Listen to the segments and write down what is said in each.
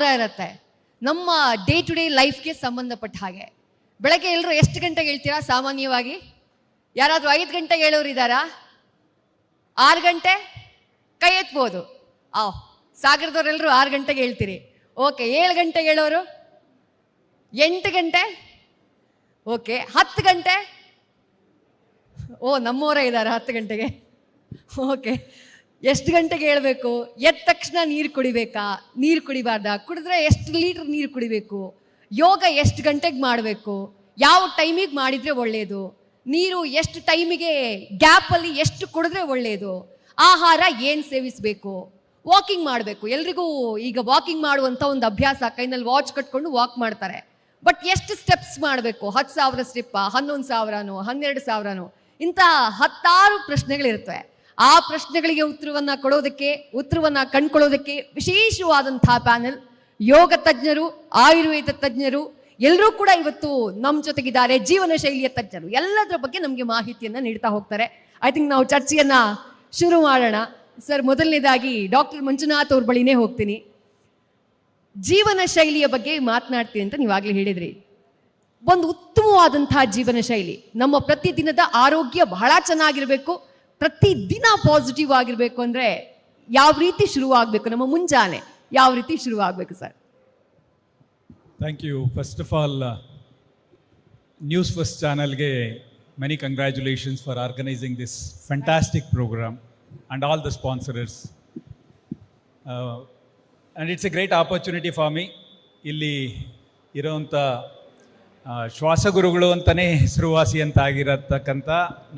ಇರುತ್ತೆ ನಮ್ಮ day to day ಲೈಫ್ಗೆ ಸಂಬಂಧಪಟ್ಟ ಹಾಗೆ. ಬೆಳಗ್ಗೆ ಎಲ್ಲರೂ ಎಷ್ಟು ಗಂಟೆಗೆ ಹೇಳ್ತೀರಾ ಸಾಮಾನ್ಯವಾಗಿ? ಯಾರಾದರೂ 5 ಗಂಟೆಗೆ ಹೇಳೋರು ಇದ್ದಾರಾ? 6 ಗಂಟೆ ಕೈ ಎತ್ಬೋದು. ಸಾಗರದವರೆಲ್ಲರೂ 6 ಗಂಟೆಗೆ ಹೇಳ್ತೀರಿ. ಓಕೆ, 7 ಗಂಟೆಗೆ ಹೇಳೋರು? 8 ಗಂಟೆ? ಓಕೆ, 10 ಗಂಟೆ? ನಮ್ಮವರೇ ಇದ್ದಾರೆ 10 ಗಂಟೆಗೆ. ಓಕೆ, ಎಷ್ಟು ಗಂಟೆಗೆ ಹೇಳಬೇಕು? ಎದ್ದ ತಕ್ಷಣ ನೀರು ಕುಡಿಬೇಕಾ, ನೀರು ಕುಡಿಬಾರ್ದಾ, ಕುಡಿದ್ರೆ ಎಷ್ಟು ಲೀಟ್ರ್ ನೀರು ಕುಡಿಬೇಕು, ಯೋಗ ಎಷ್ಟು ಗಂಟೆಗೆ ಮಾಡಬೇಕು, ಯಾವ ಟೈಮಿಗೆ ಮಾಡಿದರೆ ಒಳ್ಳೆಯದು, ನೀರು ಎಷ್ಟು ಟೈಮಿಗೆ ಗ್ಯಾಪಲ್ಲಿ ಎಷ್ಟು ಕುಡಿದ್ರೆ ಒಳ್ಳೆಯದು, ಆಹಾರ ಏನು ಸೇವಿಸಬೇಕು, ವಾಕಿಂಗ್ ಮಾಡಬೇಕು. ಎಲ್ರಿಗೂ ಈಗ ವಾಕಿಂಗ್ ಮಾಡುವಂಥ ಒಂದು ಅಭ್ಯಾಸ, ಕೈನಲ್ಲಿ ವಾಚ್ ಕಟ್ಕೊಂಡು ವಾಕ್ ಮಾಡ್ತಾರೆ. ಬಟ್ ಎಷ್ಟು ಸ್ಟೆಪ್ಸ್ ಮಾಡಬೇಕು? 10,000 ಸ್ಟೆಪ್ಪಾ, 11,000ನೋ, 12,000ನೋ? ಇಂಥ 10 ಪ್ರಶ್ನೆಗಳಿರ್ತವೆ. ಆ ಪ್ರಶ್ನೆಗಳಿಗೆ ಉತ್ತರವನ್ನ ಕಂಡುಕೊಳ್ಳೋದಕ್ಕೆ ವಿಶೇಷವಾದಂತಹ ಪ್ಯಾನೆಲ್, ಯೋಗ ತಜ್ಞರು, ಆಯುರ್ವೇದ ತಜ್ಞರು ಎಲ್ಲರೂ ಕೂಡ ಇವತ್ತು ನಮ್ಮ ಜೊತೆಗಿದ್ದಾರೆ. ಜೀವನ ಶೈಲಿಯ ತಜ್ಞರು ಎಲ್ಲದರ ಬಗ್ಗೆ ನಮಗೆ ಮಾಹಿತಿಯನ್ನ ನೀಡ್ತಾ ಹೋಗ್ತಾರೆ. ಐ ಥಿಂಕ್ ನಾವು ಚರ್ಚೆಯನ್ನ ಶುರು ಮಾಡೋಣ. ಸರ್, ಮೊದಲನೇದಾಗಿ ಡಾಕ್ಟರ್ ಮಂಜುನಾಥ್ ಅವ್ರ ಬಳಿನೇ ಹೋಗ್ತೀನಿ. ಜೀವನ ಶೈಲಿಯ ಬಗ್ಗೆ ಮಾತನಾಡ್ತೀನಿ ಅಂತ ನೀವಾಗಲೇ ಹೇಳಿದ್ರಿ. ಒಂದು ಉತ್ತಮವಾದಂತಹ ಜೀವನ ಶೈಲಿ, ನಮ್ಮ ಪ್ರತಿದಿನದ ಆರೋಗ್ಯ ಬಹಳ ಚೆನ್ನಾಗಿರ್ಬೇಕು, ಪ್ರತಿದಿನ ಪಾಸಿಟಿವ್ ಆಗಿರ್ಬೇಕು ಅಂದ್ರೆ ಯಾವ ರೀತಿ ಶುರುವಾಗಬೇಕು? ನಮ್ಮ ಮುಂಜಾನೆ ಯಾವ ರೀತಿ ಶುರುವಾಗಬೇಕು ಸರ್? Thank you. First of all, news first ಚಾನಲ್ಗೆ many congratulations for organising this fantastic programme and all the sponsors. And it's a great opportunity for me. ಇಲ್ಲಿ ಇರೋವಂಥ ಶ್ವಾಸಗುರುಗಳು ಅಂತಲೇ ಹೆಸರುವಾಸಿ ಅಂತ ಆಗಿರತಕ್ಕಂಥ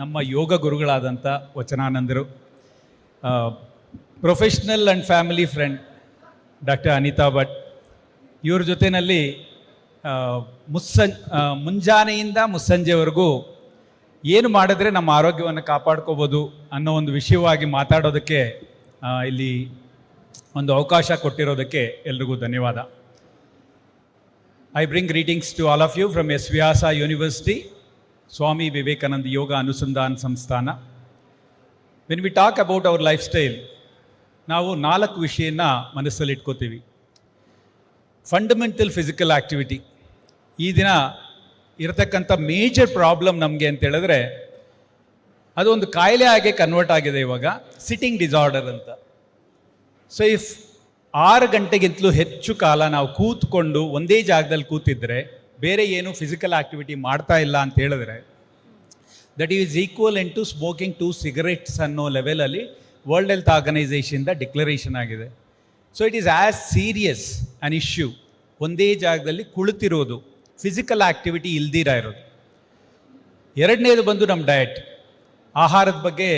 ನಮ್ಮ ಯೋಗ ಗುರುಗಳಾದಂಥ ವಚನಾನಂದರು, professional and family friend doctor Anita Bhat, ಇವ್ರ ಜೊತೆಯಲ್ಲಿ ಮುಂಜಾನೆಯಿಂದ ಮುಸ್ಸಂಜೆವರೆಗೂ ಏನು ಮಾಡಿದ್ರೆ ನಮ್ಮ ಆರೋಗ್ಯವನ್ನು ಕಾಪಾಡ್ಕೋಬೋದು ಅನ್ನೋ ಒಂದು ವಿಷಯವಾಗಿ ಮಾತಾಡೋದಕ್ಕೆ ಇಲ್ಲಿ ಒಂದು ಅವಕಾಶ ಕೊಟ್ಟಿರೋದಕ್ಕೆ ಎಲ್ರಿಗೂ ಧನ್ಯವಾದ. I bring greetings to all of you from S Vyasa university, Swami Vivekananda Yoga Anusandhana Samsthana. When we talk about our lifestyle, ನಾವು 4 ವಿಷಯನ ಮನಸ್ಸಲ್ಲಿ ಇಟ್ಕೋತೀವಿ. Fundamental physical activity. ಈ ದಿನ ಇರತಕ್ಕಂಥ ಮೇಜರ್ ಪ್ರಾಬ್ಲಮ್ ನಮಗೆ ಅಂತ ಹೇಳಿದ್ರೆ ಅದು ಒಂದು ಕಾಯಿಲೆ ಆಗಿ ಕನ್ವರ್ಟ್ ಆಗಿದೆ ಇವಾಗ, ಸಿಟ್ಟಿಂಗ್ ಡಿಸಾರ್ಡರ್ ಅಂತ. ಸೊ ಇಫ್ 6 ಗಂಟೆಗಿಂತಲೂ ಹೆಚ್ಚು ಕಾಲ ನಾವು ಕೂತ್ಕೊಂಡು ಒಂದೇ ಜಾಗದಲ್ಲಿ ಕೂತಿದ್ರೆ, ಬೇರೆ ಏನು ಫಿಸಿಕಲ್ ಆ್ಯಕ್ಟಿವಿಟಿ ಮಾಡ್ತಾ ಇಲ್ಲ ಅಂತ ಹೇಳಿದ್ರೆ, that is equal to smoking 2 cigarettes ಅನ್ನೋ ಲೆವೆಲಲ್ಲಿ ವರ್ಲ್ಡ್ ಹೆಲ್ತ್ ಆರ್ಗನೈಸೇಷನ್ದ ಡಿಕ್ಲರೇಷನ್ ಆಗಿದೆ. So it is as serious an issue ಒಂದೇ ಜಾಗದಲ್ಲಿ ಕುಳಿತಿರೋದು, ಫಿಸಿಕಲ್ ಆ್ಯಕ್ಟಿವಿಟಿ ಇಲ್ದಿರ ಇರೋದು. ಎರಡನೇದು ಬಂದು ನಮ್ಮ ಡಯಟ್, ಆಹಾರದ ಬಗ್ಗೆ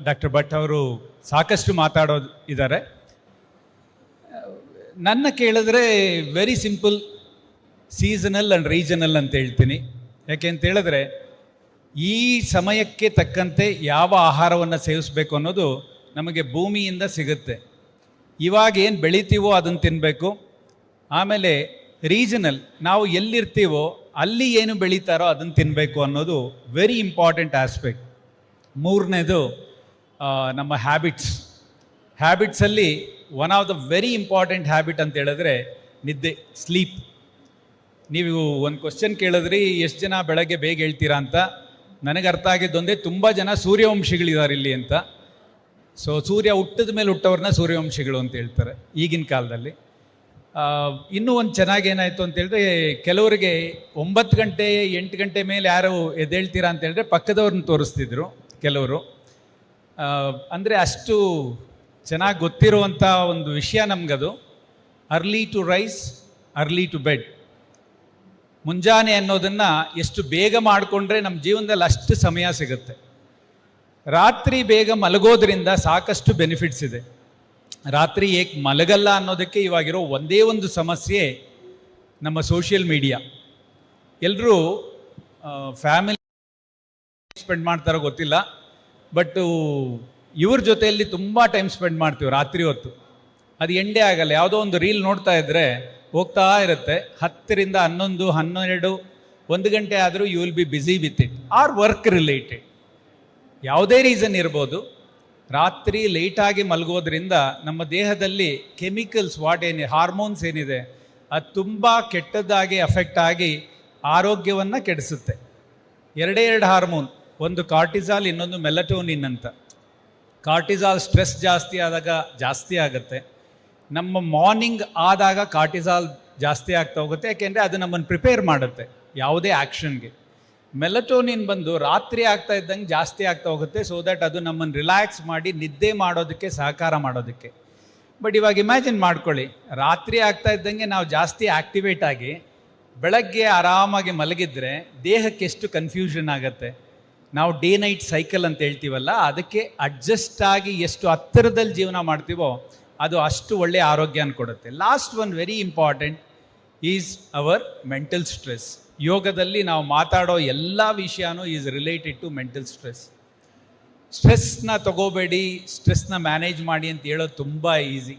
ಡಾಕ್ಟರ್ ಭಟ್ ಅವರು ಸಾಕಷ್ಟು ಮಾತಾಡೋದು ಇದ್ದಾರೆ. ನನ್ನ ಕೇಳಿದ್ರೆ very simple, seasonal and regional ಅಂತ ಹೇಳ್ತೀನಿ. ಯಾಕೆ ಅಂತ ಹೇಳಿದ್ರೆ, ಈ ಸಮಯಕ್ಕೆ ತಕ್ಕಂತೆ ಯಾವ ಆಹಾರವನ್ನು ಸೇವಿಸಬೇಕು ಅನ್ನೋದು ನಮಗೆ ಭೂಮಿಯಿಂದ ಸಿಗುತ್ತೆ. ಇವಾಗ ಏನು ಬೆಳಿತೀವೋ ಅದನ್ನು ತಿನ್ನಬೇಕು. ಆಮೇಲೆ ರೀಜನಲ್, ನಾವು ಎಲ್ಲಿರ್ತೀವೋ ಅಲ್ಲಿ ಏನು ಬೆಳೀತಾರೋ ಅದನ್ನು ತಿನ್ನಬೇಕು ಅನ್ನೋದು ವೆರಿ ಇಂಪಾರ್ಟೆಂಟ್ ಆಸ್ಪೆಕ್ಟ್. ಮೂರನೇದು ನಮ್ಮ ಹ್ಯಾಬಿಟ್ಸಲ್ಲಿ one of the very important habit ಅಂತ ಹೇಳಿದ್ರೆ ನಿದ್ದೆ, ಸ್ಲೀಪ್. ನೀವು ಒಂದು ಕ್ವಶನ್ ಕೇಳಿದ್ರಿ, ಎಷ್ಟು ಜನ ಬೆಳಗ್ಗೆ ಬೇಗ ಹೇಳ್ತೀರಾ ಅಂತ. ನನಗೆ ಅರ್ಥ ಆಗಿದ್ದೊಂದೇ, ತುಂಬ ಜನ ಸೂರ್ಯವಂಶಿಗಳಿದ್ದಾರೆ ಇಲ್ಲಿ ಅಂತ. ಸೊ ಸೂರ್ಯ ಹುಟ್ಟಿದ ಮೇಲೆ ಹುಟ್ಟವ್ರನ್ನ ಸೂರ್ಯವಂಶಿಗಳು ಅಂತ ಹೇಳ್ತಾರೆ ಈಗಿನ ಕಾಲದಲ್ಲಿ. ಇನ್ನೂ ಒಂದು ಚೆನ್ನಾಗಿ ಏನಾಯಿತು ಅಂತ ಹೇಳಿದ್ರೆ, ಕೆಲವರಿಗೆ 9 ಗಂಟೆ 8 ಗಂಟೆ ಮೇಲೆ ಯಾರು ಎದ್ದೇಳ್ತೀರಾ ಅಂತ ಹೇಳಿದ್ರೆ ಪಕ್ಕದವ್ರನ್ನ ತೋರಿಸ್ತಿದ್ರು ಕೆಲವರು. ಅಂದರೆ ಅಷ್ಟು ಚೆನ್ನಾಗಿ ಗೊತ್ತಿರುವಂಥ ಒಂದು ವಿಷಯ ನಮಗದು. Early to rise, early to bed. ಮುಂಜಾನೆ ಅನ್ನೋದನ್ನು ಎಷ್ಟು ಬೇಗ ಮಾಡಿಕೊಂಡ್ರೆ ನಮ್ಮ ಜೀವನದಲ್ಲಿ ಅಷ್ಟು ಸಮಯ ಸಿಗುತ್ತೆ. ರಾತ್ರಿ ಬೇಗ ಮಲಗೋದ್ರಿಂದ ಸಾಕಷ್ಟು ಬೆನಿಫಿಟ್ಸ್ ಇದೆ. ರಾತ್ರಿ ಏಕೆ ಮಲಗಲ್ಲ ಅನ್ನೋದಕ್ಕೆ ಇವಾಗಿರೋ ಒಂದೇ ಒಂದು ಸಮಸ್ಯೆ ನಮ್ಮ ಸೋಷಿಯಲ್ ಮೀಡಿಯಾ. ಎಲ್ಲರೂ ಫ್ಯಾಮಿಲಿ ಸ್ಪೆಂಡ್ ಮಾಡ್ತಾರೋ ಗೊತ್ತಿಲ್ಲ, ಬಟ್ ಇವ್ರ ಜೊತೆಯಲ್ಲಿ ತುಂಬ ಟೈಮ್ ಸ್ಪೆಂಡ್ ಮಾಡ್ತೀವಿ ರಾತ್ರಿ ಹೊತ್ತು. ಅದು ಎಂಡೇ ಆಗಲ್ಲ. ಯಾವುದೋ ಒಂದು ರೀಲ್ ನೋಡ್ತಾ ಇದ್ದರೆ ಹೋಗ್ತಾ ಇರುತ್ತೆ. 10ರಿಂದ 11, 12, 1 ಗಂಟೆ ಆದರೂ you will be busy with it or work related. ಯಾವುದೇ ರೀಸನ್ ಇರ್ಬೋದು, ರಾತ್ರಿ ಲೇಟಾಗಿ ಮಲಗೋದ್ರಿಂದ ನಮ್ಮ ದೇಹದಲ್ಲಿ ಕೆಮಿಕಲ್ಸ್ ಹಾರ್ಮೋನ್ಸ್ ಏನಿದೆ ಅದು ತುಂಬ ಕೆಟ್ಟದಾಗಿ ಅಫೆಕ್ಟ್ ಆಗಿ ಆರೋಗ್ಯವನ್ನು ಕೆಡಿಸುತ್ತೆ. ಎರಡೇ ಎರಡು ಹಾರ್ಮೋನ್, ಒಂದು ಕಾರ್ಟಿಸಾಲ್, ಇನ್ನೊಂದು ಮೆಲಟೋನಿನ್ ಅಂತ. ಕಾರ್ಟಿಸಾಲ್ ಸ್ಟ್ರೆಸ್ ಜಾಸ್ತಿ ಆದಾಗ ಜಾಸ್ತಿ ಆಗುತ್ತೆ. ನಮ್ಮ ಮಾರ್ನಿಂಗ್ ಆದಾಗ ಕಾರ್ಟಿಸಾಲ್ ಜಾಸ್ತಿ ಆಗ್ತಾ ಹೋಗುತ್ತೆ, ಯಾಕೆಂದರೆ ಅದು ನಮ್ಮನ್ನು ಪ್ರಿಪೇರ್ ಮಾಡುತ್ತೆ ಯಾವುದೇ ಆ್ಯಕ್ಷನ್ಗೆ. ಮೆಲಟೋನಿನ್ ಬಂದು ರಾತ್ರಿ ಆಗ್ತಾ ಇದ್ದಂಗೆ ಜಾಸ್ತಿ ಆಗ್ತಾ ಹೋಗುತ್ತೆ, ಸೊ ದಟ್ ಅದು ನಮ್ಮನ್ನು ರಿಲ್ಯಾಕ್ಸ್ ಮಾಡಿ ನಿದ್ದೆ ಮಾಡೋದಕ್ಕೆ ಸಹಕಾರ ಮಾಡೋದಕ್ಕೆ. ಬಟ್ ಇವಾಗ ಇಮ್ಯಾಜಿನ್ ಮಾಡ್ಕೊಳ್ಳಿ, ರಾತ್ರಿ ಆಗ್ತಾ ಇದ್ದಂಗೆ ನಾವು ಜಾಸ್ತಿ ಆ್ಯಕ್ಟಿವೇಟ್ ಆಗಿ ಬೆಳಗ್ಗೆ ಆರಾಮಾಗಿ ಮಲಗಿದ್ರೆ ದೇಹಕ್ಕೆ ಎಷ್ಟು ಕನ್ಫ್ಯೂಷನ್ ಆಗುತ್ತೆ. ನಾವು ಡೇ ನೈಟ್ ಸೈಕಲ್ ಅಂತ ಹೇಳ್ತೀವಲ್ಲ, ಅದಕ್ಕೆ ಅಡ್ಜಸ್ಟ್ ಆಗಿ ಎಷ್ಟು ಹತ್ತಿರದಲ್ಲಿ ಜೀವನ ಮಾಡ್ತೀವೋ ಅದು ಅಷ್ಟು ಒಳ್ಳೆಯ ಆರೋಗ್ಯನ ಕೊಡುತ್ತೆ. Last one very important is our mental stress. ಯೋಗದಲ್ಲಿ ನಾವು ಮಾತಾಡೋ ಎಲ್ಲ ವಿಷಯನೂ is related to mental stress. ಸ್ಟ್ರೆಸ್ನ ತಗೋಬೇಡಿ, ಸ್ಟ್ರೆಸ್ನ ಮ್ಯಾನೇಜ್ ಮಾಡಿ ಅಂತ ಹೇಳೋದು ತುಂಬ ಈಸಿ.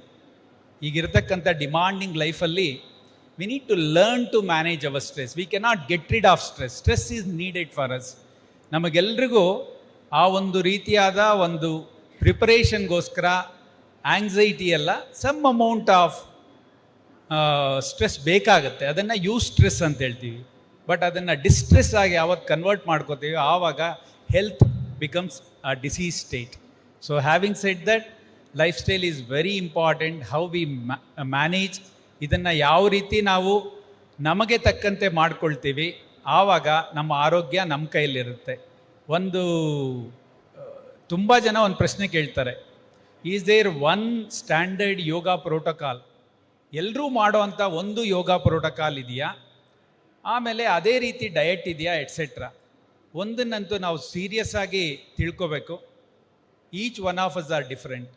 ಈಗಿರ್ತಕ್ಕಂಥ ಡಿಮಾಂಡಿಂಗ್ ಲೈಫಲ್ಲಿ we need to learn to manage our stress. We cannot get rid of stress. Stress is needed for us. ನಮಗೆಲ್ರಿಗೂ ಆ ಒಂದು ರೀತಿಯಾದ ಒಂದು ಪ್ರಿಪರೇಷನ್ಗೋಸ್ಕರ ಆಂಗ್ಸೈಟಿ ಎಲ್ಲ ಸಮ್ ಅಮೌಂಟ್ ಆಫ್ ಸ್ಟ್ರೆಸ್ ಬೇಕಾಗುತ್ತೆ. ಅದನ್ನು ಯೂಸ್ ಸ್ಟ್ರೆಸ್ ಅಂತ ಹೇಳ್ತೀವಿ. ಬಟ್ ಅದನ್ನು ಡಿಸ್ಟ್ರೆಸ್ ಆಗಿ ಯಾವತ್ತು ಕನ್ವರ್ಟ್ ಮಾಡ್ಕೋತೀವಿ ಆವಾಗ health becomes a disease state. So having said that, life style is very important. How we manage, ಇದನ್ನು ಯಾವ ರೀತಿ ನಾವು ನಮಗೆ ತಕ್ಕಂತೆ ಮಾಡ್ಕೊಳ್ತೀವಿ, ಆವಾಗ ನಮ್ಮ ಆರೋಗ್ಯ ನಮ್ಮ ಕೈಯಲ್ಲಿರುತ್ತೆ. ಒಂದು ತುಂಬ ಜನ ಒಂದು ಪ್ರಶ್ನೆ ಕೇಳ್ತಾರೆ, is there one standard yoga protocol? ಎಲ್ಲರೂ ಮಾಡೋ ಅಂಥ ಒಂದು ಯೋಗ ಪ್ರೋಟೋಕಾಲ್ ಇದೆಯಾ? ಆಮೇಲೆ ಅದೇ ರೀತಿ ಡಯಟ್ ಇದೆಯಾ, ಎಟ್ಸೆಟ್ರಾ? ಒಂದನ್ನಂತೂ ನಾವು ಸೀರಿಯಸ್ ಆಗಿ ತಿಳ್ಕೋಬೇಕು. Each one of us are different.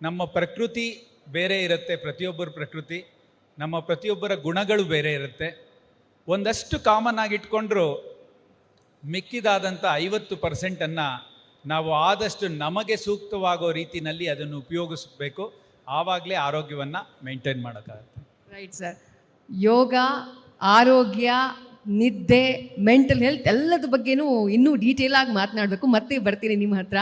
ನಮ್ಮ ಪ್ರಕೃತಿ ಬೇರೆ ಇರುತ್ತೆ, ಪ್ರತಿಯೊಬ್ಬರ ಪ್ರಕೃತಿ. ನಮ್ಮ ಪ್ರತಿಯೊಬ್ಬರ ಗುಣಗಳು ಬೇರೆ ಇರುತ್ತೆ. ಒಂದಷ್ಟು ಕಾಮನ್ ಆಗಿ ಇಟ್ಕೊಂಡ್ರು ಮಿಕ್ಕಿದಾದಂಥ 50% ನಾವು ಆದಷ್ಟು ನಮಗೆ ಸೂಕ್ತವಾಗೋ ರೀತಿಯಲ್ಲಿ ಅದನ್ನು ಉಪಯೋಗಿಸಬೇಕು. ಆವಾಗಲೇ ಆರೋಗ್ಯವನ್ನು ಮೇಂಟೈನ್ ಮಾಡೋಕ್ಕಾಗುತ್ತೆ. Right sir. ಯೋಗ, ಆರೋಗ್ಯ, ನಿದ್ದೆ, ಮೆಂಟಲ್ ಹೆಲ್ತ್ ಎಲ್ಲದ ಬಗ್ಗೆನೂ ಇನ್ನೂ ಡೀಟೇಲ್ ಆಗಿ ಮಾತನಾಡಬೇಕು. ಮತ್ತೆ ಬರ್ತೀನಿ ನಿಮ್ಮ ಹತ್ರ,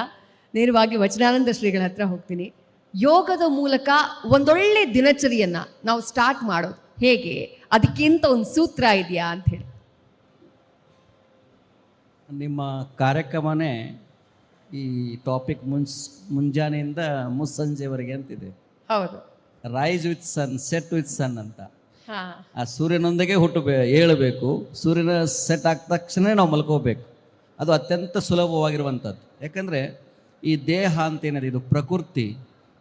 ನೇರವಾಗಿ ವಚನಾನಂದ ಶ್ರೀಗಳ ಹತ್ರ ಹೋಗ್ತೀನಿ. ಯೋಗದ ಮೂಲಕ ಒಂದೊಳ್ಳೆ ದಿನಚರಿಯನ್ನು ನಾವು ಸ್ಟಾರ್ಟ್ ಮಾಡೋದು ಹೇಗೆ, ಅದಕ್ಕಿಂತ ಒಂದು ಸೂತ್ರ ಇದೆಯಾ ಅಂತ ಹೇಳಿ. ನಿಮ್ಮ ಕಾರ್ಯಕ್ರಮನೇ ಈ ಟಾಪಿಕ್ ಮುಂಜಾನೆಯಿಂದ ಮುಸ್ಸಂಜೆವರೆಗೆ ಅಂತಿದೆ. ಹೌದು. Rise with sun, set with sun ಅಂತ. ಹಾ, ಆ ಸೂರ್ಯನೊಂದಿಗೆ ಏಳಬೇಕು, ಸೂರ್ಯನ ಸೆಟ್ ಆದ ತಕ್ಷಣ ನಾವು ಮಲ್ಕೋಬೇಕು. ಅದು ಅತ್ಯಂತ ಸುಲಭವಾಗಿರುವಂಥದ್ದು. ಯಾಕಂದರೆ ಈ ದೇಹ ಅಂತೇನಿದೆ, ಇದು ಪ್ರಕೃತಿ.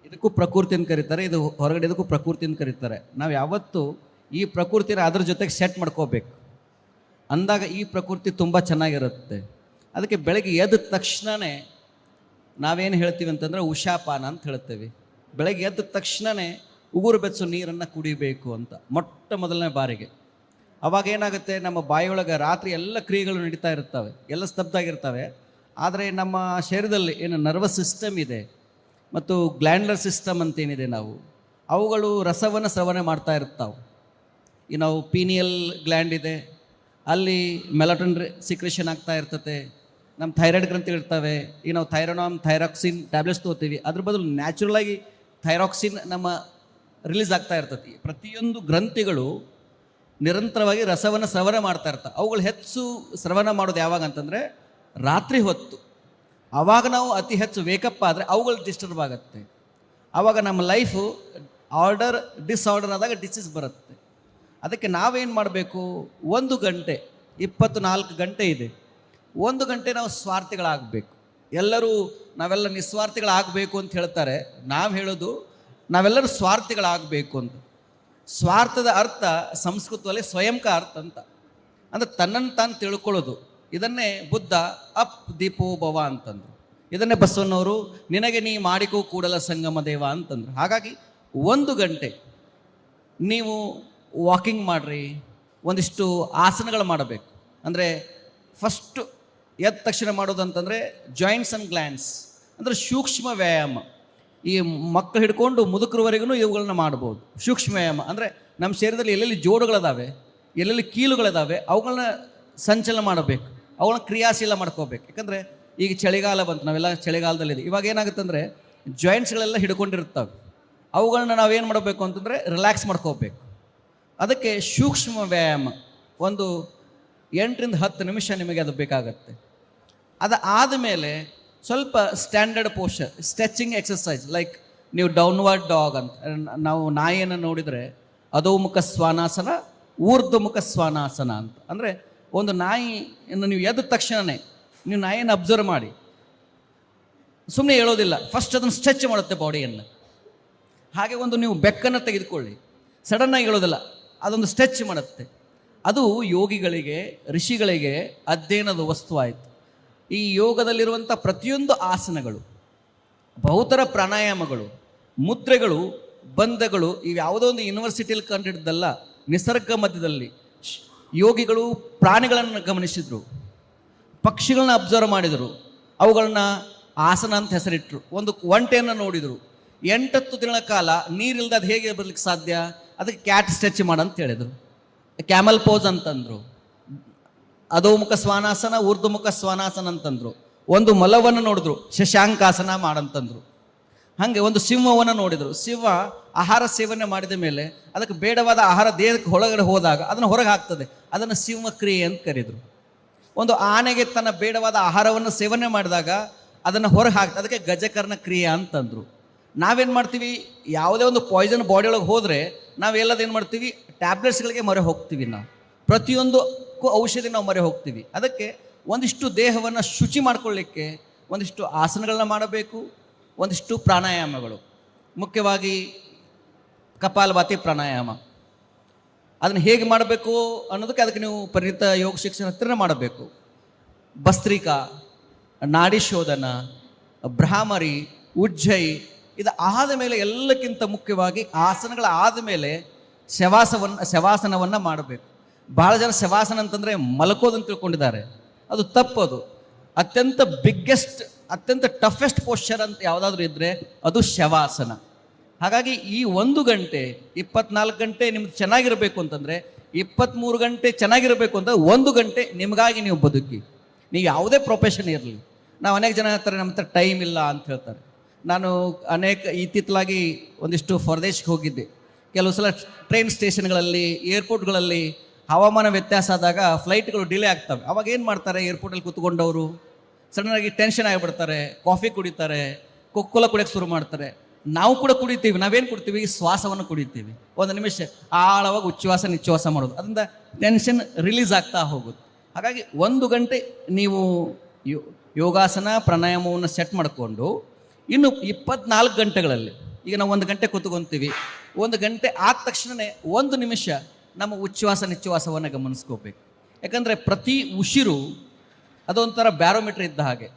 ಇದಕ್ಕೂ ಪ್ರಕೃತಿ ಅಂತ ಕರೀತಾರೆ, ಇದು ಹೊರಗಡೆ ಇದಕ್ಕೂ ಪ್ರಕೃತಿ ಅಂತ ಕರೀತಾರೆ. ನಾವು ಯಾವತ್ತೂ ಈ ಪ್ರಕೃತಿನ ಅದ್ರ ಜೊತೆಗೆ ಸೆಟ್ ಮಾಡ್ಕೋಬೇಕು. ಅಂದಾಗ ಈ ಪ್ರಕೃತಿ ತುಂಬ ಚೆನ್ನಾಗಿರುತ್ತೆ. ಅದಕ್ಕೆ ಬೆಳಗ್ಗೆ ಎದ್ದ ತಕ್ಷಣವೇ ನಾವೇನು ಹೇಳ್ತೀವಿ ಅಂತಂದರೆ ಉಷಾಪಾನ ಅಂತ ಹೇಳ್ತೇವೆ. ಬೆಳಗ್ಗೆ ಎದ್ದ ತಕ್ಷಣವೇ ಉಗುರು ಬೆಚ್ಚು ನೀರನ್ನು ಕುಡಿಬೇಕು ಅಂತ ಮೊಟ್ಟ ಮೊದಲನೇ ಬಾರಿಗೆ. ಅವಾಗ ಏನಾಗುತ್ತೆ, ನಮ್ಮ ಬಾಯಿಯೊಳಗೆ ರಾತ್ರಿ ಎಲ್ಲ ಕ್ರಿಯೆಗಳು ನಡೀತಾ ಇರ್ತವೆ, ಎಲ್ಲ ಸ್ತಬ್ಧ ಆಗಿರ್ತವೆ. ಆದರೆ ನಮ್ಮ ಶರೀರದಲ್ಲಿ ಏನು ನರ್ವಸ್ ಸಿಸ್ಟಮ್ ಇದೆ ಮತ್ತು ಗ್ಲ್ಯಾಂಡ್ಲರ್ ಸಿಸ್ಟಮ್ ಅಂತೇನಿದೆ, ಅವುಗಳು ರಸವನ್ನು ಸ್ರವಣೆ ಮಾಡ್ತಾ ಇರ್ತಾವೆ. ಈ ನಾವು ಪೀನಿಯಲ್ ಗ್ಲ್ಯಾಂಡ್ ಇದೆ, ಅಲ್ಲಿ ಮೆಲಟೋನ್ ಸಿಕ್ರೇಷನ್ ಆಗ್ತಾ ಇರ್ತದೆ. ನಮ್ಮ ಥೈರಾಯ್ಡ್ ಗ್ರಂಥಿಗಳಿರ್ತವೆ. ಈಗ ನಾವು ಥೈರಾಕ್ಸಿನ್ ಟ್ಯಾಬ್ಲೆಟ್ಸ್ ತೊಗೋತೀವಿ, ಅದ್ರ ಬದಲು ನ್ಯಾಚುರಲಾಗಿ ಥೈರಾಕ್ಸಿನ್ ನಮ್ಮ ರಿಲೀಸ್ ಆಗ್ತಾ ಇರ್ತದೆ. ಪ್ರತಿಯೊಂದು ಗ್ರಂಥಿಗಳು ನಿರಂತರವಾಗಿ ರಸವನ್ನು ಸ್ರವಣ ಮಾಡ್ತಾ ಇರ್ತವೆ. ಅವುಗಳು ಹೆಚ್ಚು ಸ್ರವಣ ಮಾಡೋದು ಯಾವಾಗ ಅಂತಂದರೆ ರಾತ್ರಿ ಹೊತ್ತು. ಆವಾಗ ನಾವು ಅತಿ ಹೆಚ್ಚು ವೇಕಪ್ ಆದರೆ ಅವುಗಳು ಡಿಸ್ಟರ್ಬ್ ಆಗುತ್ತೆ. ಆವಾಗ ನಮ್ಮ ಲೈಫು ಡಿಸಾರ್ಡರ್ ಆದಾಗ ಡಿಸೀಸ್ ಬರುತ್ತೆ. ಅದಕ್ಕೆ ನಾವೇನು ಮಾಡಬೇಕು, 1 ಗಂಟೆ, 24 ಗಂಟೆ ಇದೆ, 1 ಗಂಟೆ ನಾವು ಸ್ವಾರ್ಥಿಗಳಾಗಬೇಕು. ಎಲ್ಲರೂ ನಾವೆಲ್ಲ ನಿಸ್ವಾರ್ಥಿಗಳಾಗಬೇಕು ಅಂತ ಹೇಳ್ತಾರೆ. ನಾವು ಹೇಳೋದು ನಾವೆಲ್ಲರೂ ಸ್ವಾರ್ಥಿಗಳಾಗಬೇಕು ಅಂತ. ಸ್ವಾರ್ಥದ ಅರ್ಥ ಸಂಸ್ಕೃತದಲ್ಲಿ ಸ್ವಯಂಕ ಅರ್ಥ ಅಂತ, ಅಂದರೆ ತನ್ನನ್ನು ತಾನು ತಿಳ್ಕೊಳ್ಳೋದು. ಇದನ್ನೇ ಬುದ್ಧ ಅಪ್ ದೀಪೋ ಭವ ಅಂತಂದರು. ಇದನ್ನೇ ಬಸವಣ್ಣವರು ನಿನಗೆ ನೀ ಮಾಡಿಕೋ ಕೂಡಲ ಸಂಗಮ ದೇವ ಅಂತಂದರು. ಹಾಗಾಗಿ 1 ಗಂಟೆ ನೀವು ವಾಕಿಂಗ್ ಮಾಡಿರಿ, ಒಂದಿಷ್ಟು ಆಸನಗಳು ಮಾಡಬೇಕು. ಅಂದರೆ ಫಸ್ಟು ಎದ್ದ ತಕ್ಷಣ ಮಾಡೋದು ಅಂತಂದರೆ ಜಾಯಿಂಟ್ಸ್ ಆ್ಯಂಡ್ ಗ್ಲ್ಯಾಂಡ್ಸ್, ಅಂದರೆ ಸೂಕ್ಷ್ಮ ವ್ಯಾಯಾಮ. ಈ ಮಕ್ಕಳು ಹಿಡ್ಕೊಂಡು ಮುದುಕರವರೆಗೂ ಇವುಗಳನ್ನ ಮಾಡ್ಬೋದು. ಸೂಕ್ಷ್ಮ ವ್ಯಾಯಾಮ ಅಂದರೆ ನಮ್ಮ ಶರೀರದಲ್ಲಿ ಎಲ್ಲೆಲ್ಲಿ ಜೋಡುಗಳಿದಾವೆ, ಎಲ್ಲೆಲ್ಲಿ ಕೀಲುಗಳಿದಾವೆ, ಅವುಗಳನ್ನ ಸಂಚಲನ ಮಾಡಬೇಕು, ಅವುಗಳನ್ನ ಕ್ರಿಯಾಶೀಲ ಮಾಡ್ಕೋಬೇಕು. ಯಾಕಂದರೆ ಈಗ ಚಳಿಗಾಲ ಬಂತು, ನಾವೆಲ್ಲ ಚಳಿಗಾಲದಲ್ಲಿದೆ. ಇವಾಗ ಏನಾಗುತ್ತೆ ಅಂದರೆ ಜಾಯಿಂಟ್ಸ್ಗಳೆಲ್ಲ ಹಿಡ್ಕೊಂಡಿರ್ತವೆ. ಅವುಗಳನ್ನ ನಾವೇನು ಮಾಡಬೇಕು ಅಂತಂದರೆ ರಿಲ್ಯಾಕ್ಸ್ ಮಾಡ್ಕೋಬೇಕು. ಅದಕ್ಕೆ ಸೂಕ್ಷ್ಮ ವ್ಯಾಯಾಮ ಒಂದು 8ರಿಂದ 10 ನಿಮಿಷ ನಿಮಗೆ ಅದು ಬೇಕಾಗತ್ತೆ. ಅದು ಆದಮೇಲೆ ಸ್ವಲ್ಪ standard posture, stretching exercise, like ನೀವು ಡೌನ್ವರ್ಡ್ ಡಾಗ್ ಅಂತ, ನಾವು ನಾಯಿಯನ್ನು ನೋಡಿದರೆ ಅಧೋಮುಖ ಶ್ವಾನಾಸನ, ಊರ್ಧ್ವಮುಖ ಶ್ವಾನಾಸನ ಅಂತ. ಅಂದರೆ ಒಂದು ನಾಯಿಯನ್ನು ನೀವು ಎದ್ದ ತಕ್ಷಣವೇ ನೀವು ನಾಯಿಯನ್ನು ಅಬ್ಸರ್ವ್ ಮಾಡಿ, ಸುಮ್ಮನೆ ಹೇಳೋದಿಲ್ಲ, ಫಸ್ಟ್ ಅದನ್ನು ಸ್ಟ್ರೆಚ್ ಮಾಡುತ್ತೆ ಬಾಡಿಯನ್ನು. ಹಾಗೆ ಒಂದು ನೀವು ಬೆಕ್ಕನ್ನು ತೆಗೆದುಕೊಳ್ಳಿ, ಸಡನ್ನಾಗಿ ಹೇಳೋದಿಲ್ಲ, ಅದೊಂದು ಸ್ಟ್ರೆಚ್ ಮಾಡುತ್ತೆ. ಅದು ಯೋಗಿಗಳಿಗೆ, ಋಷಿಗಳಿಗೆ ಅಧ್ಯಯನದ ವಸ್ತು ಆಯಿತು. ಈ ಯೋಗದಲ್ಲಿರುವಂಥ ಪ್ರತಿಯೊಂದು ಆಸನಗಳು, ಬಹುತರ ಪ್ರಾಣಾಯಾಮಗಳು, ಮುದ್ರೆಗಳು, ಬಂಧಗಳು, ಇವು ಯಾವುದೋ ಒಂದು ಯೂನಿವರ್ಸಿಟಿಯಲ್ಲಿ ಕಂಡಿದ್ದಲ್ಲ. ನಿಸರ್ಗ ಮಧ್ಯದಲ್ಲಿ ಯೋಗಿಗಳು ಪ್ರಾಣಿಗಳನ್ನು ಗಮನಿಸಿದರು, ಪಕ್ಷಿಗಳನ್ನ ಅಬ್ಸರ್ವ್ ಮಾಡಿದರು, ಅವುಗಳನ್ನ ಆಸನ ಅಂತ ಹೆಸರಿಟ್ಟರು. ಒಂದು ಒಂಟೆಯನ್ನು ನೋಡಿದರು, 8-10 ದಿನಗಳ ಕಾಲ ನೀರಿಲ್ಲದೆ ಅದು ಹೇಗೆ ಬರಲಿಕ್ಕೆ ಸಾಧ್ಯ? ಅದಕ್ಕೆ ಕ್ಯಾಟ್ ಸ್ಟ್ರೆಚ್ ಮಾಡಂತ ಹೇಳಿದರು, ಕ್ಯಾಮಲ್ ಪೋಸ್ ಅಂತಂದರು, ಅಧೋಮುಖ ಶ್ವಾನಾಸನ, ಊರ್ಧ್ವಮುಖ ಶ್ವಾನಾಸನ ಅಂತಂದರು. ಒಂದು ಮೊಲವನ್ನು ನೋಡಿದ್ರು, ಶಶಾಂಕಾಸನ ಮಾಡಂತಂದರು. ಹಾಗೆ ಒಂದು ಸಿಂಹವನ್ನು ನೋಡಿದರು, ಸಿಂಹ ಆಹಾರ ಸೇವನೆ ಮಾಡಿದ ಮೇಲೆ ಅದಕ್ಕೆ ಬೇಡವಾದ ಆಹಾರ ದೇಹಕ್ಕೆ ಒಳಗಡೆ ಹೋದಾಗ ಅದನ್ನು ಹೊರಗೆ ಹಾಕ್ತದೆ, ಅದನ್ನು ಸಿಂಹ ಕ್ರಿಯೆ ಅಂತ ಕರೆದರು. ಒಂದು ಆನೆಗೆ ತನ್ನ ಬೇಡವಾದ ಆಹಾರವನ್ನು ಸೇವನೆ ಮಾಡಿದಾಗ ಅದನ್ನು ಹೊರಗೆ ಹಾಕ್ತದೆ, ಅದಕ್ಕೆ ಗಜಕರ್ಣ ಕ್ರಿಯೆ ಅಂತಂದರು. ನಾವೇನು ಮಾಡ್ತೀವಿ, ಯಾವುದೇ ಒಂದು ಪಾಯ್ಸನ್ ಬಾಡಿಯೊಳಗೆ ಹೋದರೆ ನಾವೆಲ್ಲದೇನು ಮಾಡ್ತೀವಿ, ಟ್ಯಾಬ್ಲೆಟ್ಸ್ಗಳಿಗೆ ಮೊರೆ ಹೋಗ್ತೀವಿ. ನಾವು ಪ್ರತಿಯೊಂದಕ್ಕೂ ಔಷಧಿ ನಾವು ಮೊರೆ ಹೋಗ್ತೀವಿ. ಅದಕ್ಕೆ ಒಂದಿಷ್ಟು ದೇಹವನ್ನು ಶುಚಿ ಮಾಡಿಕೊಳ್ಳಿಕ್ಕೆ ಒಂದಿಷ್ಟು ಆಸನಗಳನ್ನ ಮಾಡಬೇಕು, ಒಂದಿಷ್ಟು ಪ್ರಾಣಾಯಾಮಗಳು, ಮುಖ್ಯವಾಗಿ ಕಪಾಲಭಾತಿ ಪ್ರಾಣಾಯಾಮ. ಅದನ್ನು ಹೇಗೆ ಮಾಡಬೇಕು ಅನ್ನೋದಕ್ಕೆ ಅದಕ್ಕೆ ನೀವು ಪರಿಣಿತ ಯೋಗ ಶಿಕ್ಷಣ ಹತ್ತಿರ ಮಾಡಬೇಕು. ಭಸ್ತ್ರಿಕಾ, ನಾಡಿ ಶೋಧನ, ಭ್ರಾಮರಿ, ಉಜ್ಜಯಿ, ಇದು ಆದ ಮೇಲೆ ಎಲ್ಲಕ್ಕಿಂತ ಮುಖ್ಯವಾಗಿ ಆಸನಗಳ ಆದಮೇಲೆ ಶವಾಸನವನ್ನು ಮಾಡಬೇಕು. ಭಾಳ ಜನ ಶವಾಸನ ಅಂತಂದರೆ ಮಲ್ಕೋದಂತ ತಿಳ್ಕೊಂಡಿದ್ದಾರೆ, ಅದು ತಪ್ಪದು. ಅತ್ಯಂತ ಬಿಗ್ಗೆಸ್ಟ್, ಅತ್ಯಂತ ಟಫೆಸ್ಟ್ ಪೋಶ್ಚರ್ ಅಂತ ಯಾವುದಾದ್ರೂ ಇದ್ದರೆ ಅದು ಶವಾಸನ. ಹಾಗಾಗಿ ಈ 1 ಗಂಟೆ 24 ಗಂಟೆ ನಿಮ್ದು ಚೆನ್ನಾಗಿರಬೇಕು ಅಂತಂದರೆ, 23 ಗಂಟೆ ಚೆನ್ನಾಗಿರಬೇಕು ಅಂತ 1 ಗಂಟೆ ನಿಮಗಾಗಿ ನೀವು ಬದುಕಿ. ನೀವು ಯಾವುದೇ ಪ್ರೊಫೆಷನ್ ಇರಲಿ. ನಾವು ಅನೇಕ ಜನ ಹೇಳ್ತಾರೆ ನಮ್ಮ ಹತ್ರ ಟೈಮ್ ಇಲ್ಲ ಅಂತ ಹೇಳ್ತಾರೆ. ನಾನು ಇತ್ತಿತ್ತಲಾಗಿ ಒಂದಿಷ್ಟು ಹೊರದೇಶಕ್ಕೆ ಹೋಗಿದ್ದೆ. ಕೆಲವು ಸಲ ಟ್ರೈನ್ ಸ್ಟೇಷನ್ಗಳಲ್ಲಿ, ಏರ್ಪೋರ್ಟ್ಗಳಲ್ಲಿ ಹವಾಮಾನ ವ್ಯತ್ಯಾಸ ಆದಾಗ ಫ್ಲೈಟ್ಗಳು ಡಿಲೇ ಆಗ್ತವೆ. ಅವಾಗ ಏನು ಮಾಡ್ತಾರೆ, ಏರ್ಪೋರ್ಟಲ್ಲಿ ಕೂತ್ಕೊಂಡವರು ಸಡನ್ನಾಗಿ ಟೆನ್ಷನ್ ಆಗಿಬಿಡ್ತಾರೆ, ಕಾಫಿ ಕುಡಿತಾರೆ, ಕೊಕ್ಕೋಲ ಕುಡಿಯೋಕ್ಕೆ ಶುರು ಮಾಡ್ತಾರೆ. ನಾವು ಕೂಡ ಕುಡಿತೀವಿ. ನಾವೇನು ಕುಡಿತೀವಿ, ಶ್ವಾಸವನ್ನು ಕುಡಿತೀವಿ. 1 ನಿಮಿಷ ಆಳವಾಗಿ ಉಚ್ಛ್ವಾಸ ನಿಶ್ವಾಸ ಮಾಡೋದು, ಅದರಿಂದ ಟೆನ್ಷನ್ ರಿಲೀಸ್ ಆಗ್ತಾ ಹೋಗುತ್ತೆ. ಹಾಗಾಗಿ 1 ಗಂಟೆ ನೀವು ಯೋಗಾಸನ ಪ್ರಾಣಾಯಾಮವನ್ನು ಸೆಟ್ ಮಾಡಿಕೊಂಡು, ಇನ್ನು 24 ಗಂಟೆಗಳಲ್ಲಿ, ಈಗ ನಾವು 1 ಗಂಟೆ ಕೂತ್ಕೊತೀವಿ, 1 ಗಂಟೆ ಆದ ತಕ್ಷಣವೇ 1 ನಿಮಿಷ ನಮ್ಮ ಉಚ್ಛ್ವಾಸ ನಿಶ್ವಾಸವನ್ನು ಗಮನಿಸ್ಕೋಬೇಕು. ಯಾಕಂದರೆ ಪ್ರತಿ ಉಸಿರು ಅದೊಂಥರ ಬ್ಯಾರೋಮೀಟರ್ ಇದ್ದ ಹಾಗೆ.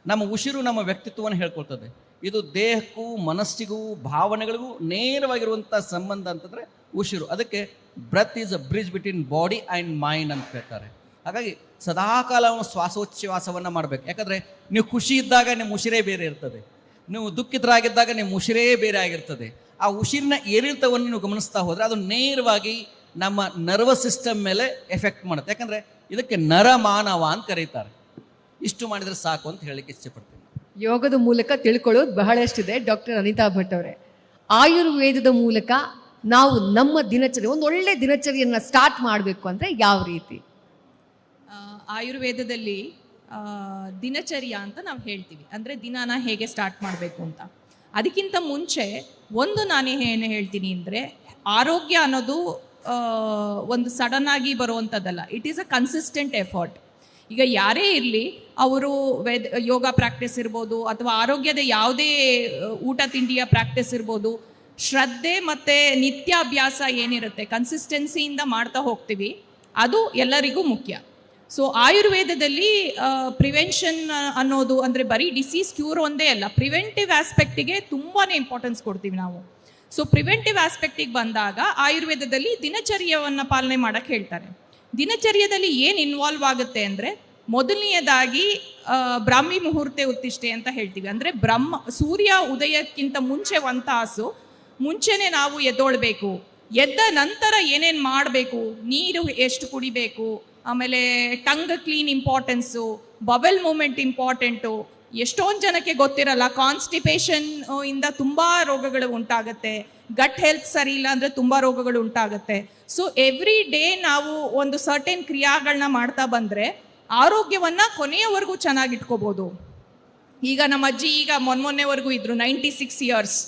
ನಮ್ಮ ಉಸಿರು ನಮ್ಮ ವ್ಯಕ್ತಿತ್ವವನ್ನು ಹೇಳ್ಕೊಳ್ತದೆ. ಇದು ದೇಹಕ್ಕೂ ಮನಸ್ಸಿಗೂ ಭಾವನೆಗಳಿಗೂ ನೇರವಾಗಿರುವಂಥ ಸಂಬಂಧ ಅಂತಂದರೆ ಉಸಿರು. ಅದಕ್ಕೆ breath is a bridge between body and mind ಅಂತ ಹೇಳ್ತಾರೆ. ಹಾಗಾಗಿ ಸದಾಕಾಲ ಶ್ವಾಸೋಚ್ಛ್ವಾಸವನ್ನು ಮಾಡಬೇಕು. ಯಾಕಂದರೆ ನೀವು ಖುಷಿ ಇದ್ದಾಗ ನಿಮ್ಮ ಉಸಿರೇ ಬೇರೆ ಇರ್ತದೆ, ನೀವು ದುಃಖಿತರಾಗಿದ್ದಾಗ ನಿಮ್ಮ ಉಸಿರೇ ಬೇರೆ ಆಗಿರ್ತದೆ. ಆ ಉಸಿರಿನ ಏರಿಳಿತವನ್ನು ನೀವು ಗಮನಿಸ್ತಾ ಹೋದರೆ ಅದು ನೇರವಾಗಿ ನಮ್ಮ ನರ್ವಸ್ ಸಿಸ್ಟಮ್ ಮೇಲೆ ಎಫೆಕ್ಟ್ ಮಾಡುತ್ತೆ. ಯಾಕಂದರೆ ಇದಕ್ಕೆ ನರಮಾನವ ಅಂತ ಕರೀತಾರೆ. ಇಷ್ಟು ಮಾಡಿದರೆ ಸಾಕು ಅಂತ ಹೇಳಲಿಕ್ಕೆ ಇಷ್ಟಪಡ್ತೀನಿ. ಯೋಗದ ಮೂಲಕ ತಿಳ್ಕೊಳ್ಳೋದು ಬಹಳಷ್ಟಿದೆ ಡಾಕ್ಟರ್ ಅನಿತಾ ಭಟ್ ಅವರೇ. ಆಯುರ್ವೇದದ ಮೂಲಕ ನಾವು ನಮ್ಮ ದಿನಚರಿ, ಒಂದು ಒಳ್ಳೆ ದಿನಚರಿಯನ್ನು ಸ್ಟಾರ್ಟ್ ಮಾಡಬೇಕು ಅಂದರೆ ಯಾವ ರೀತಿ? ಆಯುರ್ವೇದದಲ್ಲಿ ದಿನಚರ್ಯ ಅಂತ ನಾವು ಹೇಳ್ತೀವಿ, ಅಂದರೆ ದಿನಾನ ಹೇಗೆ ಸ್ಟಾರ್ಟ್ ಮಾಡಬೇಕು ಅಂತ. ಅದಕ್ಕಿಂತ ಮುಂಚೆ ನಾನು ಏನು ಹೇಳ್ತೀನಿ ಅಂದರೆ, ಆರೋಗ್ಯ ಅನ್ನೋದು ಒಂದು ಸಡನ್ ಆಗಿ ಬರುವಂಥದ್ದಲ್ಲ. It is a consistent effort. ಈಗ ಯಾರೇ ಇರಲಿ, ಅವರು ಯೋಗ ಪ್ರಾಕ್ಟೀಸ್ ಇರ್ಬೋದು, ಅಥವಾ ಆರೋಗ್ಯದ ಯಾವುದೇ ಊಟ ತಿಂಡಿಯ ಪ್ರಾಕ್ಟೀಸ್ ಇರ್ಬೋದು, ಶ್ರದ್ಧೆ ಮತ್ತು ನಿತ್ಯಾಭ್ಯಾಸ ಏನಿರುತ್ತೆ, ಕನ್ಸಿಸ್ಟೆನ್ಸಿಯಿಂದ ಮಾಡ್ತಾ ಹೋಗ್ತೀವಿ, ಅದು ಎಲ್ಲರಿಗೂ ಮುಖ್ಯ. ಸೊ ಆಯುರ್ವೇದದಲ್ಲಿ ಪ್ರಿವೆನ್ಷನ್ ಅನ್ನೋದು ಅಂದರೆ ಬರೀ ಡಿಸೀಸ್ ಕ್ಯೂರ್ ಒಂದೇ ಅಲ್ಲ, ಪ್ರಿವೆಂಟಿವ್ ಆಸ್ಪೆಕ್ಟಿಗೆ ತುಂಬಾ ಇಂಪಾರ್ಟೆನ್ಸ್ ಕೊಡ್ತೀವಿ ನಾವು. ಸೊ ಪ್ರಿವೆಂಟಿವ್ ಆಸ್ಪೆಕ್ಟಿಗೆ ಬಂದಾಗ ಆಯುರ್ವೇದದಲ್ಲಿ ದಿನಚರ್ಯವನ್ನು ಪಾಲನೆ ಮಾಡೋಕ್ಕೆ ಹೇಳ್ತಾರೆ. ದಿನಚರ್ಯದಲ್ಲಿ ಏನು ಇನ್ವಾಲ್ವ್ ಆಗುತ್ತೆ ಅಂದರೆ, ಮೊದಲನೆಯದಾಗಿ ಬ್ರಾಹ್ಮಿ ಮುಹೂರ್ತೆ ಉತ್ತಿಷ್ಟೆ ಅಂತ ಹೇಳ್ತೀವಿ. ಅಂದರೆ ಸೂರ್ಯ ಉದಯಕ್ಕಿಂತ ಮುಂಚೆ 1 ತಾಸು ಮುಂಚೆನೇ ನಾವು ಎದ್ದೊಳ್ಬೇಕು. ಎದ್ದ ನಂತರ ಏನೇನು ಮಾಡಬೇಕು, ನೀರು ಎಷ್ಟು ಕುಡಿಬೇಕು, ಆಮೇಲೆ tongue clean importance, bowel movement important. ಎಷ್ಟೊಂದು ಜನಕ್ಕೆ ಗೊತ್ತಿರಲ್ಲ, ಕಾನ್ಸ್ಟಿಪೇಷನ್ ಇಂದ ತುಂಬ ರೋಗಗಳು ಉಂಟಾಗುತ್ತೆ, ಗಟ್ ಹೆಲ್ತ್ ಸರಿ ಇಲ್ಲ ಅಂದರೆ ತುಂಬ ರೋಗಗಳು ಉಂಟಾಗುತ್ತೆ. ಸೊ ಎವ್ರಿ ಡೇ ನಾವು ಒಂದು ಸರ್ಟೆನ್ ಕ್ರಿಯಾಗಳನ್ನ ಮಾಡ್ತಾ ಬಂದರೆ ಆರೋಗ್ಯವನ್ನು ಕೊನೆಯವರೆಗೂ ಚೆನ್ನಾಗಿಟ್ಕೋಬೋದು. ಈಗ ನಮ್ಮ ಅಜ್ಜಿ ಈಗ ಮೊನ್ನೆವರೆಗೂ ಇದ್ರು, 96 years.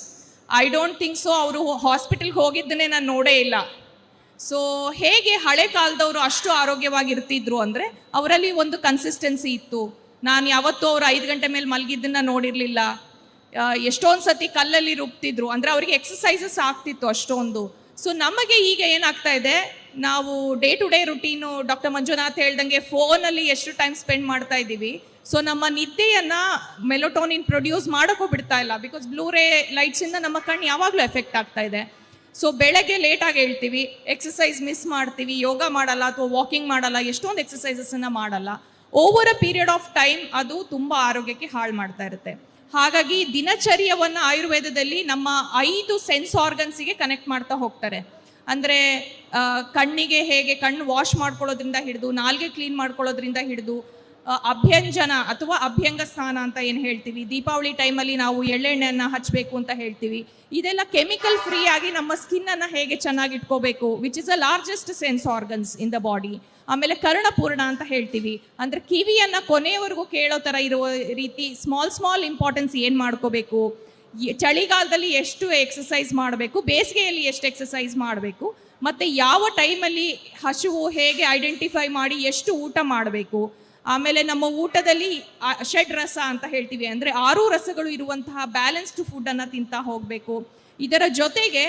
I don't think so ಅವರು ಹಾಸ್ಪಿಟಲ್ಗೆ ಹೋಗಿದ್ದನ್ನೇ ನಾನು ನೋಡೇ ಇಲ್ಲ. ಸೊ ಹೇಗೆ ಹಳೆ ಕಾಲದವರು ಅಷ್ಟು ಆರೋಗ್ಯವಾಗಿರ್ತಿದ್ರು ಅಂದರೆ ಅವರಲ್ಲಿ ಒಂದು ಕನ್ಸಿಸ್ಟೆನ್ಸಿ ಇತ್ತು. ನಾನು ಯಾವತ್ತೂ ಅವರು 5 ಗಂಟೆ ಮೇಲೆ ಮಲಗಿದ್ದನ್ನು ನೋಡಿರಲಿಲ್ಲ. ಎಷ್ಟೊಂದು ಸತಿ ಕಲ್ಲಲ್ಲಿ ರುಬ್ತಿದ್ರು, ಅಂದರೆ ಅವರಿಗೆ ಎಕ್ಸಸೈಸಸ್ ಆಗ್ತಿತ್ತು ಅಷ್ಟೊಂದು. ಸೊ ನಮಗೆ ಈಗ ಏನಾಗ್ತಾ ಇದೆ, ನಾವು day to day routine doctor Manjunath ಹೇಳ್ದಂಗೆ ಫೋನಲ್ಲಿ ಎಷ್ಟು ಟೈಮ್ ಸ್ಪೆಂಡ್ ಮಾಡ್ತಾ ಇದ್ದೀವಿ. ಸೊ ನಮ್ಮ ನಿದ್ದೆಯನ್ನು ಮೆಲೋಟೋನಿನ್ ಪ್ರೊಡ್ಯೂಸ್ ಮಾಡೋಕ್ಕೂ ಬಿಡ್ತಾ ಇಲ್ಲ, ಬಿಕಾಸ್ ಬ್ಲೂರೇ ಲೈಟ್ಸಿಂದ ನಮ್ಮ ಕಣ್ಣು ಯಾವಾಗಲೂ ಎಫೆಕ್ಟ್ ಆಗ್ತಾ ಇದೆ. ಸೊ ಬೆಳಗ್ಗೆ ಲೇಟಾಗಿ ಹೇಳ್ತೀವಿ, ಎಕ್ಸಸೈಸ್ ಮಿಸ್ ಮಾಡ್ತೀವಿ, ಯೋಗ ಮಾಡಲ್ಲ ಅಥವಾ ವಾಕಿಂಗ್ ಮಾಡಲ್ಲ, ಎಷ್ಟೊಂದು ಎಕ್ಸಸೈಸಸ್ಸನ್ನು ಮಾಡಲ್ಲ. Over a period of time ಅದು ತುಂಬ ಆರೋಗ್ಯಕ್ಕೆ ಹಾಳು ಮಾಡ್ತಾ ಇರುತ್ತೆ. ಹಾಗಾಗಿ ದಿನಚರ್ಯವನ್ನು ಆಯುರ್ವೇದದಲ್ಲಿ ನಮ್ಮ 5 ಸೆನ್ಸ್ ಆರ್ಗನ್ಸಿಗೆ ಕನೆಕ್ಟ್ ಮಾಡ್ತಾ ಹೋಗ್ತಾರೆ. ಅಂದರೆ ಕಣ್ಣಿಗೆ ಹೇಗೆ ಕಣ್ಣು ವಾಶ್ ಮಾಡ್ಕೊಳ್ಳೋದ್ರಿಂದ ಹಿಡಿದು, ನಾಲ್ಗೆ ಕ್ಲೀನ್ ಮಾಡ್ಕೊಳ್ಳೋದ್ರಿಂದ ಹಿಡಿದು, ಅಭ್ಯಂಜನ ಅಥವಾ ಅಭ್ಯಂಗ ಸ್ನಾನ ಅಂತ ಏನು ಹೇಳ್ತೀವಿ, ದೀಪಾವಳಿ ಟೈಮಲ್ಲಿ ನಾವು ಎಳ್ಳೆಣ್ಣೆಯನ್ನು ಹಚ್ಚಬೇಕು ಅಂತ ಹೇಳ್ತೀವಿ. ಇದೆಲ್ಲ ಕೆಮಿಕಲ್ ಫ್ರೀ ಆಗಿ ನಮ್ಮ ಸ್ಕಿನ್ನನ್ನು ಹೇಗೆ ಚೆನ್ನಾಗಿ ಇಟ್ಕೋಬೇಕು, which is a largest sense organs in the body. ಆಮೇಲೆ ಕರ್ಣಪೂರ್ಣ ಅಂತ ಹೇಳ್ತೀವಿ, ಅಂದರೆ ಕಿವಿಯನ್ನು ಕೊನೆಯವರೆಗೂ ಕೇಳೋ ಥರ ಇರುವ ರೀತಿ ಸ್ಮಾಲ್ ಇಂಪಾರ್ಟೆನ್ಸ್ ಏನು ಮಾಡ್ಕೋಬೇಕು, ಚಳಿಗಾಲದಲ್ಲಿ ಎಷ್ಟು ಎಕ್ಸಸೈಸ್ ಮಾಡಬೇಕು, ಬೇಸಿಗೆಯಲ್ಲಿ ಎಷ್ಟು ಎಕ್ಸಸೈಸ್ ಮಾಡಬೇಕು, ಮತ್ತು ಯಾವ ಟೈಮಲ್ಲಿ ಹಸಿವು ಹೇಗೆ ಐಡೆಂಟಿಫೈ ಮಾಡಿ ಎಷ್ಟು ಊಟ ಮಾಡಬೇಕು. ಆಮೇಲೆ ನಮ್ಮ ಊಟದಲ್ಲಿ ಷಡ್ ರಸ ಅಂತ ಹೇಳ್ತೀವಿ, ಅಂದರೆ 6 ರಸಗಳು ಇರುವಂತಹ ಬ್ಯಾಲೆನ್ಸ್ಡ್ ಫುಡ್ಡನ್ನು ತಿಂತಾ ಹೋಗಬೇಕು. ಇದರ ಜೊತೆಗೆ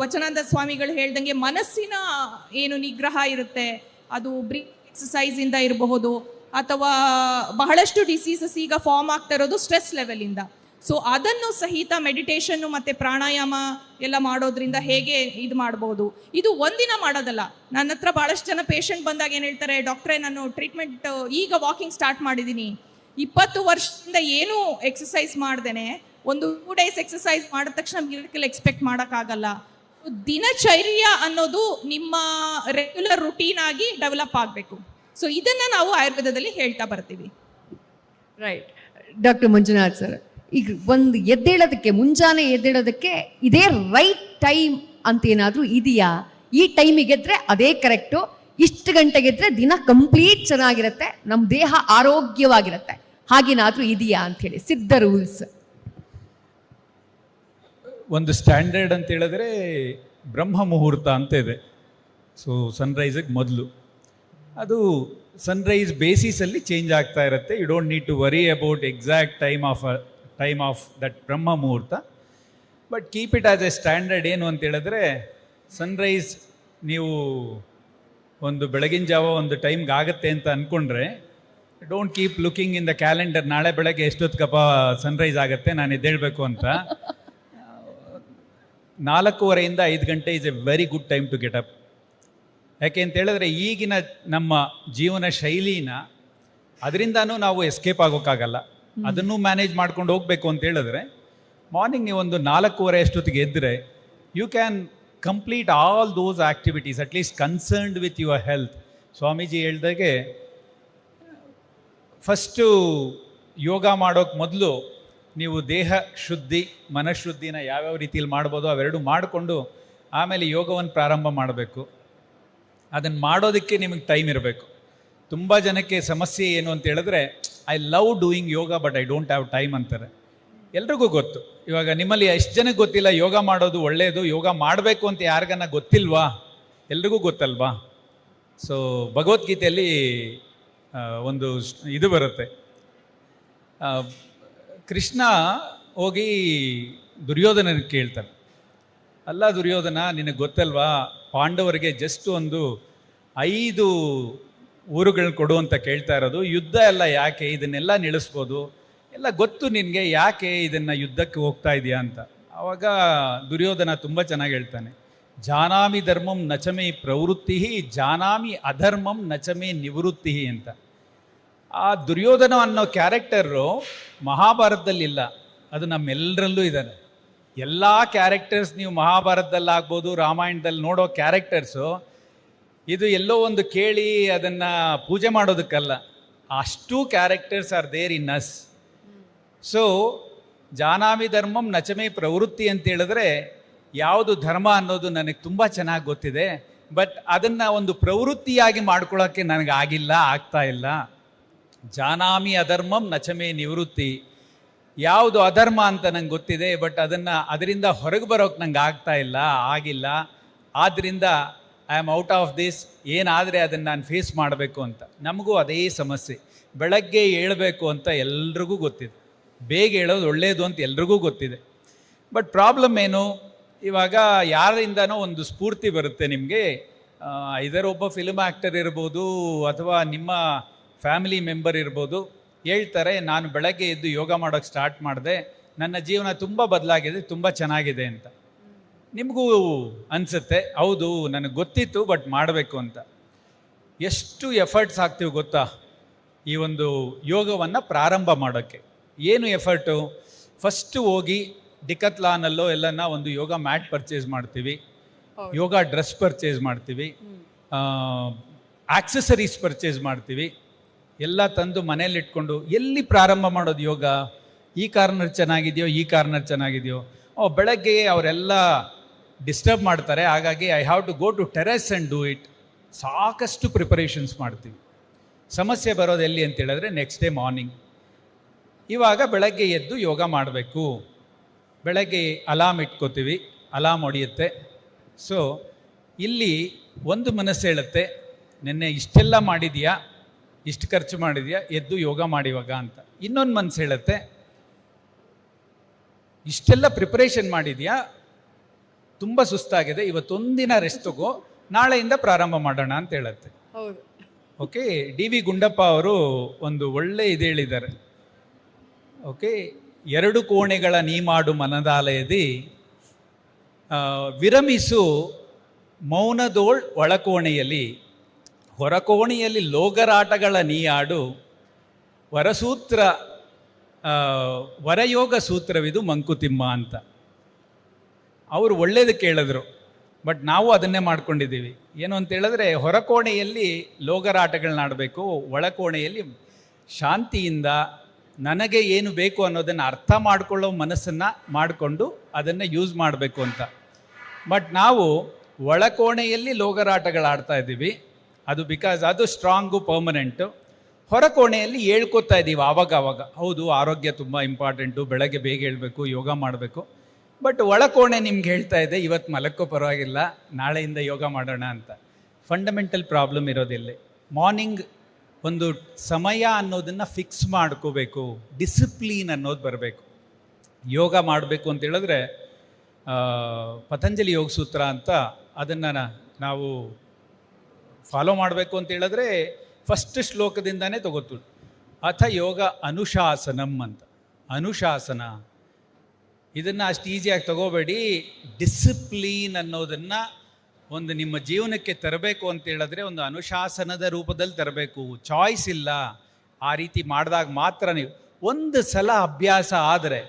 ವಚನಾನಂದ ಸ್ವಾಮಿಗಳು ಹೇಳ್ದಂಗೆ ಮನಸ್ಸಿನ ಏನು ನಿಗ್ರಹ ಇರುತ್ತೆ, ಅದು ಬ್ರೀತ್ ಎಕ್ಸಸೈಸಿಂದ ಇರಬಹುದು, ಅಥವಾ ಬಹಳಷ್ಟು ಡಿಸೀಸಸ್ ಈಗ ಫಾರ್ಮ್ ಆಗ್ತಾ ಇರೋದು ಸ್ಟ್ರೆಸ್ ಲೆವೆಲಿಂದ. ಸೊ ಅದನ್ನು ಸಹಿತ ಮೆಡಿಟೇಷನ್ನು ಮತ್ತು ಪ್ರಾಣಾಯಾಮ ಎಲ್ಲ ಮಾಡೋದ್ರಿಂದ ಹೇಗೆ ಇದು ಮಾಡ್ಬೋದು. ಇದು ಒಂದಿನ ಮಾಡೋದಲ್ಲ. ನನ್ನ ಹತ್ರ ಭಾಳಷ್ಟು ಜನ ಪೇಷಂಟ್ ಬಂದಾಗ ಏನು ಹೇಳ್ತಾರೆ, ಡಾಕ್ಟ್ರೇ ನಾನು ಟ್ರೀಟ್ಮೆಂಟ್ ಈಗ ವಾಕಿಂಗ್ ಸ್ಟಾರ್ಟ್ ಮಾಡಿದ್ದೀನಿ, 20 ವರ್ಷದಿಂದ ಏನೂ ಎಕ್ಸಸೈಸ್ ಮಾಡ್ದೇನೆ, ಒಂದು 2 ಡೇಸ್ ಎಕ್ಸಸೈಸ್ ಮಾಡಿದ ತಕ್ಷಣ ಮಿರಕಲ್ ಎಕ್ಸ್ಪೆಕ್ಟ್ ಮಾಡೋಕ್ಕಾಗಲ್ಲ. ದಿನಚರ್ಯ ಅನ್ನೋದು ನಿಮ್ಮ ರೆಗ್ಯುಲರ್ ರುಟೀನ್ ಆಗಿ ಡೆವಲಪ್ ಆಗಬೇಕು. ಸೊ ಇದನ್ನು ನಾವು ಆಯುರ್ವೇದದಲ್ಲಿ ಹೇಳ್ತಾ ಬರ್ತೀವಿ. ರೈಟ್. ಡಾಕ್ಟರ್ ಮಂಜುನಾಥ್ ಸರ್, ಈಗ ಒಂದು ಎದ್ದೇಳೋದಕ್ಕೆ, ಮುಂಜಾನೆ ಎದ್ದೇಳೋದಕ್ಕೆ ಇದೇ ರೈಟ್ ಟೈಮ್ ಅಂತ ಏನಾದರೂ ಇದೆಯಾ? ಈ ಟೈಮಿಗೆ ಎದ್ರೆ ಅದೇ ಕರೆಕ್ಟು, ಇಷ್ಟು ಗಂಟೆಗೆದ್ರೆ ದಿನ ಕಂಪ್ಲೀಟ್ ಚೆನ್ನಾಗಿರುತ್ತೆ, ನಮ್ಮ ದೇಹ ಆರೋಗ್ಯವಾಗಿರುತ್ತೆ, ಹಾಗೇನಾದರೂ ಇದೆಯಾ ಅಂಥೇಳಿ ಸಿದ್ಧ ರೂಲ್ಸ್? ಒಂದು ಸ್ಟ್ಯಾಂಡರ್ಡ್ ಅಂತ ಹೇಳಿದ್ರೆ ಬ್ರಹ್ಮ ಮುಹೂರ್ತ ಅಂತ ಇದೆ. ಸೊ ಸನ್ರೈಸಿಗೆ ಮೊದಲು ಅದು ಸನ್ರೈಸ್ ಬೇಸಿಸಲ್ಲಿ ಚೇಂಜ್ ಆಗ್ತಾ ಇರುತ್ತೆ. You don't need to worry about exact time of that Brahma muhurta, but keep it as a standard. ಏನು ಅಂತ ಹೇಳಿದ್ರೆ, ಸನ್ರೈಸ್ ನೀವು ಒಂದು ಬೆಳಗಿನ ಜಾವ ಒಂದು ಟೈಮ್ಗೆ ಆಗುತ್ತೆ ಅಂತ ಅಂದ್ಕೊಂಡ್ರೆ, don't keep looking in the calendar, ನಾಳೆ ಬೆಳಗ್ಗೆ ಎಷ್ಟೊತ್ತಿಗಪ್ಪ ಸನ್ರೈಸ್ ಆಗುತ್ತೆ, ನಾನು ಎದ್ದೇಳಬೇಕು ಅಂತ. 4:15 5 ಗಂಟೆ is a very good time to get up. ಯಾಕೆ ಅಂತ ಹೇಳಿದ್ರೆ, ಈಗಿನ ನಮ್ಮ ಜೀವನ ಶೈಲಿನ ಅದರಿಂದನೂ ನಾವು ಎಸ್ಕೇಪ್ ಆಗೋಕ್ಕಾಗಲ್ಲ, ಅದನ್ನು ಮ್ಯಾನೇಜ್ ಮಾಡ್ಕೊಂಡು ಹೋಗಬೇಕು ಅಂತ ಹೇಳಿದ್ರೆ, ಮಾರ್ನಿಂಗ್ ನೀವು ಒಂದು 4:15 ಅಷ್ಟೊತ್ತಿಗೆ ಎದ್ದರೆ you can complete all those activities at least concerned with your health. Swamiji ಹೇಳ್ದಾಗೆ ಫಸ್ಟು ಯೋಗ ಮಾಡೋಕ್ಕೆ ಮೊದಲು ನೀವು ದೇಹ ಶುದ್ಧಿ ಮನಃಶುದ್ಧಿನ ಯಾವ್ಯಾವ ರೀತಿಯಲ್ಲಿ ಮಾಡ್ಬೋದು ಅವೆರಡು ಮಾಡಿಕೊಂಡು ಆಮೇಲೆ ಯೋಗವನ್ನು ಪ್ರಾರಂಭ ಮಾಡಬೇಕು. ಅದನ್ನು ಮಾಡೋದಕ್ಕೆ ನಿಮಗೆ ಟೈಮ್ ಇರಬೇಕು. ತುಂಬ ಜನಕ್ಕೆ ಸಮಸ್ಯೆ ಏನು ಅಂತ ಹೇಳಿದ್ರೆ, I love doing yoga but I don't have time ಅಂತಾರೆ. ಎಲ್ರಿಗೂ ಗೊತ್ತು. ಇವಾಗ ನಿಮ್ಮಲ್ಲಿ ಎಷ್ಟು ಜನಕ್ಕೆ ಗೊತ್ತಿಲ್ಲ ಯೋಗ ಮಾಡೋದು ಒಳ್ಳೆಯದು, ಯೋಗ ಮಾಡಬೇಕು ಅಂತ ಯಾರಿಗನ್ನ ಗೊತ್ತಿಲ್ವಾ? ಎಲ್ರಿಗೂ ಗೊತ್ತಲ್ವಾ? ಸೊ ಭಗವದ್ಗೀತೆಯಲ್ಲಿ ಒಂದು ಇದು ಬರುತ್ತೆ, ಕೃಷ್ಣ ಹೋಗಿ ದುರ್ಯೋಧನನ ಕೇಳ್ತಾನೆ, ಅಲ್ಲ ದುರ್ಯೋಧನ, ನಿನಗೆ ಗೊತ್ತಲ್ವಾ ಪಾಂಡವರಿಗೆ ಜಸ್ಟ್ ಒಂದು 5 ಊರುಗಳನ್ನ ಕೊಡು ಅಂತ ಕೇಳ್ತಾ ಇರೋದು, ಯುದ್ಧ ಎಲ್ಲ ಯಾಕೆ, ಇದನ್ನೆಲ್ಲ ನಿಲ್ಲಿಸ್ಬೋದು, ಎಲ್ಲ ಗೊತ್ತು ನಿನಗೆ, ಯಾಕೆ ಇದನ್ನು ಯುದ್ಧಕ್ಕೆ ಹೋಗ್ತಾ ಇದೆಯಾ ಅಂತ. ಆವಾಗ ದುರ್ಯೋಧನ ತುಂಬ ಚೆನ್ನಾಗಿ ಹೇಳ್ತಾನೆ, ಜಾನಾಮಿ ಧರ್ಮಂ ನಚಮೇ ಪ್ರವೃತ್ತಿ, ಜಾನಾಮಿ ಅಧರ್ಮಂ ನಚಮೇ ನಿವೃತ್ತಿ ಅಂತ. ಆ ದುರ್ಯೋಧನ ಅನ್ನೋ ಕ್ಯಾರೆಕ್ಟರು ಮಹಾಭಾರತದಲ್ಲಿಲ್ಲ, ಅದು ನಮ್ಮೆಲ್ಲರಲ್ಲೂ ಇದ್ದಾನೆ. ಎಲ್ಲ ಕ್ಯಾರೆಕ್ಟರ್ಸ್ ನೀವು ಮಹಾಭಾರತದಲ್ಲಾಗ್ಬೋದು, ರಾಮಾಯಣದಲ್ಲಿ ನೋಡೋ ಕ್ಯಾರೆಕ್ಟರ್ಸು ಇದು ಎಲ್ಲೋ ಒಂದು ಕೇಳಿ ಅದನ್ನು ಪೂಜೆ ಮಾಡೋದಕ್ಕಲ್ಲ, ಅಷ್ಟು characters are there in us. So ಜಾನಾಮಿ ಧರ್ಮಂ ನಚಮೇ ಪ್ರವೃತ್ತಿ ಅಂತ ಹೇಳಿದ್ರೆ ಯಾವುದು ಧರ್ಮ ಅನ್ನೋದು ನನಗೆ ತುಂಬ ಚೆನ್ನಾಗಿ ಗೊತ್ತಿದೆ. ಬಟ್ ಅದನ್ನು ಒಂದು ಪ್ರವೃತ್ತಿಯಾಗಿ ಮಾಡ್ಕೊಳ್ಳೋಕ್ಕೆ ನನಗೆ ಆಗ್ತಾ ಇಲ್ಲ. ಜಾನಾಮಿ ಅಧರ್ಮಂ ನಚಮೇ ನಿವೃತ್ತಿ. ಯಾವುದು ಅಧರ್ಮ ಅಂತ ನಂಗೆ ಗೊತ್ತಿದೆ, ಬಟ್ ಅದರಿಂದ ಹೊರಗೆ ಬರೋಕ್ಕೆ ನಂಗೆ ಆಗಿಲ್ಲ. ಆದ್ದರಿಂದ I am out of this. ಏನಾದರೆ ಅದನ್ನು ನಾನು ಫೇಸ್ ಮಾಡಬೇಕು ಅಂತ. ನಮಗೂ ಅದೇ ಸಮಸ್ಯೆ. ಬೆಳಗ್ಗೆ ಏಳಬೇಕು ಅಂತ ಎಲ್ರಿಗೂ ಗೊತ್ತಿದೆ, ಬೇಗ ಹೇಳೋದು ಒಳ್ಳೆಯದು ಅಂತ ಎಲ್ರಿಗೂ ಗೊತ್ತಿದೆ. ಬಟ್ ಪ್ರಾಬ್ಲಮ್ ಏನು, ಇವಾಗ ಯಾರಿಂದನೋ ಒಂದು ಸ್ಫೂರ್ತಿ ಬರುತ್ತೆ ನಿಮಗೆ. ಇದರ ಒಬ್ಬ ಫಿಲ್ಮ್ ಆ್ಯಕ್ಟರ್ ಇರ್ಬೋದು ಅಥವಾ ನಿಮ್ಮ ಫ್ಯಾಮಿಲಿ ಮೆಂಬರ್ ಇರ್ಬೋದು, ಹೇಳ್ತಾರೆ ನಾನು ಬೆಳಗ್ಗೆ ಎದ್ದು ಯೋಗ ಮಾಡೋಕ್ಕೆ ಸ್ಟಾರ್ಟ್ ಮಾಡಿದೆ, ನನ್ನ ಜೀವನ ತುಂಬ ಬದಲಾಗಿದೆ, ತುಂಬ ಚೆನ್ನಾಗಿದೆ ಅಂತ. ನಿಮಗೂ ಅನಿಸುತ್ತೆ ಹೌದು ನನಗೆ ಗೊತ್ತಿತ್ತು ಬಟ್ ಮಾಡಬೇಕು ಅಂತ. ಎಷ್ಟು ಎಫರ್ಟ್ಸ್ ಹಾಕ್ತೀವಿ ಗೊತ್ತಾ ಈ ಒಂದು ಯೋಗವನ್ನು ಪ್ರಾರಂಭ ಮಾಡೋಕ್ಕೆ. ಏನು ಎಫರ್ಟು? ಫಸ್ಟು ಹೋಗಿ ಡಿಕತ್ಲಾನಲ್ಲೋ ಎಲ್ಲನ ಒಂದು ಯೋಗ ಮ್ಯಾಟ್ ಪರ್ಚೇಸ್ ಮಾಡ್ತೀವಿ, ಯೋಗ ಡ್ರೆಸ್ ಪರ್ಚೇಸ್ ಮಾಡ್ತೀವಿ, ಆಕ್ಸೆಸರೀಸ್ ಪರ್ಚೇಸ್ ಮಾಡ್ತೀವಿ, ಎಲ್ಲ ತಂದು ಮನೇಲಿ ಇಟ್ಕೊಂಡು ಎಲ್ಲಿ ಪ್ರಾರಂಭ ಮಾಡೋದು ಯೋಗ? ಈ ಕಾರ್ನರ್ ಚೆನ್ನಾಗಿದೆಯೋ ಬೆಳಗ್ಗೆ ಅವರೆಲ್ಲ ಡಿಸ್ಟರ್ಬ್ ಮಾಡ್ತಾರೆ, ಹಾಗಾಗಿ I have to go to terrace and do it. ಸಾಕಷ್ಟು ಪ್ರಿಪರೇಷನ್ಸ್ ಮಾಡ್ತೀವಿ. ಸಮಸ್ಯೆ ಬರೋದು ಎಲ್ಲಿ ಅಂತ ಹೇಳಿದ್ರೆ ನೆಕ್ಸ್ಟ್ ಡೇ ಮಾರ್ನಿಂಗ್. ಇವಾಗ ಬೆಳಗ್ಗೆ ಎದ್ದು ಯೋಗ ಮಾಡಬೇಕು. ಬೆಳಗ್ಗೆ ಅಲಾರ್ಮ್ ಇಟ್ಕೋತೀವಿ, ಅಲಾರ್ಮ್ ಹೊಡೆಯುತ್ತೆ. ಸೊ ಇಲ್ಲಿ ಒಂದು ಮನಸ್ಸು ಹೇಳುತ್ತೆ ನಿನ್ನೆ ಇಷ್ಟೆಲ್ಲ ಮಾಡಿದೆಯಾ, ಇಷ್ಟು ಖರ್ಚು ಮಾಡಿದೆಯಾ, ಎದ್ದು ಯೋಗ ಮಾಡಿವಾಗ ಅಂತ. ಇನ್ನೊಂದು ಮನಸ್ಸು ಹೇಳುತ್ತೆ ಇಷ್ಟೆಲ್ಲ ಪ್ರಿಪರೇಷನ್ ಮಾಡಿದೆಯಾ, ತುಂಬ ಸುಸ್ತಾಗಿದೆ, ಇವತ್ತೊಂದಿನ ರೆಸ್ಟ್ ತಗೋ, ನಾಳೆಯಿಂದ ಪ್ರಾರಂಭ ಮಾಡೋಣ ಅಂತ ಹೇಳುತ್ತೆ. ಹೌದು. ಓಕೆ, DV ಗುಂಡಪ್ಪ ಅವರು ಒಂದು ಒಳ್ಳೆ ಇದು ಹೇಳಿದ್ದಾರೆ. ಓಕೆ, 2 ಕೋಣೆಗಳ ನೀಮಾಡು ಮನದಾಲಯದಿ ವಿರಮಿಸು ಮೌನದೋಳ್ ಒಳಕೋಣೆಯಲ್ಲಿ, ಹೊರಕೋಣೆಯಲ್ಲಿ ಲೋಗರಾಟಗಳ ನೀಯಾಡು, ವರಯೋಗ ಸೂತ್ರವಿದು ಮಂಕುತಿಮ್ಮ ಅಂತ. ಅವರು ಒಳ್ಳೇದಕ್ಕೆ ಹೇಳಿದ್ರು, ಬಟ್ ನಾವು ಅದನ್ನೇ ಮಾಡ್ಕೊಂಡಿದ್ದೀವಿ. ಏನು ಅಂತ ಹೇಳಿದ್ರೆ ಹೊರಕೋಣೆಯಲ್ಲಿ ಲೋಗರಾಟಗಳನ್ನ ಆಡಬೇಕು, ಒಳಕೋಣೆಯಲ್ಲಿ ಶಾಂತಿಯಿಂದ ನನಗೆ ಏನು ಬೇಕು ಅನ್ನೋದನ್ನು ಅರ್ಥ ಮಾಡಿಕೊಳ್ಳೋ ಮನಸ್ಸನ್ನು ಮಾಡಿಕೊಂಡು ಅದನ್ನು ಯೂಸ್ ಮಾಡಬೇಕು ಅಂತ. ಬಟ್ ನಾವು ಒಳಕೋಣೆಯಲ್ಲಿ ಲೋಗರಾಟಗಳು ಆಡ್ತಾ ಇದ್ದೀವಿ, ಅದು ಬಿಕಾಸ್ ಅದು ಸ್ಟ್ರಾಂಗು ಪರ್ಮನೆಂಟು. ಹೊರಕೋಣೆಯಲ್ಲಿ ಹೇಳ್ಕೊತಾ ಇದ್ದೀವಿ ಆವಾಗ. ಹೌದು ಆರೋಗ್ಯ ತುಂಬ ಇಂಪಾರ್ಟೆಂಟು, ಬೆಳಗ್ಗೆ ಬೇಗ ಹೇಳಬೇಕು, ಯೋಗ ಮಾಡಬೇಕು. ಬಟ್ ಒಳಕೋಣೆ ನಿಮ್ಗೆ ಹೇಳ್ತಾ ಇದೆ ಇವತ್ತು ಮಲಕ್ಕೋ ಪರವಾಗಿಲ್ಲ, ನಾಳೆಯಿಂದ ಯೋಗ ಮಾಡೋಣ ಅಂತ. ಫಂಡಮೆಂಟಲ್ ಪ್ರಾಬ್ಲಮ್ ಇರೋದಿಲ್ಲ. ಮಾರ್ನಿಂಗ್ ಒಂದು ಸಮಯ ಅನ್ನೋದನ್ನು ಫಿಕ್ಸ್ ಮಾಡ್ಕೋಬೇಕು, ಡಿಸಿಪ್ಲೀನ್ ಅನ್ನೋದು ಬರಬೇಕು. ಯೋಗ ಮಾಡಬೇಕು ಅಂತ ಹೇಳಿದ್ರೆ ಪತಂಜಲಿ ಯೋಗ ಸೂತ್ರ ಅಂತ ಅದನ್ನು ನಾವು ಫಾಲೋ ಮಾಡಬೇಕು ಅಂತ ಹೇಳಿದ್ರೆ ಫಸ್ಟ್ ಶ್ಲೋಕದಿಂದನೇ ತಗೋತೀವಿ. ಅಥ ಯೋಗ ಅನುಶಾಸನಂ ಅಂತ. ಅನುಶಾಸನ ಇದನ್ನು ಅಷ್ಟು ಈಸಿಯಾಗಿ ತಗೋಬೇಡಿ. ಡಿಸಿಪ್ಲೀನ್ ಅನ್ನೋದನ್ನು ಒಂದು ನಿಮ್ಮ ಜೀವನಕ್ಕೆ ತರಬೇಕು ಅಂತ ಹೇಳಿದ್ರೆ ಒಂದು ಅನುಶಾಸನದ ರೂಪದಲ್ಲಿ ತರಬೇಕು. ಚಾಯ್ಸ್ ಇಲ್ಲ. ಆ ರೀತಿ ಮಾಡಿದಾಗ ಮಾತ್ರ ನೀವು ಒಂದು ಸಲ ಅಭ್ಯಾಸ ಆದರೆ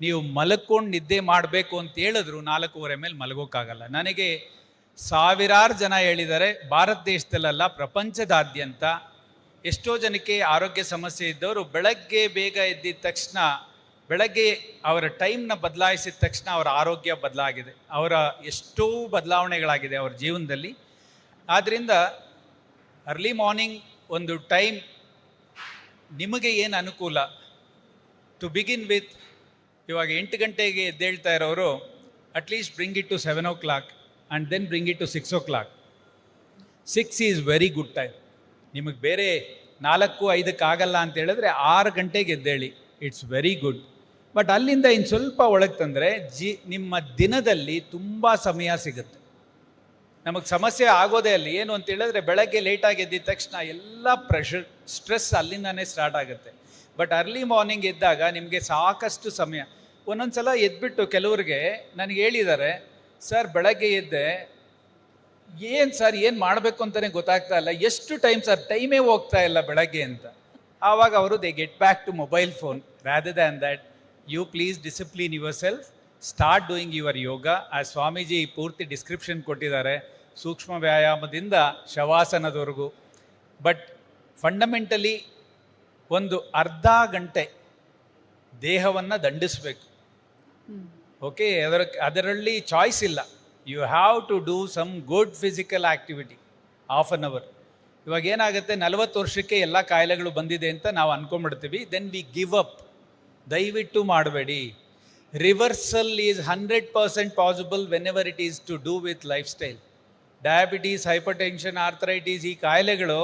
ನೀವು ಮಲಕ್ಕೊಂಡು ನಿದ್ದೆ ಮಾಡಬೇಕು ಅಂತ ಹೇಳಿದ್ರು 4:15 ಮೇಲೆ ಮಲಗೋಕ್ಕಾಗಲ್ಲ. ನನಗೆ ಸಾವಿರಾರು ಜನ ಹೇಳಿದ್ದಾರೆ, ಭಾರತ ದೇಶದಲ್ಲ ಪ್ರಪಂಚದಾದ್ಯಂತ ಎಷ್ಟೋ ಜನಕ್ಕೆ ಆರೋಗ್ಯ ಸಮಸ್ಯೆ ಇದ್ದವರು ಬೆಳಗ್ಗೆ ಬೇಗ ಎದ್ದಿದ ತಕ್ಷಣ, ಬೆಳಗ್ಗೆ ಅವರ ಟೈಮ್ನ ಬದಲಾಯಿಸಿದ ತಕ್ಷಣ ಅವರ ಆರೋಗ್ಯ ಬದಲಾಗಿದೆ, ಅವರ ಎಷ್ಟೋ ಬದಲಾವಣೆಗಳಾಗಿದೆ ಅವರ ಜೀವನದಲ್ಲಿ. ಆದ್ದರಿಂದ ಅರ್ಲಿ ಮಾರ್ನಿಂಗ್ ಒಂದು ಟೈಮ್ ನಿಮಗೆ ಏನು ಅನುಕೂಲ. ಟು ಬಿಗಿನ್ ವಿತ್, ಇವಾಗ 8 ಗಂಟೆಗೆ ಎದ್ದೇಳ್ತಾ ಇರೋರು at least bring it to 7 o'clock and then bring it to 6 o'clock. 6 is very good time. ನಿಮಗೆ ಬೇರೆ 4-5 ಆಗಲ್ಲ ಅಂತ ಹೇಳಿದ್ರೆ 6 ಗಂಟೆಗೆ ಎದ್ದೇಳಿ, ಇಟ್ಸ್ ವೆರಿ ಗುಡ್. ಬಟ್ ಅಲ್ಲಿಂದ ಇನ್ನು ಸ್ವಲ್ಪ ಒಳಗೆ ತಂದರೆ ನಿಮ್ಮ ದಿನದಲ್ಲಿ ತುಂಬ ಸಮಯ ಸಿಗುತ್ತೆ. ನಮಗೆ ಸಮಸ್ಯೆ ಆಗೋದೇ ಅಲ್ಲಿ. ಏನು ಅಂತ ಹೇಳಿದ್ರೆ ಬೆಳಗ್ಗೆ ಲೇಟಾಗಿ ಎದ್ದಿದ ತಕ್ಷಣ ಎಲ್ಲ ಪ್ರೆಷರ್, ಸ್ಟ್ರೆಸ್ ಅಲ್ಲಿಂದಾನೇ ಸ್ಟಾರ್ಟ್ ಆಗುತ್ತೆ. ಬಟ್ ಅರ್ಲಿ ಮಾರ್ನಿಂಗ್ ಎದ್ದಾಗ ನಿಮಗೆ ಸಾಕಷ್ಟು ಸಮಯ. ಒಂದೊಂದು ಸಲ ಎದ್ಬಿಟ್ಟು ಕೆಲವ್ರಿಗೆ ನನಗೆ ಹೇಳಿದ್ದಾರೆ, ಸರ್ ಬೆಳಗ್ಗೆ ಎದ್ದೆ, ಏನು ಮಾಡಬೇಕು ಅಂತಲೇ ಗೊತ್ತಾಗ್ತಾ ಇಲ್ಲ, ಎಷ್ಟು ಟೈಮ್ ಸರ್, ಟೈಮೇ ಹೋಗ್ತಾ ಇಲ್ಲ ಬೆಳಗ್ಗೆ ಅಂತ. ಆವಾಗ ಅವರು they get back to mobile phone rather than that. You please discipline yourself, start doing your yoga. ಆ ಸ್ವಾಮೀಜಿ ಪೂರ್ತಿ ಡಿಸ್ಕ್ರಿಪ್ಷನ್ ಕೊಟ್ಟಿದ್ದಾರೆ, ಸೂಕ್ಷ್ಮ ವ್ಯಾಯಾಮದಿಂದ ಶವಾಸನದವರೆಗೂ. ಬಟ್ ಫಂಡಮೆಂಟಲಿ ಒಂದು ಅರ್ಧ ಗಂಟೆ ದೇಹವನ್ನು ದಂಡಿಸಬೇಕು. ಓಕೆ, ಅದರಲ್ಲಿ ಚಾಯ್ಸ್ ಇಲ್ಲ. You have to do some good physical activity half an hour. ಇವಾಗ ಏನಾಗುತ್ತೆ, 40 ವರ್ಷಕ್ಕೆ ಎಲ್ಲ ಕಾಯಿಲೆಗಳು ಬಂದಿದೆ ಅಂತ ನಾವು ಅನ್ಕೊಂಡ್ಬಿಡ್ತೀವಿ, ದೆನ್ ವಿ ಗಿವ್ ಅಪ್. ದಯವಿಟ್ಟು ಮಾಡಬೇಡಿ. Reversal is 100% possible whenever it is to do with lifestyle. Diabetes, hypertension, arthritis, ಈ ಕಾಯಿಲೆಗಳು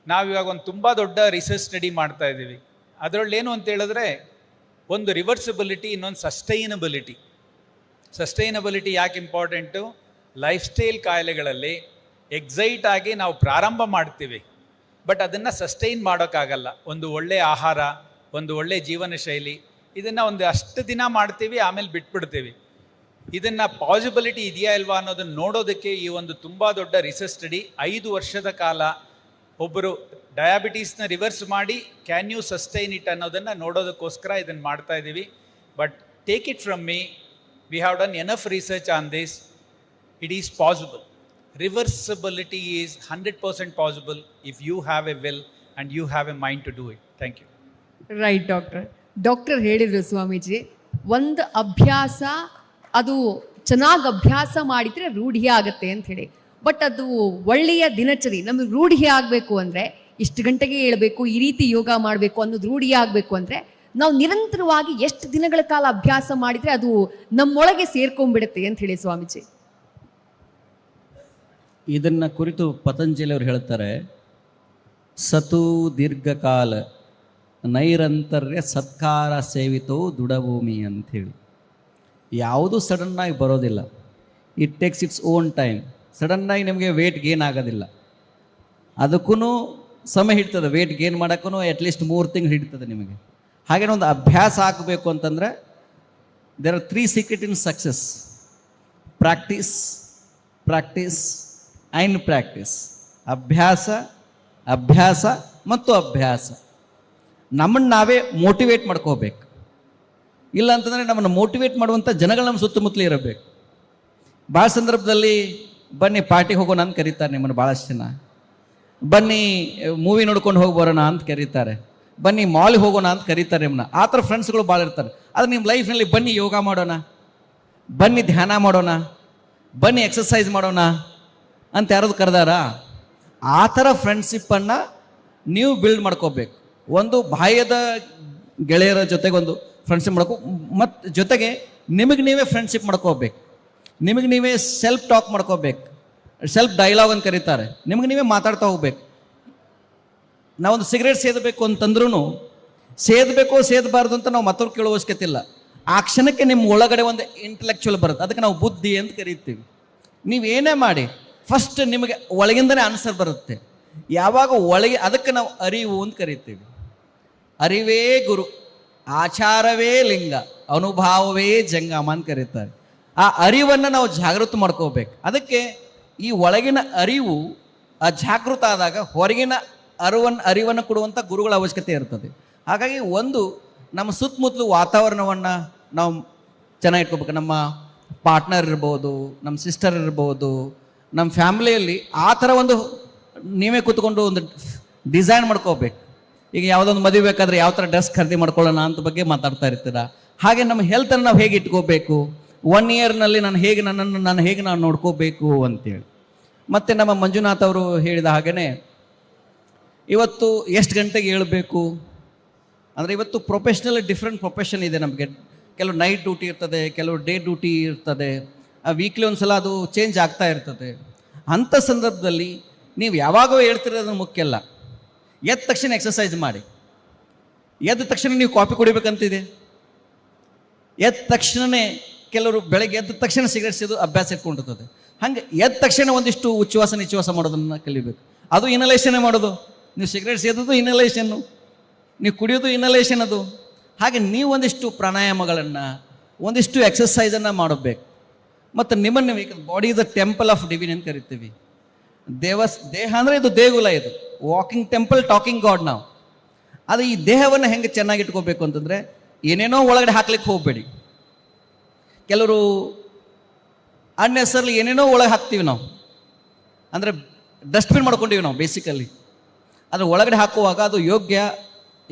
ನಾವಿವಾಗ ಒಂದು ತುಂಬ ದೊಡ್ಡ ರಿಸರ್ಚ್ ಸ್ಟಡಿ ಮಾಡ್ತಾ ಇದ್ದೀವಿ. ಅದರಲ್ಲೇನು ಅಂತ ಹೇಳಿದ್ರೆ, ಒಂದು ರಿವರ್ಸಿಬಿಲಿಟಿ, ಇನ್ನೊಂದು ಸಸ್ಟೈನಬಿಲಿಟಿ. ಸಸ್ಟೈನಬಿಲಿಟಿ ಯಾಕೆ ಇಂಪಾರ್ಟೆಂಟು? ಲೈಫ್ ಸ್ಟೈಲ್ ಕಾಯಿಲೆಗಳಲ್ಲಿ ಎಕ್ಸೈಟ್ ಆಗಿ ನಾವು ಪ್ರಾರಂಭ ಮಾಡ್ತೀವಿ, ಬಟ್ ಅದನ್ನು ಸಸ್ಟೈನ್ ಮಾಡೋಕ್ಕಾಗಲ್ಲ. ಒಂದು ಒಳ್ಳೆಯ ಆಹಾರ, ಒಂದು ಒಳ್ಳೆಯ ಜೀವನ ಶೈಲಿ, ಇದನ್ನು ಒಂದು ಅಷ್ಟು ದಿನ ಮಾಡ್ತೀವಿ, ಆಮೇಲೆ ಬಿಟ್ಬಿಡ್ತೀವಿ. ಇದನ್ನು ಪಾಸಿಬಿಲಿಟಿ ಇದೆಯಾ ಇಲ್ವಾ ಅನ್ನೋದನ್ನು ನೋಡೋದಕ್ಕೆ ಈ ಒಂದು ತುಂಬ ದೊಡ್ಡ ರಿಸರ್ಚ್ ಸ್ಟಡಿ 5 ವರ್ಷದ ಕಾಲ ಒಬ್ಬರು ಡಯಾಬಿಟೀಸ್ನ ರಿವರ್ಸ್ ಮಾಡಿ ಕ್ಯಾನ್ ಯು ಸಸ್ಟೈನ್ ಇಟ್ ಅನ್ನೋದನ್ನು ನೋಡೋದಕ್ಕೋಸ್ಕರ ಇದನ್ನು ಮಾಡ್ತಾ ಇದ್ದೀವಿ. But take it from me, we have done enough research on this. It is possible. Reversibility is 100% possible if you have a will and you have a mind to do it. Thank you. Right doctor ಹೇಳಿದರು ಸ್ವಾಮೀಜಿ, ಒಂದು ಅಭ್ಯಾಸ ಅದು ಚೆನ್ನಾಗಿ ಅಭ್ಯಾಸ ಮಾಡಿದರೆ ರೂಢಿ ಆಗುತ್ತೆ ಅಂತ ಹೇಳಿ. ಬಟ್ ಅದು ಒಳ್ಳೆಯ ದಿನಚರಿ ನಮಗೆ ರೂಢಿ ಆಗಬೇಕು ಅಂದರೆ, ಇಷ್ಟು ಗಂಟೆಗೆ ಏಳಬೇಕು, ಈ ರೀತಿ ಯೋಗ ಮಾಡಬೇಕು ಅನ್ನೋದು ರೂಢಿ ಆಗಬೇಕು ಅಂದರೆ ನಾವು ನಿರಂತರವಾಗಿ ಎಷ್ಟು ದಿನಗಳ ಕಾಲ ಅಭ್ಯಾಸ ಮಾಡಿದರೆ ಅದು ನಮ್ಮೊಳಗೆ ಸೇರ್ಕೊಂಡ್ಬಿಡುತ್ತೆ ಅಂತ ಹೇಳಿ ಸ್ವಾಮೀಜಿ. ಇದನ್ನು ಕುರಿತು ಪತಂಜಲಿ ಅವರು ಹೇಳ್ತಾರೆ, ಸತು ದೀರ್ಘಕಾಲ ನೈರಂತರ್ಯ ಸತ್ಕಾರ ಸೇವಿತೋ ದೃಢಭೂಮಿ ಅಂಥೇಳಿ. ಯಾವುದು ಸಡನ್ನಾಗಿ ಬರೋದಿಲ್ಲ. It takes its own time. ಸಡನ್ನಾಗಿ ನಿಮಗೆ ವೇಟ್ ಗೇನ್ ಆಗೋದಿಲ್ಲ, ಅದಕ್ಕೂ ಸಮಯ ಹಿಡ್ತದೆ. ವೇಟ್ ಗೇನ್ ಮಾಡೋಕ್ಕೂ ಅಟ್ಲೀಸ್ಟ್ 3 ತಿಂಗಳು ಹಿಡ್ತದೆ ನಿಮಗೆ. ಹಾಗೇನೋ ಒಂದು ಅಭ್ಯಾಸ ಆಗಬೇಕು ಅಂತಂದರೆ there are 3 secret in success: practice, practice and practice. ಅಭ್ಯಾಸ, ಅಭ್ಯಾಸ ಮತ್ತು ಅಭ್ಯಾಸ. ನಮ್ಮನ್ನು ನಾವೇ ಮೋಟಿವೇಟ್ ಮಾಡ್ಕೋಬೇಕು. ಇಲ್ಲ ಅಂತಂದರೆ ನಮ್ಮನ್ನು ಮೋಟಿವೇಟ್ ಮಾಡುವಂಥ ಜನಗಳು ನಮ್ಮ ಸುತ್ತಮುತ್ತಲೇ ಇರಬೇಕು. ಭಾಳ ಸಂದರ್ಭದಲ್ಲಿ ಬನ್ನಿ ಪಾರ್ಟಿಗೆ ಹೋಗೋಣ ಅಂತ ಕರೀತಾರೆ ನಿಮ್ಮನ್ನು ಭಾಳಷ್ಟು ಜನ. ಬನ್ನಿ ಮೂವಿ ನೋಡ್ಕೊಂಡು ಹೋಗಿ ಬರೋಣ ಅಂತ ಕರೀತಾರೆ. ಬನ್ನಿ ಮಾಲಿಗೆ ಹೋಗೋಣ ಅಂತ ಕರೀತಾರೆ ನಿಮ್ಮನ್ನ. ಆ ಥರ ಫ್ರೆಂಡ್ಸ್ಗಳು ಭಾಳ ಇರ್ತಾರೆ. ಆದರೆ ನಿಮ್ಮ ಲೈಫ್ನಲ್ಲಿ ಬನ್ನಿ ಯೋಗ ಮಾಡೋಣ, ಬನ್ನಿ ಧ್ಯಾನ ಮಾಡೋಣ, ಬನ್ನಿ ಎಕ್ಸಸೈಸ್ ಮಾಡೋಣ ಅಂತ ಯಾರಾದ್ರು ಕರೆದಾರ? ಆ ಥರ ಫ್ರೆಂಡ್ಶಿಪ್ಪನ್ನು ನೀವು ಬಿಲ್ಡ್ ಮಾಡ್ಕೋಬೇಕು. ಒಂದು ಬಾಹ್ಯದ ಗೆಳೆಯರ ಜೊತೆಗೆ ಒಂದು ಫ್ರೆಂಡ್ಶಿಪ್ ಮಾಡ್ಕೋ, ಮತ್ತು ಜೊತೆಗೆ ನಿಮಗೆ ನೀವೇ ಫ್ರೆಂಡ್ಶಿಪ್ ಮಾಡ್ಕೋಬೇಕು. ನಿಮಗೆ ನೀವೇ ಸೆಲ್ಫ್ ಟಾಕ್ ಮಾಡ್ಕೋಬೇಕು. ಸೆಲ್ಫ್ ಡೈಲಾಗ್ ಅಂತ ಕರೀತಾರೆ. ನಿಮಗೆ ನೀವೇ ಮಾತಾಡ್ತಾ ಹೋಗ್ಬೇಕು. ನಾವೊಂದು ಸಿಗರೇಟ್ ಸೇದಬೇಕು ಅಂತಂದ್ರೂ ಸೇದಬೇಕೋ ಸೇದಬಾರ್ದು ಅಂತ ನಾವು ಮತ್ತವ್ರು ಕೇಳೋ ಅವಶ್ಯಕತೆ ಇಲ್ಲ. ಆ ಕ್ಷಣಕ್ಕೆ ನಿಮ್ಮ ಒಳಗಡೆ ಒಂದು ಇಂಟೆಲೆಕ್ಚುವಲ್ ಬರುತ್ತೆ. ಅದಕ್ಕೆ ನಾವು ಬುದ್ಧಿ ಅಂತ ಕರಿತೀವಿ. ನೀವೇನೇ ಮಾಡಿ ಫಸ್ಟ್ ನಿಮಗೆ ಒಳಗಿಂದನೇ ಆನ್ಸರ್ ಬರುತ್ತೆ. ಯಾವಾಗ ಒಳಗೆ, ಅದಕ್ಕೆ ನಾವು ಅರಿವು ಅಂತ ಕರಿತೀವಿ. ಅರಿವೇ ಗುರು, ಆಚಾರವೇ ಲಿಂಗ, ಅನುಭಾವವೇ ಜಂಗಮ ಅಂತ ಕರೀತಾರೆ. ಆ ಅರಿವನ್ನು ನಾವು ಜಾಗೃತ ಮಾಡ್ಕೋಬೇಕು. ಅದಕ್ಕೆ ಈ ಒಳಗಿನ ಅರಿವು ಜಾಗೃತ ಆದಾಗ ಹೊರಗಿನ ಅರಿವನ್ನು ಕೊಡುವಂಥ ಗುರುಗಳ ಅವಶ್ಯಕತೆ ಇರ್ತದೆ. ಹಾಗಾಗಿ ಒಂದು ನಮ್ಮ ಸುತ್ತಮುತ್ತಲು ವಾತಾವರಣವನ್ನು ನಾವು ಚೆನ್ನಾಗಿ ಇಟ್ಕೋಬೇಕು. ನಮ್ಮ ಪಾರ್ಟ್ನರ್ ಇರ್ಬೋದು, ನಮ್ಮ ಸಿಸ್ಟರ್ ಇರ್ಬೋದು, ನಮ್ಮ ಫ್ಯಾಮಿಲಿಯಲ್ಲಿ ಆ ಥರ ಒಂದು ನೀವೇ ಕೂತ್ಕೊಂಡು ಒಂದು ಡಿಸೈನ್ ಮಾಡ್ಕೋಬೇಕು. ಈಗ ಯಾವುದೊಂದು ಮದುವೆ ಬೇಕಾದರೆ ಯಾವ ಥರ ಡ್ರೆಸ್ ಖರೀದಿ ಮಾಡ್ಕೊಳ್ಳೋಣ ಅಂತ ಬಗ್ಗೆ ಮಾತಾಡ್ತಾ ಇರ್ತೀರ. ಹಾಗೆ ನಮ್ಮ ಹೆಲ್ತನ್ನು ನಾವು ಹೇಗೆ ಇಟ್ಕೋಬೇಕು, 1 ಇಯರ್ನಲ್ಲಿ ನಾನು ಹೇಗೆ ನೋಡ್ಕೋಬೇಕು ಅಂತೇಳಿ. ಮತ್ತು ನಮ್ಮ ಮಂಜುನಾಥ್ ಅವರು ಹೇಳಿದ ಹಾಗೆಯೇ ಇವತ್ತು ಎಷ್ಟು ಗಂಟೆಗೆ ಏಳಬೇಕು ಅಂದರೆ, ಇವತ್ತು ಡಿಫ್ರೆಂಟ್ ಪ್ರೊಫೆಷನ್ ಇದೆ ನಮಗೆ. ಕೆಲವು ನೈಟ್ ಡ್ಯೂಟಿ ಇರ್ತದೆ, ಕೆಲವು ಡೇ ಡ್ಯೂಟಿ ಇರ್ತದೆ. ವೀಕ್ಲಿ ಒಂದು ಸಲ ಅದು ಚೇಂಜ್ ಆಗ್ತಾ ಇರ್ತದೆ. ಅಂಥ ಸಂದರ್ಭದಲ್ಲಿ ನೀವು ಯಾವಾಗೋ ಹೇಳ್ತಿರೋದು ಮುಖ್ಯ ಅಲ್ಲ. ಎದ್ದ ತಕ್ಷಣ ಎಕ್ಸಸೈಸ್ ಮಾಡಿ, ಎದ್ದ ತಕ್ಷಣ ನೀವು ಕಾಫಿ ಕುಡಿಬೇಕಂತಿದೆ, ಎದ್ದ ತಕ್ಷಣವೇ ಕೆಲವರು ಬೆಳಗ್ಗೆ ಎದ್ದ ತಕ್ಷಣ ಸಿಗರೇಟ್ ಸೇದು ಅಭ್ಯಾಸ ಇಟ್ಕೊಂಡಿರ್ತದೆ. ಹಾಗೆ ಎದ್ದ ತಕ್ಷಣ ಒಂದಿಷ್ಟು ಉಚ್ಛ್ವಾಸ ನಿಶ್ವಾಸ ಮಾಡೋದನ್ನು ಕಲಿಬೇಕು. ಅದು ಇನಲೇಷನ್ನೇ ಮಾಡೋದು. ನೀವು ಸಿಗರೇಟ್ ಸೇದೋದು ಇನಲೇಷನ್ನು, ನೀವು ಕುಡಿಯೋದು ಇನಲೇಷನ್ ಅದು. ಹಾಗೆ ನೀವು ಒಂದಿಷ್ಟು ಪ್ರಾಣಾಯಾಮಗಳನ್ನು, ಒಂದಿಷ್ಟು ಎಕ್ಸಸೈಸನ್ನು ಮಾಡಬೇಕು. ಮತ್ತು ನಿಮ್ಮನ್ನು body is the temple of divine ಅಂತ ಕರಿತೀವಿ. ದೇಹ ಅಂದರೆ ಇದು ದೇಗುಲ, ಇದು ವಾಕಿಂಗ್ ಟೆಂಪಲ್, ಟಾಕಿಂಗ್ ಗಾಡ್. ನಾವು ಅದು ಈ ದೇಹವನ್ನು ಹೆಂಗೆ ಚೆನ್ನಾಗಿ ಇಟ್ಕೋಬೇಕು ಅಂತಂದರೆ, ಏನೇನೋ ಒಳಗಡೆ ಹಾಕ್ಲಿಕ್ಕೆ ಹೋಗಬೇಡಿ. ಕೆಲವರು ಅನ್ನೆಸರ್ಲಿ ಏನೇನೋ ಒಳಗೆ ಹಾಕ್ತೀವಿ ನಾವು, ಅಂದರೆ ಡಸ್ಟ್ಬಿನ್ ಮಾಡ್ಕೊಂಡಿವಿ ನಾವು ಬೇಸಿಕಲಿ. ಅದ್ರ ಒಳಗಡೆ ಹಾಕುವಾಗ ಅದು ಯೋಗ್ಯ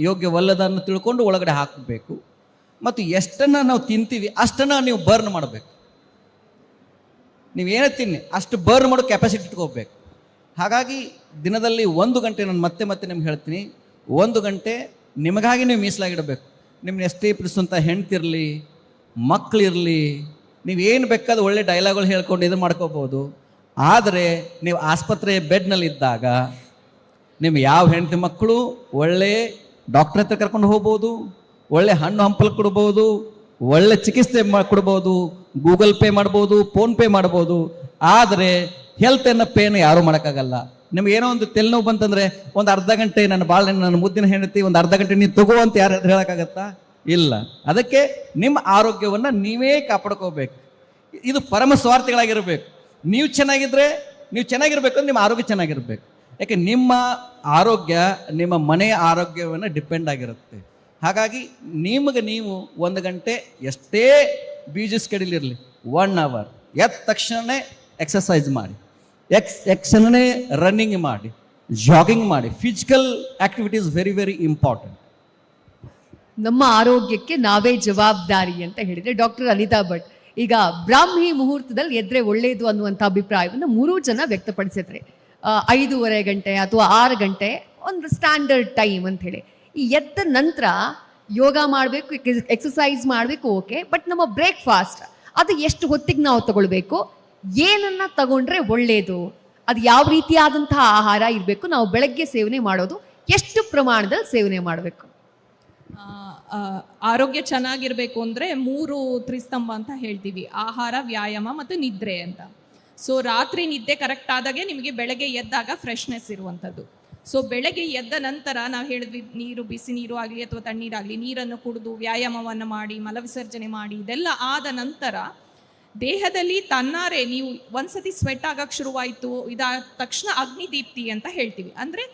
ಯೋಗ್ಯವಲ್ಲದನ್ನು ತಿಳ್ಕೊಂಡು ಒಳಗಡೆ ಹಾಕಬೇಕು. ಮತ್ತು ಎಷ್ಟನ್ನು ನಾವು ತಿಂತೀವಿ ಅಷ್ಟನ್ನು ನೀವು ಬರ್ನ್ ಮಾಡಬೇಕು. ನೀವೇನೇ ತಿನ್ನಿ ಅಷ್ಟು ಬರ್ನ್ ಮಾಡೋ ಕೆಪಾಸಿಟಿ ಇಟ್ಕೋಬೇಕು. ಹಾಗಾಗಿ ದಿನದಲ್ಲಿ 1 ಗಂಟೆ, ನಾನು ಮತ್ತೆ ಮತ್ತೆ ನಿಮ್ಗೆ ಹೇಳ್ತೀನಿ, 1 ಗಂಟೆ ನಿಮಗಾಗಿ ನೀವು ಮೀಸಲಾಗಿಡಬೇಕು. ನಿಮ್ಮನ್ನ ಎಷ್ಟೇ ಪ್ರಿಸುವಂಥ ಹೆಂಡ್ತಿರಲಿ, ಮಕ್ಕಳಿರಲಿ, ನೀವೇನು ಬೇಕಾದ ಒಳ್ಳೆ ಡೈಲಾಗ್ಗಳು ಹೇಳ್ಕೊಂಡು ಇದು ಮಾಡ್ಕೋಬೋದು. ಆದರೆ ನೀವು ಆಸ್ಪತ್ರೆ ಬೆಡ್ನಲ್ಲಿದ್ದಾಗ ನಿಮ್ಗೆ ಯಾವ ಹೆಂಡತಿ ಮಕ್ಕಳು ಒಳ್ಳೆ ಡಾಕ್ಟ್ರ್ ಹತ್ರ ಕರ್ಕೊಂಡು ಹೋಗ್ಬೋದು, ಒಳ್ಳೆ ಹಣ್ಣು ಹಂಪಲು ಕೊಡ್ಬೋದು, ಒಳ್ಳೆ ಚಿಕಿತ್ಸೆ ಕೊಡ್ಬೋದು, ಗೂಗಲ್ ಪೇ ಮಾಡ್ಬೋದು, ಫೋನ್ಪೇ ಮಾಡ್ಬೋದು. ಆದರೆ ಹೆಲ್ತ್ ಅನ್ನೋ ಪೇನು ಯಾರೂ ಮಾಡೋಕ್ಕಾಗಲ್ಲ. ನಿಮ್ಗೆ ಏನೋ ಒಂದು ತಲೆನೋವು ಬಂತಂದರೆ ಒಂದು ಅರ್ಧ ಗಂಟೆ ನನ್ನ ಮುದ್ದಿನ ಹೆಂಡತಿ ಒಂದು ಅರ್ಧ ಗಂಟೆ ನೀನು ತಗೋ ಅಂತ ಯಾರು ಹೇಳೋಕ್ಕಾಗತ್ತಾ? ಇಲ್ಲ. ಅದಕ್ಕೆ ನಿಮ್ಮ ಆರೋಗ್ಯವನ್ನು ನೀವೇ ಕಾಪಾಡ್ಕೋಬೇಕು. ಇದು ಪರಮ ಸ್ವಾರ್ಥಿಗಳಾಗಿರ್ಬೇಕು. ನೀವು ಚೆನ್ನಾಗಿರ್ಬೇಕು ಅಂದ್ರೆ ನಿಮ್ಮ ಆರೋಗ್ಯ ಚೆನ್ನಾಗಿರ್ಬೇಕು. ಯಾಕೆ ನಿಮ್ಮ ಆರೋಗ್ಯ ನಿಮ್ಮ ಮನೆಯ ಆರೋಗ್ಯವನ್ನು ಡಿಪೆಂಡ್ ಆಗಿರುತ್ತೆ. ಹಾಗಾಗಿ ನಿಮಗೆ ನೀವು 1 ಗಂಟೆ ಎಷ್ಟೇ ಬ್ಯುಸಿ ಸ್ಕೆಡ್ಯೂಲ್ ಇರಲಿ 1 ಅವರ್ ಎದ್ದ ತಕ್ಷಣವೇ ಎಕ್ಸಸೈಸ್ ಮಾಡಿ, ತಕ್ಷಣವೇ ರನ್ನಿಂಗ್ ಮಾಡಿ, ಜಾಗಿಂಗ್ ಮಾಡಿ. Physical activity is very very important. ನಮ್ಮ ಆರೋಗ್ಯಕ್ಕೆ ನಾವೇ ಜವಾಬ್ದಾರಿ ಅಂತ ಹೇಳಿದ್ರೆ ಡಾಕ್ಟರ್ ಅನಿತಾ ಭಟ್ ಈಗ ಬ್ರಾಹ್ಮಿ ಮುಹೂರ್ತದಲ್ಲಿ ಎದ್ರೆ ಒಳ್ಳೆಯದು ಅನ್ನುವಂಥ ಅಭಿಪ್ರಾಯವನ್ನು 3 ಜನ ವ್ಯಕ್ತಪಡಿಸಿದ್ರೆ. 5:30 ಗಂಟೆ ಅಥವಾ 6 ಗಂಟೆ ಒಂದು ಸ್ಟ್ಯಾಂಡರ್ಡ್ ಟೈಮ್ ಅಂತ ಹೇಳಿ. ಈ ಎದ್ದ ನಂತರ ಯೋಗ ಮಾಡಬೇಕು, ಎಕ್ಸಸೈಸ್ ಮಾಡಬೇಕು, ಓಕೆ. ಬಟ್ ನಮ್ಮ ಬ್ರೇಕ್ಫಾಸ್ಟ್ ಅದು ಎಷ್ಟು ಹೊತ್ತಿಗೆ ನಾವು ತಗೊಳ್ಬೇಕು, ಏನನ್ನ ತಗೊಂಡ್ರೆ ಒಳ್ಳೆಯದು, ಅದು ಯಾವ ರೀತಿಯಾದಂತಹ ಆಹಾರ ಇರಬೇಕು, ನಾವು ಬೆಳಗ್ಗೆ ಸೇವನೆ ಮಾಡೋದು ಎಷ್ಟು ಪ್ರಮಾಣದಲ್ಲಿ ಸೇವನೆ ಮಾಡಬೇಕು? ಆರೋಗ್ಯ ಚೆನ್ನಾಗಿರ್ಬೇಕು ಅಂದರೆ 3 ತ್ರಿಸ್ತಂಭ ಅಂತ ಹೇಳ್ತೀವಿ: ಆಹಾರ, ವ್ಯಾಯಾಮ ಮತ್ತು ನಿದ್ರೆ ಅಂತ. ಸೊ ರಾತ್ರಿ ನಿದ್ದೆ ಕರೆಕ್ಟ್ ಆದಾಗೆ ನಿಮಗೆ ಬೆಳಗ್ಗೆ ಎದ್ದಾಗ ಫ್ರೆಶ್ನೆಸ್ ಇರುವಂಥದ್ದು. ಸೊ ಬೆಳಗ್ಗೆ ಎದ್ದ ನಂತರ ನಾವು ಹೇಳಿದ್ವಿ, ನೀರು, ಬಿಸಿ ನೀರು ಆಗಲಿ ಅಥವಾ ತಣ್ಣೀರಾಗಲಿ, ನೀರನ್ನು ಕುಡಿದು ವ್ಯಾಯಾಮವನ್ನು ಮಾಡಿ ಮಲವಿಸರ್ಜನೆ ಮಾಡಿ ಇದೆಲ್ಲ ಆದ ನಂತರ ದೇಹದಲ್ಲಿ ತನ್ನಾರೆ ನೀವು ಒಂದ್ಸತಿ ಸ್ವೆಟ್ ಆಗಕ್ಕೆ ಶುರುವಾಯಿತು, ಇದಾದ ತಕ್ಷಣ ಅಗ್ನಿದೀಪ್ತಿ ಅಂತ ಹೇಳ್ತೀವಿ. ಅಂದರೆ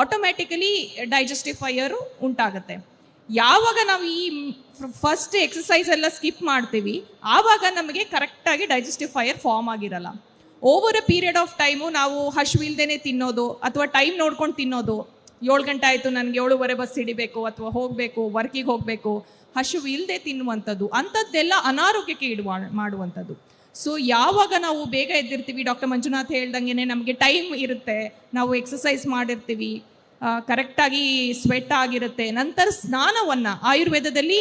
ಆಟೋಮ್ಯಾಟಿಕಲಿ ಡೈಜೆಸ್ಟಿವ್ ಫೈಯರು ಉಂಟಾಗುತ್ತೆ. ಯಾವಾಗ ನಾವು ಈ ಫಸ್ಟ್ ಎಕ್ಸಸೈಸ್ ಎಲ್ಲ ಸ್ಕಿಪ್ ಮಾಡ್ತೀವಿ ಆವಾಗ ನಮಗೆ ಕರೆಕ್ಟಾಗಿ ಡೈಜೆಸ್ಟಿವ್ ಫೈಯರ್ ಫಾರ್ಮ್ ಆಗಿರಲ್ಲ. Over A period of time ನಾವು ಹಶುವಿಲ್ದೇನೆ ತಿನ್ನೋದು ಅಥವಾ ಟೈಮ್ ನೋಡ್ಕೊಂಡು ತಿನ್ನೋದು. 7 ಗಂಟೆ ಆಯಿತು, ನನಗೆ 7:15 ಬಸ್ ಹಿಡಿಬೇಕು ಅಥವಾ ಹೋಗಬೇಕು, ವರ್ಕಿಗೆ ಹೋಗಬೇಕು, ಹಶುವು ಇಲ್ಲದೆ ತಿನ್ನುವಂಥದ್ದು, ಅಂಥದ್ದೆಲ್ಲ ಅನಾರೋಗ್ಯಕ್ಕೆ ಮಾಡುವಂಥದ್ದು. ಸೊ ಯಾವಾಗ ನಾವು ಬೇಗ ಎದ್ದಿರ್ತೀವಿ, ಡಾಕ್ಟರ್ ಮಂಜುನಾಥ್ ಹೇಳ್ದಂಗೆ ನಮಗೆ ಟೈಮ್ ಇರುತ್ತೆ, ನಾವು ಎಕ್ಸಸೈಸ್ ಮಾಡಿರ್ತೀವಿ, ಕರೆಕ್ಟಾಗಿ ಸ್ವೆಟ್ ಆಗಿರುತ್ತೆ, ನಂತರ ಸ್ನಾನವನ್ನು ಆಯುರ್ವೇದದಲ್ಲಿ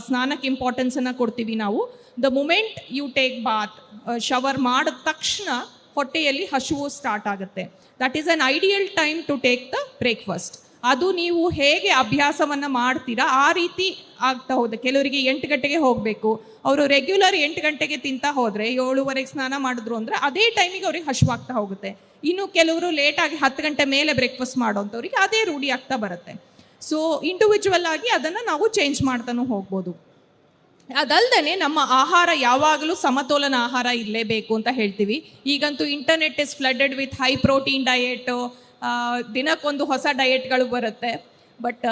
ಸ್ನಾನಕ್ಕೆ ಇಂಪಾರ್ಟೆನ್ಸನ್ನು ಕೊಡ್ತೀವಿ ನಾವು. The moment you take bath, shower ಮಾಡಿದ ತಕ್ಷಣ ಹೊಟ್ಟೆಯಲ್ಲಿ ಹಸಿವು ಸ್ಟಾರ್ಟ್ ಆಗುತ್ತೆ. That is an ideal time to take the breakfast. ಅದು ನೀವು ಹೇಗೆ ಅಭ್ಯಾಸವನ್ನು ಮಾಡ್ತೀರಾ ಆ ರೀತಿ ಆಗ್ತಾ ಹೋದ. ಕೆಲವರಿಗೆ 8 ಗಂಟೆಗೆ ಹೋಗಬೇಕು, ಅವರು ರೆಗ್ಯುಲರ್ 8 ಗಂಟೆಗೆ ತಿಂತಾ ಹೋದರೆ 7:15 ಸ್ನಾನ ಮಾಡಿದ್ರು ಅಂದರೆ ಅದೇ ಟೈಮಿಗೆ ಅವ್ರಿಗೆ ಹಸಿವಾಗ್ತಾ ಹೋಗುತ್ತೆ. ಇನ್ನು ಕೆಲವರು ಲೇಟಾಗಿ 10 ಗಂಟೆ ಮೇಲೆ ಬ್ರೇಕ್ಫಾಸ್ಟ್ ಮಾಡೋಂಥವ್ರಿಗೆ ಅದೇ ರೂಢಿ ಆಗ್ತಾ ಬರುತ್ತೆ. ಸೊ ಇಂಡಿವಿಜುವಲ್ ಆಗಿ ಅದನ್ನು ನಾವು ಚೇಂಜ್ ಮಾಡ್ತಾನೂ ಹೋಗ್ಬೋದು. ಅದಲ್ಲದೆ ನಮ್ಮ ಆಹಾರ ಯಾವಾಗಲೂ ಸಮತೋಲನ ಆಹಾರ ಇರಲೇಬೇಕು ಅಂತ ಹೇಳ್ತೀವಿ. ಈಗಂತೂ internet is flooded with high protein diet, ದಿನಕ್ಕೊಂದು ಹೊಸ ಡಯೆಟ್ಗಳು ಬರುತ್ತೆ. ಬಟ್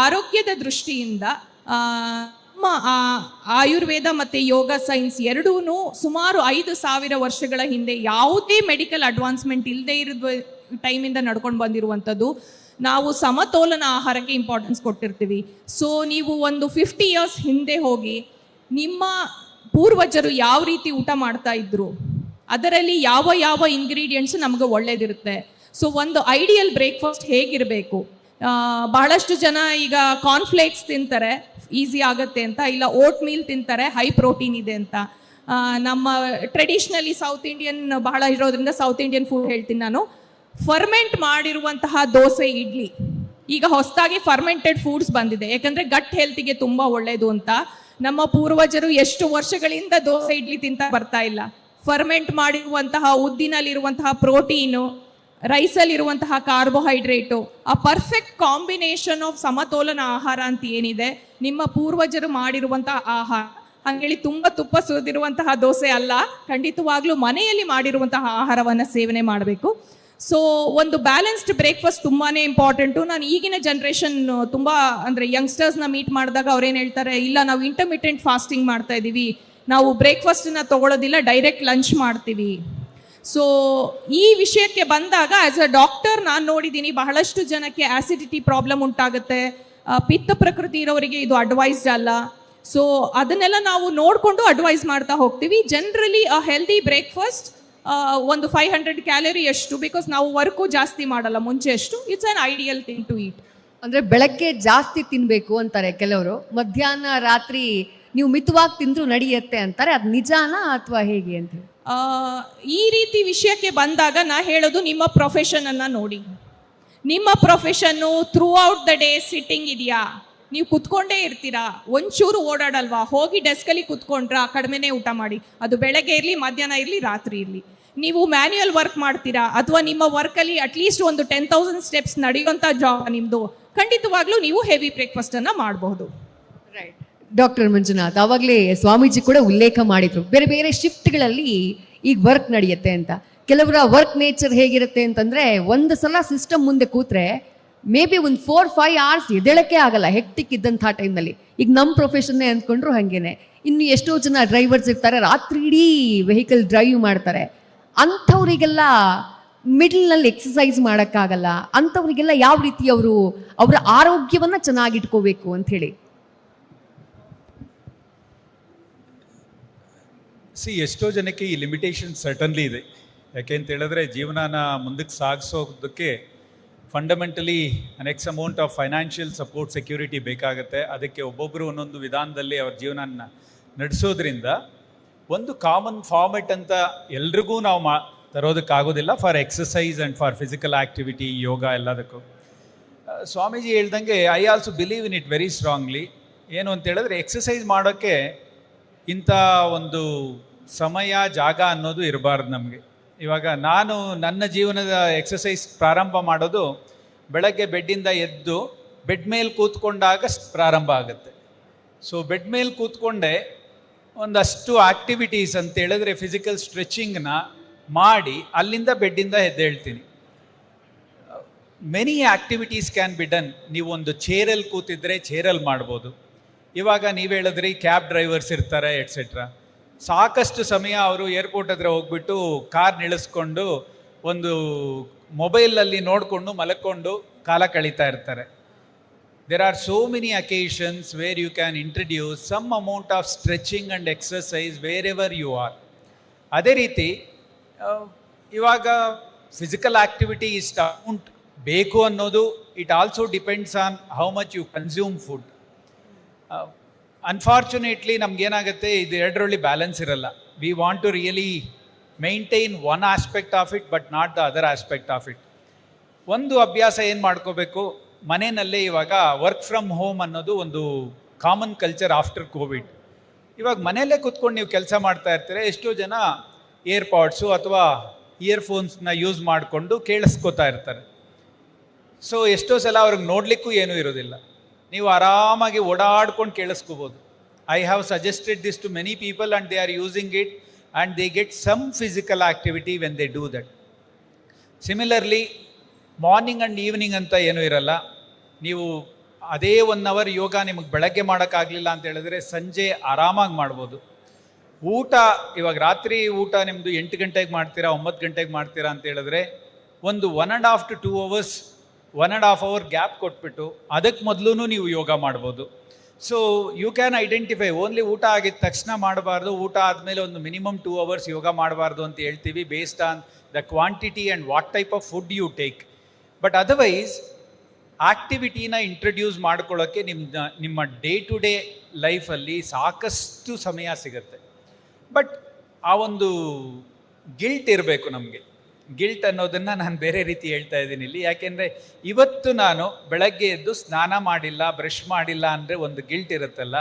ಆರೋಗ್ಯದ ದೃಷ್ಟಿಯಿಂದ ನಮ್ಮ ಆಯುರ್ವೇದ ಮತ್ತು ಯೋಗ ಸೈನ್ಸ್ ಎರಡೂ ಸುಮಾರು 5,000 ವರ್ಷಗಳ ಹಿಂದೆ ಯಾವುದೇ ಮೆಡಿಕಲ್ ಅಡ್ವಾನ್ಸ್ಮೆಂಟ್ ಇಲ್ಲದೆ ಇರೋ ಟೈಮಿಂದ ನಡ್ಕೊಂಡು ಬಂದಿರುವಂಥದ್ದು. ನಾವು ಸಮತೋಲನ ಆಹಾರಕ್ಕೆ ಇಂಪಾರ್ಟೆನ್ಸ್ ಕೊಟ್ಟಿರ್ತೀವಿ. ಸೊ ನೀವು ಒಂದು 50 ಇಯರ್ಸ್ ಹಿಂದೆ ಹೋಗಿ ನಿಮ್ಮ ಪೂರ್ವಜರು ಯಾವ ರೀತಿ ಊಟ ಮಾಡ್ತಾ ಇದ್ರು, ಅದರಲ್ಲಿ ಯಾವ ಯಾವ ಇಂಗ್ರೀಡಿಯೆಂಟ್ಸ್ ನಮಗೆ ಒಳ್ಳೇದಿರುತ್ತೆ. ಸೊ ಒಂದು ಐಡಿಯಲ್ ಬ್ರೇಕ್ಫಾಸ್ಟ್ ಹೇಗಿರಬೇಕು. ಬಹಳಷ್ಟು ಜನ ಈಗ ಕಾರ್ನ್ಫ್ಲೇಕ್ಸ್ ತಿಂತಾರೆ ಈಸಿ ಆಗುತ್ತೆ ಅಂತ, ಇಲ್ಲ ಓಟ್ ಮೀಲ್ ತಿಂತಾರೆ ಹೈ ಪ್ರೋಟೀನ್ ಇದೆ ಅಂತ. ನಮ್ಮ ಟ್ರೆಡಿಷ್ನಲಿ ಸೌತ್ ಇಂಡಿಯನ್ ಬಹಳ ಇರೋದ್ರಿಂದ ಸೌತ್ ಇಂಡಿಯನ್ ಫುಡ್ ಹೇಳ್ತೀನಿ ನಾನು. ಫರ್ಮೆಂಟ್ ಮಾಡಿರುವಂತಹ ದೋಸೆ, ಇಡ್ಲಿ, ಈಗ ಹೊಸದಾಗಿ ಫರ್ಮೆಂಟೆಡ್ ಫುಡ್ಸ್ ಬಂದಿದೆ. ಯಾಕಂದರೆ ಗಟ್ ಹೆಲ್ತಿಗೆ ತುಂಬ ಒಳ್ಳೆಯದು ಅಂತ. ನಮ್ಮ ಪೂರ್ವಜರು ಎಷ್ಟು ವರ್ಷಗಳಿಂದ ದೋಸೆ ಇಡ್ಲಿ ತಿಂತ ಬರ್ತಾ ಇಲ್ಲ. ಫರ್ಮೆಂಟ್ ಮಾಡಿರುವಂತಹ ಉದ್ದಿನಲ್ಲಿರುವಂತಹ ಪ್ರೋಟೀನು, ರೈಸಲ್ಲಿರುವಂತಹ ಕಾರ್ಬೋಹೈಡ್ರೇಟು, ಆ ಪರ್ಫೆಕ್ಟ್ ಕಾಂಬಿನೇಷನ್ ಆಫ್ ಸಮತೋಲನ ಆಹಾರ ಅಂತ ಏನಿದೆ, ನಿಮ್ಮ ಪೂರ್ವಜರು ಮಾಡಿರುವಂತಹ ಆಹಾರ. ಹಾಗೇಳಿ ತುಂಬ ತುಪ್ಪ ಸುರಿದಿರುವಂತಹ ದೋಸೆ ಅಲ್ಲ, ಖಂಡಿತವಾಗ್ಲೂ ಮನೆಯಲ್ಲಿ ಮಾಡಿರುವಂತಹ ಆಹಾರವನ್ನು ಸೇವನೆ ಮಾಡಬೇಕು. ಸೊ ಒಂದು ಬ್ಯಾಲೆನ್ಸ್ಡ್ ಬ್ರೇಕ್ಫಾಸ್ಟ್ ತುಂಬಾ ಇಂಪಾರ್ಟೆಂಟು. ನಾನು ಈಗಿನ ಜನ್ರೇಷನ್ ತುಂಬ ಅಂದರೆ ಯಂಗ್ಸ್ಟರ್ಸ್ನ ಮೀಟ್ ಮಾಡಿದಾಗ ಅವ್ರೇನು ಹೇಳ್ತಾರೆ, ಇಲ್ಲ ನಾವು ಇಂಟರ್ಮಿಟೆಂಟ್ ಫಾಸ್ಟಿಂಗ್ ಮಾಡ್ತಾ ಇದ್ದೀವಿ, ನಾವು ಬ್ರೇಕ್ಫಾಸ್ಟನ್ನ ತೊಗೊಳೋದಿಲ್ಲ, ಡೈರೆಕ್ಟ್ ಲಂಚ್ ಮಾಡ್ತೀವಿ. ಸೊ ಈ ವಿಷಯಕ್ಕೆ ಬಂದಾಗ ಆಸ್ ಅ ಡಾಕ್ಟರ್ ನಾನು ನೋಡಿದ್ದೀನಿ ಬಹಳಷ್ಟು ಜನಕ್ಕೆ ಆಸಿಡಿಟಿ ಪ್ರಾಬ್ಲಮ್ ಉಂಟಾಗುತ್ತೆ, ಪಿತ್ತ ಪ್ರಕೃತಿ ಇರೋರಿಗೆ ಇದು ಅಡ್ವೈಸ್ಡ್ ಅಲ್ಲ. ಸೊ ಅದನ್ನೆಲ್ಲ ನಾವು ನೋಡಿಕೊಂಡು ಅಡ್ವೈಸ್ ಮಾಡ್ತಾ ಹೋಗ್ತೀವಿ. ಜನರಲಿ ಅ ಹೆಲ್ದಿ ಬ್ರೇಕ್ಫಾಸ್ಟ್ ಒಂದು 500 ಕ್ಯಾಲರಿ ಅಷ್ಟು, ಬಿಕಾಸ್ ನಾವು ವರ್ಕು ಜಾಸ್ತಿ ಮಾಡಲ್ಲ ಮುಂಚೆ ಅಷ್ಟು. It's an ideal thing to eat. ಅಂದ್ರೆ ಬೆಳಗ್ಗೆ ಜಾಸ್ತಿ ತಿನ್ಬೇಕು ಅಂತಾರೆ ಕೆಲವರು, ಮಧ್ಯಾಹ್ನ ರಾತ್ರಿ ನೀವು ಮಿತವಾಗಿ ತಿಂದ್ರು ನಡೆಯುತ್ತೆ ಅಂತಾರೆ. ಅದು ನಿಜಾನಾ ಅಥವಾ ಹೇಗೆ ಅಂತ? ಈ ರೀತಿ ವಿಷಯಕ್ಕೆ ಬಂದಾಗ ನಾ ಹೇಳೋದು ನಿಮ್ಮ ಪ್ರೊಫೆಷನನ್ನು ನೋಡಿ. ನಿಮ್ಮ profession through out the day sitting ಇದೆಯಾ? ನೀವು ಕುತ್ಕೊಂಡೇ ಇರ್ತೀರಾ, ಒಂಚೂರು ಓಡಾಡಲ್ವಾ? ಹೋಗಿ ಡೆಸ್ಕಲ್ಲಿ ಕುತ್ಕೊಂಡ್ರಾ, ಕಡಿಮೆನೇ ಊಟ ಮಾಡಿ. ಅದು ಬೆಳಗ್ಗೆ ಇರಲಿ, ಮಧ್ಯಾಹ್ನ ಇರಲಿ, ರಾತ್ರಿ ಇರಲಿ. ನೀವು ಮ್ಯಾನ್ಯುಯಲ್ ವರ್ಕ್ ಮಾಡ್ತೀರಾ ಅಥವಾ ನಿಮ್ಮ ವರ್ಕಲ್ಲಿ ಅಟ್ಲೀಸ್ಟ್ ಒಂದು 10,000 ಸ್ಟೆಪ್ಸ್ ನಡೆಯುವಂಥ ಜಾಬ್ ನಿಮ್ಮದು, ಖಂಡಿತವಾಗ್ಲೂ ನೀವು ಹೆವಿ ಬ್ರೇಕ್ಫಾಸ್ಟನ್ನು ಮಾಡಬಹುದು. ರೈಟ್. ಡಾಕ್ಟರ್ ಮಂಜುನಾಥ್, ಆವಾಗಲೇ ಸ್ವಾಮೀಜಿ ಕೂಡ ಉಲ್ಲೇಖ ಮಾಡಿದ್ರು, ಬೇರೆ ಬೇರೆ ಶಿಫ್ಟ್ಗಳಲ್ಲಿ ಈಗ ವರ್ಕ್ ನಡೆಯುತ್ತೆ ಅಂತ. ಕೆಲವರ ವರ್ಕ್ ನೇಚರ್ ಹೇಗಿರುತ್ತೆ ಅಂತಂದ್ರೆ, ಒಂದು ಸಲ ಸಿಸ್ಟಮ್ ಮುಂದೆ ಕೂತ್ರೆ ಮೇ ಬಿ ಒಂದು 4-5 hours ಎದ್ದೇಳಕ್ಕೆ ಆಗಲ್ಲ, ಹೆಕ್ಟಿಕ್ ಇದ್ದಂಥ ಟೈಮ್ನಲ್ಲಿ. ಈಗ ನಮ್ಮ ಪ್ರೊಫೆಷನ್ನೇ ಅಂದ್ಕೊಂಡ್ರು ಹಾಗೇನೆ. ಇನ್ನು ಎಷ್ಟೋ ಜನ ಡ್ರೈವರ್ಸ್ ಇರ್ತಾರೆ, ರಾತ್ರಿ ಇಡೀ ವೆಹಿಕಲ್ ಡ್ರೈವ್ ಮಾಡ್ತಾರೆ. ಅಂಥವ್ರಿಗೆಲ್ಲ ಮಿಡ್ಲ್ನಲ್ಲಿ ಎಕ್ಸಸೈಸ್ ಮಾಡೋಕ್ಕಾಗಲ್ಲ. ಅಂಥವ್ರಿಗೆಲ್ಲ ಯಾವ ರೀತಿ ಅವರು ಅವರ ಆರೋಗ್ಯವನ್ನು ಚೆನ್ನಾಗಿಟ್ಕೋಬೇಕು ಅಂತ ಹೇಳಿ? ಎಷ್ಟೋ ಜನಕ್ಕೆ ಈ ಲಿಮಿಟೇಷನ್ ಸರ್ಟನ್ಲಿ ಇದೆ. ಯಾಕೆ ಅಂತ ಹೇಳಿದ್ರೆ, ಜೀವನನ ಮುಂದಕ್ಕೆ ಸಾಗಿಸೋದಕ್ಕೆ fundamentally x amount of financial support security ಬೇಕಾಗುತ್ತೆ. ಅದಕ್ಕೆ ಒಬ್ಬೊಬ್ಬರು ಒಂದೊಂದು ವಿಧಾನದಲ್ಲಿ ಅವ್ರ ಜೀವನನ ನಡೆಸೋದ್ರಿಂದ ಒಂದು ಕಾಮನ್ ಫಾರ್ಮೆಟ್ ಅಂತ ಎಲ್ರಿಗೂ ನಾವು ತರೋದಕ್ಕಾಗೋದಿಲ್ಲ for exercise and for physical activity, yoga ಎಲ್ಲದಕ್ಕೂ. ಸ್ವಾಮೀಜಿ ಹೇಳ್ದಂಗೆ I also believe in it very strongly. ಏನು ಅಂತ ಹೇಳಿದ್ರೆ, ಎಕ್ಸಸೈಸ್ ಮಾಡೋಕ್ಕೆ ಇಂಥ ಒಂದು ಸಮಯ ಜಾಗ ಅನ್ನೋದು ಇರಬಾರ್ದು ನಮಗೆ. ಇವಾಗ ನಾನು ನನ್ನ ಜೀವನದ ಎಕ್ಸಸೈಸ್ ಪ್ರಾರಂಭ ಮಾಡೋದು ಬೆಳಗ್ಗೆ ಬೆಡ್ಡಿಂದ ಎದ್ದು ಬೆಡ್ ಮೇಲೆ ಕೂತ್ಕೊಂಡಾಗ ಪ್ರಾರಂಭ ಆಗುತ್ತೆ. ಸೊ ಬೆಡ್ ಮೇಲೆ ಕೂತ್ಕೊಂಡೆ ಒಂದಷ್ಟು ಆ್ಯಕ್ಟಿವಿಟೀಸ್ ಅಂತ ಹೇಳಿದ್ರೆ ಫಿಸಿಕಲ್ ಸ್ಟ್ರೆಚಿಂಗ್ನ ಮಾಡಿ ಅಲ್ಲಿಂದ ಬೆಡ್ಡಿಂದ ಎದ್ದೇಳ್ತೀನಿ. Many activities can be done. ನೀವು ಒಂದು ಚೇರಲ್ಲಿ ಕೂತಿದ್ರೆ ಚೇರಲ್ಲಿ ಮಾಡ್ಬೋದು. ಇವಾಗ ನೀವು ಹೇಳಿದ್ರಿ ಕ್ಯಾಬ್ ಡ್ರೈವರ್ಸ್ ಇರ್ತಾರೆ ಎಟ್ಸೆಟ್ರಾ. ಸಾಕಷ್ಟು ಸಮಯ ಅವರು ಏರ್ಪೋರ್ಟ್ ಹತ್ರ ಹೋಗ್ಬಿಟ್ಟು ಕಾರ್ ನಿಲ್ಲಿಸ್ಕೊಂಡು ಒಂದು ಮೊಬೈಲಲ್ಲಿ ನೋಡಿಕೊಂಡು ಮಲ್ಕೊಂಡು ಕಾಲ ಕಳೀತಾ ಇರ್ತಾರೆ. There are so many occasions where you can introduce some amount of stretching and exercise wherever you are. ಅದೇ ರೀತಿ ಇವಾಗ ಫಿಸಿಕಲ್ ಆ್ಯಕ್ಟಿವಿಟಿ ಇಷ್ಟು ಅಮೌಂಟ್ ಬೇಕು ಅನ್ನೋದು it also depends on how much you consume food. Unfortunately ನಮ್ಗೇನಾಗುತ್ತೆ, ಇದು ಎರಡರಲ್ಲಿ balance ಇರಲ್ಲ. We want to really maintain one aspect of it but not the other aspect of it. ಒಂದು ಅಭ್ಯಾಸ ಏನು ಮಾಡ್ಕೋಬೇಕು, ಮನೆಯಲ್ಲೇ ಇವಾಗ ವರ್ಕ್ ಫ್ರಮ್ ಹೋಮ್ ಅನ್ನೋದು ಒಂದು ಕಾಮನ್ ಕಲ್ಚರ್ ಆಫ್ಟರ್ ಕೋವಿಡ್. ಇವಾಗ ಮನೆಯಲ್ಲೇ ಕೂತ್ಕೊಂಡು ನೀವು ಕೆಲಸ ಮಾಡ್ತಾ ಇರ್ತೀರ. ಎಷ್ಟೋ ಜನ ಏರ್ಪಾಡ್ಸು ಅಥವಾ ಇಯರ್ಫೋನ್ಸ್ನ ಯೂಸ್ ಮಾಡಿಕೊಂಡು ಕೇಳಿಸ್ಕೋತಾ ಇರ್ತಾರೆ. ಸೊ ಎಷ್ಟೋ ಸಲ ಅವ್ರಿಗೆ ನೋಡಲಿಕ್ಕೂ ಏನೂ ಇರೋದಿಲ್ಲ, ನೀವು ಆರಾಮಾಗಿ ಓಡಾಡ್ಕೊಂಡು ಕೇಳಿಸ್ಕೋಬೋದು. I have suggested this to many people and they are using it and they get some physical activity when they do that. Similarly morning and evening ಅಂತ ಏನೂ ಇರಲ್ಲ. ನೀವು ಅದೇ 1 hour ಯೋಗ ನಿಮಗೆ ಬೆಳಗ್ಗೆ ಮಾಡೋಕ್ಕಾಗಲಿಲ್ಲ ಅಂತ ಹೇಳಿದ್ರೆ ಸಂಜೆ ಆರಾಮಾಗಿ ಮಾಡ್ಬೋದು. ಊಟ ಇವಾಗ ರಾತ್ರಿ ಊಟ ನಿಮ್ಮದು 8 ಗಂಟೆಗೆ ಮಾಡ್ತೀರಾ, 9 ಗಂಟೆಗೆ ಮಾಡ್ತೀರಾ ಅಂತ ಹೇಳಿದ್ರೆ ಒಂದು 1.5 to 2 hours 1.5 hour ಗ್ಯಾಪ್ ಕೊಟ್ಬಿಟ್ಟು ಅದಕ್ಕೆ ಮೊದಲು ನೀವು ಯೋಗ ಮಾಡ್ಬೋದು. So you can identify only ಊಟ ಆಗಿದ ತಕ್ಷಣ ಮಾಡಬಾರ್ದು, ಊಟ ಆದಮೇಲೆ ಒಂದು ಮಿನಿಮಮ್ 2 hours ಯೋಗ ಮಾಡಬಾರ್ದು ಅಂತ ಹೇಳ್ತೀವಿ, based on the quantity and what type of food you take. But otherwise ಆ್ಯಕ್ಟಿವಿಟಿನ ಇಂಟ್ರಡ್ಯೂಸ್ ಮಾಡ್ಕೊಳ್ಳೋಕ್ಕೆ ನಿಮ್ಮ ಡೇ ಟು ಡೇ ಲೈಫಲ್ಲಿ ಸಾಕಷ್ಟು ಸಮಯ ಸಿಗುತ್ತೆ. ಬಟ್ ಆ ಒಂದು ಗಿಲ್ಟ್ ಇರಬೇಕು ನಮಗೆ. ಗಿಲ್ಟ್ ಅನ್ನೋದನ್ನು ನಾನು ಬೇರೆ ರೀತಿ ಹೇಳ್ತಾ ಇದ್ದೀನಿ ಇಲ್ಲಿ. ಯಾಕೆಂದರೆ ಇವತ್ತು ನಾನು ಬೆಳಗ್ಗೆ ಎದ್ದು ಸ್ನಾನ ಮಾಡಿಲ್ಲ, ಬ್ರಷ್ ಮಾಡಿಲ್ಲ ಅಂದರೆ ಒಂದು ಗಿಲ್ಟ್ ಇರುತ್ತಲ್ಲ,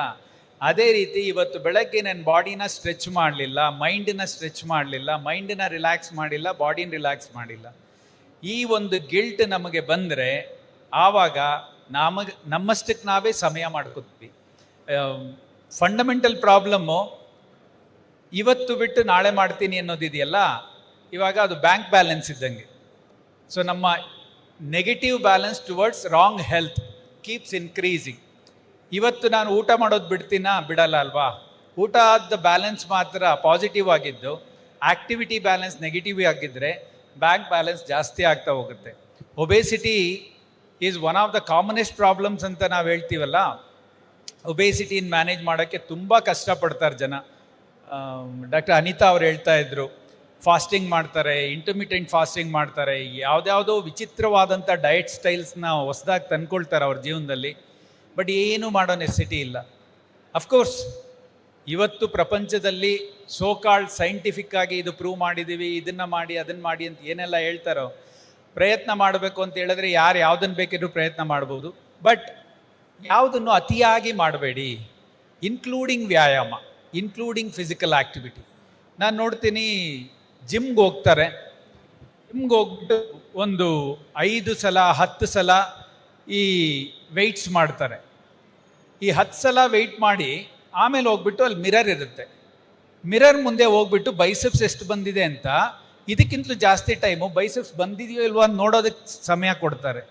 ಅದೇ ರೀತಿ ಇವತ್ತು ಬೆಳಗ್ಗೆ ನನ್ನ ಬಾಡಿನ ಸ್ಟ್ರೆಚ್ ಮಾಡಲಿಲ್ಲ, ಮೈಂಡನ್ನ ಸ್ಟ್ರೆಚ್ ಮಾಡಲಿಲ್ಲ, ಮೈಂಡನ್ನ ರಿಲ್ಯಾಕ್ಸ್ ಮಾಡಿಲ್ಲ, ಬಾಡಿನ ರಿಲ್ಯಾಕ್ಸ್ ಮಾಡಿಲ್ಲ, ಈ ಒಂದು ಗಿಲ್ಟ್ ನಮಗೆ ಬಂದರೆ ಆವಾಗ ನಮ್ಮಷ್ಟಕ್ಕೆ ನಾವೇ ಸಮಯ ಮಾಡ್ಕೋತೀವಿ. ಫಂಡಮೆಂಟಲ್ ಪ್ರಾಬ್ಲಮ್ಮು ಇವತ್ತು ಬಿಟ್ಟು ನಾಳೆ ಮಾಡ್ತೀನಿ ಅನ್ನೋದಿದೆಯಲ್ಲ, ಇವಾಗ ಅದು ಬ್ಯಾಂಕ್ ಬ್ಯಾಲೆನ್ಸ್ ಇದ್ದಂಗೆ. ಸೊ ನಮ್ಮ negative balance towards wrong health keeps increasing. ಇವತ್ತು ನಾನು ಊಟ ಮಾಡೋದು ಬಿಡಲ್ಲ ಅಲ್ವಾ, ಊಟ ಆದ ಬ್ಯಾಲೆನ್ಸ್ ಮಾತ್ರ ಪಾಸಿಟಿವ್ ಆಗಿದ್ದು ಆಕ್ಟಿವಿಟಿ ಬ್ಯಾಲೆನ್ಸ್ ನೆಗೆಟಿವ್ ಆಗಿದ್ದರೆ ಬ್ಯಾಂಕ್ ಬ್ಯಾಲೆನ್ಸ್ ಜಾಸ್ತಿ ಆಗ್ತಾ ಹೋಗುತ್ತೆ. Obesity is one of the commonest problems ಅಂತ ನಾವು ಹೇಳ್ತೀವಲ್ಲ, ಒಬೇಸಿಟಿನ ಮ್ಯಾನೇಜ್ ಮಾಡೋಕ್ಕೆ ತುಂಬ ಕಷ್ಟಪಡ್ತಾರೆ ಜನ. ಡಾಕ್ಟರ್ ಅನಿತಾ ಅವ್ರು ಹೇಳ್ತಾ ಇದ್ರು, ಫಾಸ್ಟಿಂಗ್ ಮಾಡ್ತಾರೆ, ಇಂಟರ್ಮಿಟೆಂಟ್ ಫಾಸ್ಟಿಂಗ್ ಮಾಡ್ತಾರೆ, ಯಾವುದ್ಯಾವುದೋ ವಿಚಿತ್ರವಾದಂಥ ಡಯಟ್ ಸ್ಟೈಲ್ಸ್ನ ಹೊಸದಾಗಿ ತಂದ್ಕೊಳ್ತಾರೆ ಅವ್ರ ಜೀವನದಲ್ಲಿ. ಬಟ್ ಏನೂ ಮಾಡೋ ನೆಸೆಸಿಟಿ ಇಲ್ಲ. ಅಫ್ಕೋರ್ಸ್ ಇವತ್ತು ಪ್ರಪಂಚದಲ್ಲಿ ಸೋಕಾಲ್ಡ್ ಸೈಂಟಿಫಿಕ್ ಆಗಿ ಇದು ಪ್ರೂವ್ ಮಾಡಿದ್ದೀವಿ, ಇದನ್ನು ಮಾಡಿ ಅದನ್ನು ಮಾಡಿ ಅಂತ ಏನೆಲ್ಲ ಹೇಳ್ತಾರೋ, ಪ್ರಯತ್ನ ಮಾಡಬೇಕು ಅಂತ ಹೇಳಿದ್ರೆ ಯಾರು ಯಾವುದನ್ನು ಬೇಕಿದ್ರೂ ಪ್ರಯತ್ನ ಮಾಡ್ಬೋದು. ಬಟ್ ಯಾವುದನ್ನು ಅತಿಯಾಗಿ ಮಾಡಬೇಡಿ, ಇನ್ಕ್ಲೂಡಿಂಗ್ ವ್ಯಾಯಾಮ, ಇನ್ಕ್ಲೂಡಿಂಗ್ ಫಿಸಿಕಲ್ ಆ್ಯಕ್ಟಿವಿಟಿ. ನಾನು ನೋಡ್ತೀನಿ ಜಿಮ್ಗೆ ಹೋಗ್ತಾರೆ, ಜಿಮ್ಗೆ ಹೋಗ್ಬಿಟ್ಟು ಒಂದು 5 ಸಲ 10 ಸಲ ಈ ವೆಯ್ಟ್ಸ್ ಮಾಡ್ತಾರೆ. ಈ 10 ಸಲ ವೆಯ್ಟ್ ಮಾಡಿ ಆಮೇಲೆ ಹೋಗ್ಬಿಟ್ಟು ಅಲ್ಲಿ ಮಿರರ್ ಇರುತ್ತೆ, ಮಿರರ್ ಮುಂದೆ ಹೋಗ್ಬಿಟ್ಟು ಬೈಸೆಪ್ಸ್ ಎಷ್ಟು ಬಂದಿದೆ ಅಂತ ಇದಕ್ಕಿಂತಲೂ ಜಾಸ್ತಿ ಟೈಮು ಬೈಸೆಪ್ಸ್ ಬಂದಿದೆಯೋ ಇಲ್ವೋ ಅಂತ ನೋಡೋದಕ್ಕೆ ಸಮಯ ಕೊಡ್ತಾರೆ.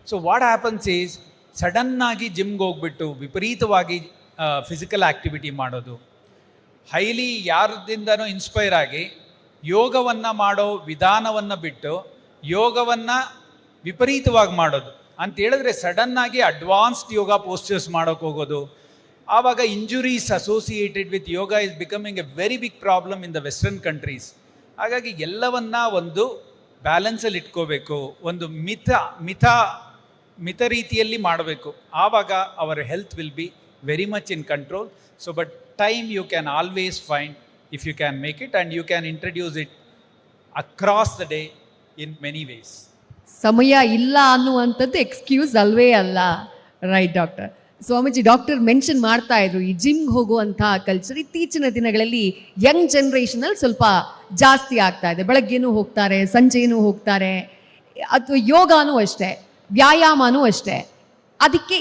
ಸೊ ವಾಟ್ ಹ್ಯಾಪನ್ಸ್ ಈಸ್, ಸಡನ್ನಾಗಿ ಜಿಮ್ಗೆ ಹೋಗ್ಬಿಟ್ಟು ವಿಪರೀತವಾಗಿ ಫಿಸಿಕಲ್ ಆ್ಯಕ್ಟಿವಿಟಿ ಮಾಡೋದು, ಹೈಲಿ ಯಾರದಿಂದನೂ ಇನ್ಸ್ಪೈರ್ ಆಗಿ ಯೋಗವನ್ನು ಮಾಡೋ ವಿಧಾನವನ್ನು ಬಿಟ್ಟು ಯೋಗವನ್ನು ವಿಪರೀತವಾಗಿ ಮಾಡೋದು ಅಂತ ಹೇಳಿದ್ರೆ ಸಡನ್ನಾಗಿ ಅಡ್ವಾನ್ಸ್ಡ್ ಯೋಗ ಪೋಸ್ಚರ್ಸ್ ಮಾಡೋಕ್ಕೆ ಹೋಗೋದು. ಆವಾಗ injuries associated with yoga is becoming a very big problem in the western countries. ಹಾಗಾಗಿ ಎಲ್ಲವನ್ನ ಒಂದು ಬ್ಯಾಲೆನ್ಸಲ್ಲಿ ಇಟ್ಕೋಬೇಕು, ಒಂದು ಮಿತ ರೀತಿಯಲ್ಲಿ ಮಾಡಬೇಕು. ಆವಾಗ ಅವರ health will be very much in control. So but time you can always find if you can make it and you can introduce it across the day in many ways. ಸಮಯ ಇಲ್ಲ ಅನ್ನುವಂಥದ್ದು ಎಕ್ಸ್ಕ್ಯೂಸ್ ಅಲ್ವೇ ಅಲ್ಲ. Right doctor. Swamiji, doctor mention ಮಾಡ್ತಾ ಇದ್ರು ಈ ಜಿಮ್ಗೆ ಹೋಗುವಂಥ culture ಇತ್ತೀಚಿನ ದಿನಗಳಲ್ಲಿ ಯಂಗ್ ಜನ್ರೇಷನಲ್ಲಿ ಸ್ವಲ್ಪ ಜಾಸ್ತಿ ಆಗ್ತಾ ಇದೆ. ಬೆಳಗ್ಗೆನೂ ಹೋಗ್ತಾರೆ, ಸಂಜೆನೂ ಹೋಗ್ತಾರೆ. ಅಥವಾ ಯೋಗಾನೂ ಅಷ್ಟೇ, ವ್ಯಾಯಾಮನೂ ಅಷ್ಟೇ. ಅದಕ್ಕೆ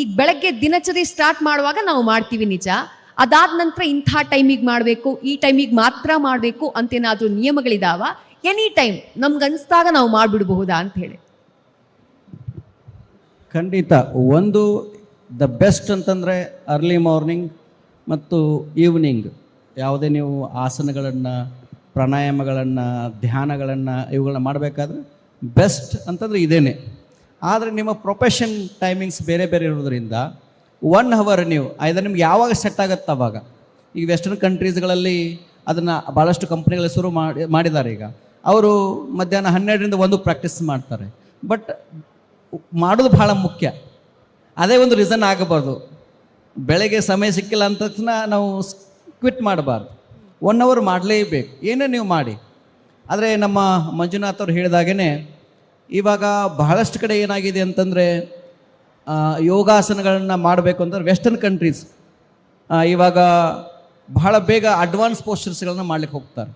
ಈಗ ಬೆಳಗ್ಗೆ ದಿನಚರಿ ಸ್ಟಾರ್ಟ್ ಮಾಡುವಾಗ ನಾವು ಮಾಡ್ತೀವಿ ನಿಜ, ಅದಾದ ನಂತರ ಇಂಥ ಟೈಮಿಗೆ ಮಾಡಬೇಕು, ಈ ಟೈಮಿಗೆ ಮಾತ್ರ ಮಾಡಬೇಕು ಅಂತೇನಾದರೂ ನಿಯಮಗಳಿದಾವ? ಎನಿ ಟೈಮ್ ನಮ್ಗನ್ಸ್ದಾಗ ನಾವು ಮಾಡಿಬಿಡಬಹುದಾ ಅಂತ ಹೇಳಿ? ಖಂಡಿತ. ಒಂದು ದ ಬೆಸ್ಟ್ ಅಂತಂದರೆ ಅರ್ಲಿ ಮಾರ್ನಿಂಗ್ ಮತ್ತು ಈವ್ನಿಂಗ್ ಯಾವುದೇ ನೀವು ಆಸನಗಳನ್ನು, ಪ್ರಾಣಾಯಾಮಗಳನ್ನು, ಧ್ಯಾನಗಳನ್ನು ಇವುಗಳನ್ನ ಮಾಡಬೇಕಾದ್ರೆ ಬೆಸ್ಟ್ ಅಂತಂದರೆ ಇದೇನೆ. ಆದರೆ ನಿಮ್ಮ ಪ್ರೊಫೆಷನ್ ಟೈಮಿಂಗ್ಸ್ ಬೇರೆ ಬೇರೆ ಇರೋದ್ರಿಂದ 1 ಅವರ್ ನೀವು ಇದನ್ನು ನಿಮ್ಗೆ ಯಾವಾಗ ಸೆಟ್ ಆಗುತ್ತೆ ಅವಾಗ. ಈಗ ವೆಸ್ಟರ್ನ್ ಕಂಟ್ರೀಸ್ಗಳಲ್ಲಿ ಅದನ್ನು ಭಾಳಷ್ಟು ಕಂಪ್ನಿಗಳು ಶುರು ಮಾಡಿದ್ದಾರೆ. ಈಗ ಅವರು ಮಧ್ಯಾಹ್ನ 12ರಿಂದ 1 ಪ್ರಾಕ್ಟೀಸ್ ಮಾಡ್ತಾರೆ. ಬಟ್ ಮಾಡೋದು ಭಾಳ ಮುಖ್ಯ. ಅದೇ ಒಂದು ರೀಸನ್ ಆಗಬಾರ್ದು. ಬೆಳಗ್ಗೆ ಸಮಯ ಸಿಕ್ಕಿಲ್ಲ ಅಂತ ತಕ್ಷಣ ನಾವು ಕ್ವಿಟ್ ಮಾಡಬಾರ್ದು. 1 ಅವರ್ ಮಾಡಲೇಬೇಕು, ಏನೇ ನೀವು ಮಾಡಿ. ಆದರೆ ನಮ್ಮ ಮಂಜುನಾಥ್ ಅವ್ರು ಹೇಳಿದಾಗೇ ಇವಾಗ ಬಹಳಷ್ಟು ಕಡೆ ಏನಾಗಿದೆ ಅಂತಂದರೆ ಯೋಗಾಸನಗಳನ್ನು ಮಾಡಬೇಕು ಅಂತಂದ್ರೆ ವೆಸ್ಟರ್ನ್ ಕಂಟ್ರೀಸ್ ಇವಾಗ ಬಹಳ ಬೇಗ ಅಡ್ವಾನ್ಸ್ ಪೋಸ್ಚರ್ಸ್ಗಳನ್ನ ಮಾಡ್ಲಿಕ್ಕೆ ಹೋಗ್ತಾರೆ.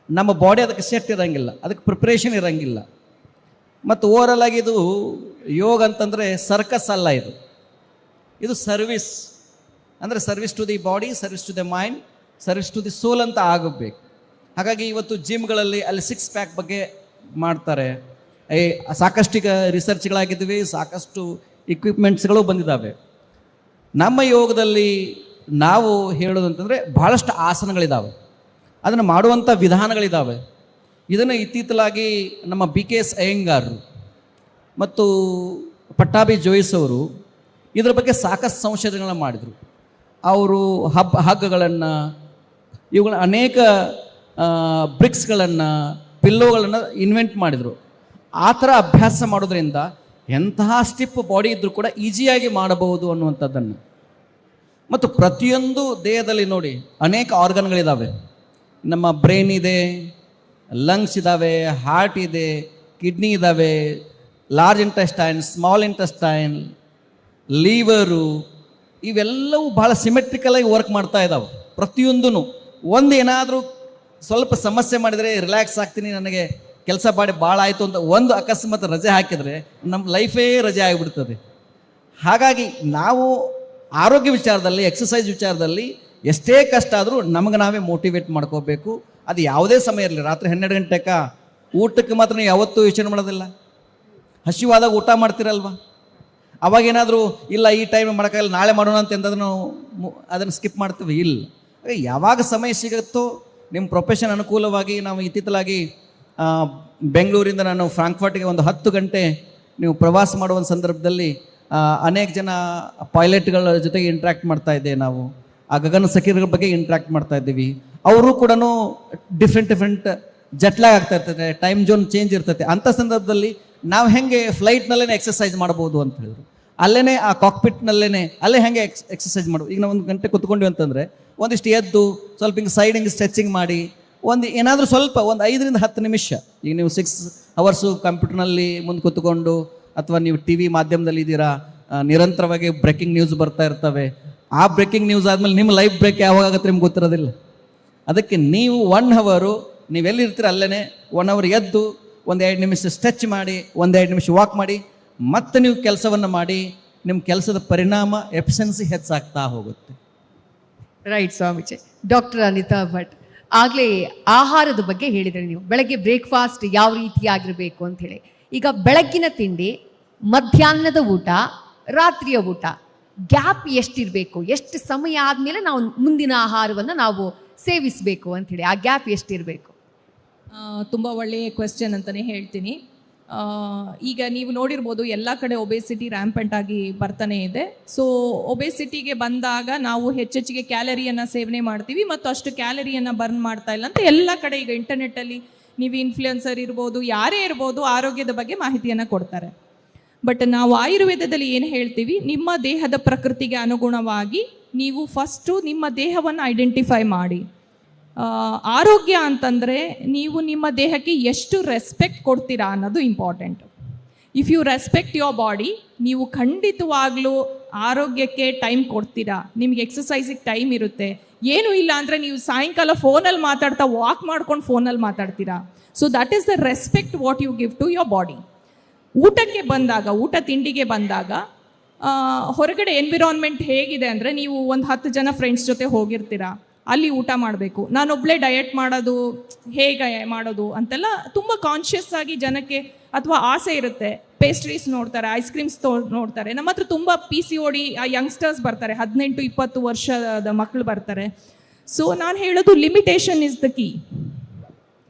ನಮ್ಮ ಬಾಡಿ ಅದಕ್ಕೆ ಸೆಟ್ ಇರೋಂಗಿಲ್ಲ, ಅದಕ್ಕೆ ಪ್ರಿಪ್ರೇಷನ್ ಇರೋಂಗಿಲ್ಲ. ಮತ್ತು ಓವರಲ್ ಆಗಿ ಇದು ಯೋಗ ಅಂತಂದರೆ ಸರ್ಕಸ್ ಅಲ್ಲ, ಇದು ಸರ್ವಿಸ್. ಅಂದರೆ service to the body, service to the mind, service to the soul ಅಂತ ಆಗಬೇಕು. ಹಾಗಾಗಿ ಇವತ್ತು ಜಿಮ್ಗಳಲ್ಲಿ ಅಲ್ಲಿ 6 ಪ್ಯಾಕ್ ಬಗ್ಗೆ ಮಾಡ್ತಾರೆ. ಸಾಕಷ್ಟು ಈಗ ರಿಸರ್ಚ್ಗಳಾಗಿದ್ವಿ, ಸಾಕಷ್ಟು ಇಕ್ವಿಪ್ಮೆಂಟ್ಸ್ಗಳು ಬಂದಿದ್ದಾವೆ. ನಮ್ಮ ಯೋಗದಲ್ಲಿ ನಾವು ಹೇಳೋದಂತಂದರೆ ಭಾಳಷ್ಟು ಆಸನಗಳಿದ್ದಾವೆ, ಅದನ್ನು ಮಾಡುವಂಥ ವಿಧಾನಗಳಿದ್ದಾವೆ. ಇದನ್ನು ಇತ್ತೀಚಲಾಗಿ ನಮ್ಮ BKS ಅಯ್ಯಂಗಾರ್ ಮತ್ತು ಪಟ್ಟಾಭಿ ಜೋಯಿಸ್ ಅವರು ಇದರ ಬಗ್ಗೆ ಸಾಕಷ್ಟು ಸಂಶೋಧನೆಗಳನ್ನ ಮಾಡಿದರು. ಅವರು ಹಗ್ಗಗಳನ್ನು, ಇವುಗಳ ಅನೇಕ ಬ್ರಿಕ್ಸ್ಗಳನ್ನು, ಪಿಲ್ಲೋಗಳನ್ನು ಇನ್ವೆಂಟ್ ಮಾಡಿದರು. ಆ ಥರ ಅಭ್ಯಾಸ ಮಾಡೋದ್ರಿಂದ ಎಂತಹ ಸ್ಟಿಫ್ ಬಾಡಿ ಇದ್ದರೂ ಕೂಡ ಈಸಿಯಾಗಿ ಮಾಡಬಹುದು ಅನ್ನುವಂಥದ್ದನ್ನು. ಮತ್ತು ಪ್ರತಿಯೊಂದು ದೇಹದಲ್ಲಿ ನೋಡಿ ಅನೇಕ ಆರ್ಗನ್ಗಳಿದ್ದಾವೆ. ನಮ್ಮ ಬ್ರೈನ್ ಇದೆ, ಲಂಗ್ಸ್ ಇದ್ದಾವೆ, ಹಾರ್ಟ್ ಇದೆ, ಕಿಡ್ನಿ ಇದ್ದಾವೆ, ಲಾರ್ಜ್ ಇಂಟೆಸ್ಟೈನ್, ಸ್ಮಾಲ್ ಇಂಟೆಸ್ಟೈನ್, ಲೀವರು, ಇವೆಲ್ಲವೂ ಭಾಳ ಸಿಮೆಟ್ರಿಕಲಾಗಿ ವರ್ಕ್ ಮಾಡ್ತಾ ಇದ್ದಾವೆ. ಪ್ರತಿಯೊಂದೂ ಒಂದು ಏನಾದರೂ ಸ್ವಲ್ಪ ಸಮಸ್ಯೆ ಮಾಡಿದರೆ ರಿಲ್ಯಾಕ್ಸ್ ಆಗ್ತೀನಿ, ನನಗೆ ಕೆಲಸ ಮಾಡಿ ಭಾಳ ಆಯಿತು ಅಂತ ಒಂದು ಅಕಸ್ಮಾತ್ ರಜೆ ಹಾಕಿದರೆ ನಮ್ಮ ಲೈಫೇ ರಜೆ ಆಗಿಬಿಡ್ತದೆ. ಹಾಗಾಗಿ ನಾವು ಆರೋಗ್ಯ ವಿಚಾರದಲ್ಲಿ, ಎಕ್ಸಸೈಸ್ ವಿಚಾರದಲ್ಲಿ ಎಷ್ಟೇ ಕಷ್ಟ ಆದರೂ ನಮಗೆ ನಾವೇ ಮೋಟಿವೇಟ್ ಮಾಡ್ಕೋಬೇಕು. ಅದು ಯಾವುದೇ ಸಮಯ ಇರಲಿ, ರಾತ್ರಿ 12 ಗಂಟೆಗೆ ಊಟಕ್ಕೆ ಮಾತ್ರ ನೀವು ಯಾವತ್ತೂ ಯೋಚನೆ ಮಾಡೋದಿಲ್ಲ. ಹಸಿವಾದಾಗ ಊಟ ಮಾಡ್ತೀರಲ್ವ, ಅವಾಗೇನಾದರೂ ಇಲ್ಲ ಈ ಟೈಮ್ ಮಾಡೋಕ್ಕಾಗಲ್ಲ ನಾಳೆ ಮಾಡೋಣ ಅಂತ ಎಂದಾದ್ರೂ ನಾವು ಅದನ್ನು ಸ್ಕಿಪ್ ಮಾಡ್ತೀವಿ? ಇಲ್ಲ. ಯಾವಾಗ ಸಮಯ ಸಿಗುತ್ತೋ ನಿಮ್ಮ ಪ್ರೊಫೆಷನ್ ಅನುಕೂಲವಾಗಿ ನಾವು ಇತ್ತಿತ್ತಲಾಗಿ ಬೆಂಗಳೂರಿಂದ ನಾನು ಫ್ರಾಂಕ್ಫರ್ಟ್ಗೆ ಒಂದು 10 ಗಂಟೆ ನೀವು ಪ್ರವಾಸ ಮಾಡುವ ಸಂದರ್ಭದಲ್ಲಿ ಅನೇಕ ಜನ ಪೈಲಟ್ಗಳ ಜೊತೆಗೆ ಇಂಟ್ರ್ಯಾಕ್ಟ್ ಮಾಡ್ತಾ ಇದ್ದೇವೆ. ನಾವು ಆ ಗಗನ ಸಖಿಗಳ ಬಗ್ಗೆ ಇಂಟ್ರ್ಯಾಕ್ಟ್ ಮಾಡ್ತಾ ಇದ್ದೀವಿ. ಅವರು ಕೂಡ ಡಿಫ್ರೆಂಟ್ ಜಟ್ಲಾಗ್ ಆಗ್ತಾ ಇರ್ತದೆ, ಟೈಮ್ ಝೋನ್ ಚೇಂಜ್ ಇರ್ತೈತೆ. ಅಂಥ ಸಂದರ್ಭದಲ್ಲಿ ನಾವು ಹೆಂಗೆ ಫ್ಲೈಟ್ನಲ್ಲೇ ಎಕ್ಸಸೈಸ್ ಮಾಡ್ಬೋದು ಅಂತ ಹೇಳಿದ್ರು. ಅಲ್ಲೇ ಆ ಕಾಕ್ಪಿಟ್ನಲ್ಲೇ ಅಲ್ಲೇ ಹೆಂಗೆ ಎಕ್ಸಸೈಸ್ ಮಾಡ್ಬೋದು. ಈಗ ನಾವು 1 ಗಂಟೆ ಕುತ್ಕೊಂಡ್ವಿ ಅಂತಂದರೆ ಒಂದಿಷ್ಟು ಎದ್ದು ಸ್ವಲ್ಪ ಹಿಂಗೆ ಸೈಡ್ ಹಿಂಗೆ ಸ್ಟ್ರೆಚಿಂಗ್ ಮಾಡಿ ಏನಾದರೂ ಸ್ವಲ್ಪ ಒಂದು 5 ರಿಂದ 10 ನಿಮಿಷ. ಈಗ ನೀವು 6 ಅವರ್ಸು ಕಂಪ್ಯೂಟರ್ನಲ್ಲಿ ಮುಂದೆ ಕೂತ್ಕೊಂಡು ಅಥವಾ ನೀವು ಟಿ ವಿ ಮಾಧ್ಯಮದಲ್ಲಿ ಇದ್ದೀರಾ, ನಿರಂತರವಾಗಿ ಬ್ರೇಕಿಂಗ್ ನ್ಯೂಸ್ ಬರ್ತಾ ಇರ್ತವೆ. ಆ ಬ್ರೇಕಿಂಗ್ ನ್ಯೂಸ್ ಆದಮೇಲೆ ನಿಮ್ಮ ಲೈಫ್ ಬ್ರೇಕ್ ಯಾವಾಗ ಆಗುತ್ತೆ ನಿಮ್ಗೆ ಗೊತ್ತಿರೋದಿಲ್ಲ. ಅದಕ್ಕೆ ನೀವು 1 ಅವರ್ ನೀವೆಲ್ಲಿರ್ತೀರ ಅಲ್ಲೇ 1 ಅವರ್ ಎದ್ದು 1-2 ನಿಮಿಷ ಸ್ಟ್ರೆಚ್ ಮಾಡಿ 1-2 ನಿಮಿಷ ವಾಕ್ ಮಾಡಿ ಮತ್ತೆ ನೀವು ಕೆಲಸವನ್ನು ಮಾಡಿ ನಿಮ್ಮ ಕೆಲಸದ ಪರಿಣಾಮ ಎಫಿಷಿಯನ್ಸಿ ಹೆಚ್ಚಾಗ್ತಾ ಹೋಗುತ್ತೆ. ರೈಟ್ ಸ್ವಾಮೀಜಿ. ಡಾಕ್ಟರ್ ಅನಿತಾ ಭಟ್, ಆಗಲೇ ಆಹಾರದ ಬಗ್ಗೆ ಹೇಳಿದರೆ ನೀವು ಬೆಳಗ್ಗೆ ಬ್ರೇಕ್ಫಾಸ್ಟ್ ಯಾವ ರೀತಿ ಆಗಿರಬೇಕು ಅಂತ ಹೇಳಿ. ಈಗ ಬೆಳಗ್ಗಿನ ತಿಂಡಿ, ಮಧ್ಯಾಹ್ನದ ಊಟ, ರಾತ್ರಿಯ ಊಟ ಗ್ಯಾಪ್ ಎಷ್ಟಿರಬೇಕು, ಎಷ್ಟು ಸಮಯ ಆದಮೇಲೆ ನಾವು ಮುಂದಿನ ಆಹಾರವನ್ನು ನಾವು ಸೇವಿಸಬೇಕು ಅಂಥೇಳಿ ಆ ಗ್ಯಾಪ್ ಎಷ್ಟಿರಬೇಕು? ತುಂಬ ಒಳ್ಳೆಯ ಕ್ವೆಶ್ಚನ್ ಅಂತಲೇ ಹೇಳ್ತೀನಿ. ಈಗ ನೀವು ನೋಡಿರ್ಬೋದು ಎಲ್ಲ ಕಡೆ ಒಬೇಸಿಟಿ ರ್ಯಾಂಪೆಂಟ್ ಆಗಿ ಬರ್ತಾನೆ ಇದೆ. ಸೊ ಒಬೇಸಿಟಿಗೆ ಬಂದಾಗ ನಾವು ಹೆಚ್ಚೆಚ್ಚಿಗೆ ಕ್ಯಾಲರಿಯನ್ನು ಸೇವನೆ ಮಾಡ್ತೀವಿ ಮತ್ತು ಅಷ್ಟು ಕ್ಯಾಲರಿಯನ್ನು ಬರ್ನ್ ಮಾಡ್ತಾ ಇಲ್ಲ ಅಂತ ಎಲ್ಲ ಕಡೆ ಈಗ ಇಂಟರ್ನೆಟ್ಟಲ್ಲಿ ನೀವು ಇನ್ಫ್ಲುಯೆನ್ಸರ್ ಇರ್ಬೋದು, ಯಾರೇ ಇರ್ಬೋದು, ಆರೋಗ್ಯದ ಬಗ್ಗೆ ಮಾಹಿತಿಯನ್ನು ಕೊಡ್ತಾರೆ. ಬಟ್ ನಾವು ಆಯುರ್ವೇದದಲ್ಲಿ ಏನು ಹೇಳ್ತೀವಿ, ನಿಮ್ಮ ದೇಹದ ಪ್ರಕೃತಿಗೆ ಅನುಗುಣವಾಗಿ ನೀವು ಫಸ್ಟು ನಿಮ್ಮ ದೇಹವನ್ನು ಐಡೆಂಟಿಫೈ ಮಾಡಿ. ಆರೋಗ್ಯ ಅಂತಂದರೆ ನೀವು ನಿಮ್ಮ ದೇಹಕ್ಕೆ ಎಷ್ಟು ರೆಸ್ಪೆಕ್ಟ್ ಕೊಡ್ತೀರಾ ಅನ್ನೋದು important. If you respect your body, ನೀವು ಖಂಡಿತವಾಗ್ಲೂ ಆರೋಗ್ಯಕ್ಕೆ ಟೈಮ್ ಕೊಡ್ತೀರಾ. ನಿಮಗೆ ಎಕ್ಸಸೈಸಿಗೆ ಟೈಮ್ ಇರುತ್ತೆ. ಏನೂ ಇಲ್ಲ ಅಂದರೆ ನೀವು ಸಾಯಂಕಾಲ ಫೋನಲ್ಲಿ ಮಾತಾಡ್ತಾ ವಾಕ್ ಮಾಡ್ಕೊಂಡು ಫೋನಲ್ಲಿ ಮಾತಾಡ್ತೀರಾ. So that is the respect what you give to your body. ಊಟಕ್ಕೆ ಬಂದಾಗ, ಊಟ ತಿಂಡಿಗೆ ಬಂದಾಗ ಹೊರಗಡೆ ಎನ್ವಿರಾನ್ಮೆಂಟ್ ಹೇಗಿದೆ ಅಂದರೆ, ನೀವು ಒಂದು 10 ಜನ ಫ್ರೆಂಡ್ಸ್ ಜೊತೆ ಹೋಗಿರ್ತೀರಾ, ಅಲ್ಲಿ ಊಟ ಮಾಡಬೇಕು. ನಾನೊಬ್ಬಳೇ ಡಯಟ್ ಮಾಡೋದು ಹೇಗೆ ಮಾಡೋದು ಅಂತೆಲ್ಲ ತುಂಬ ಕಾನ್ಷಿಯಸ್ ಆಗಿ ಜನಕ್ಕೆ ಅಥವಾ ಆಸೆ ಇರುತ್ತೆ. ಪೇಸ್ಟ್ರೀಸ್ ನೋಡ್ತಾರೆ, ಐಸ್ ಕ್ರೀಮ್ಸ್ ನೋಡ್ತಾರೆ. ನಮ್ಮ ಹತ್ರ ತುಂಬ PCOD ಯಂಗ್ಸ್ಟರ್ಸ್ ಬರ್ತಾರೆ, 18-20 ವರ್ಷದ ಮಕ್ಕಳು ಬರ್ತಾರೆ. ಸೊ ನಾನು ಹೇಳೋದು limitation is the key.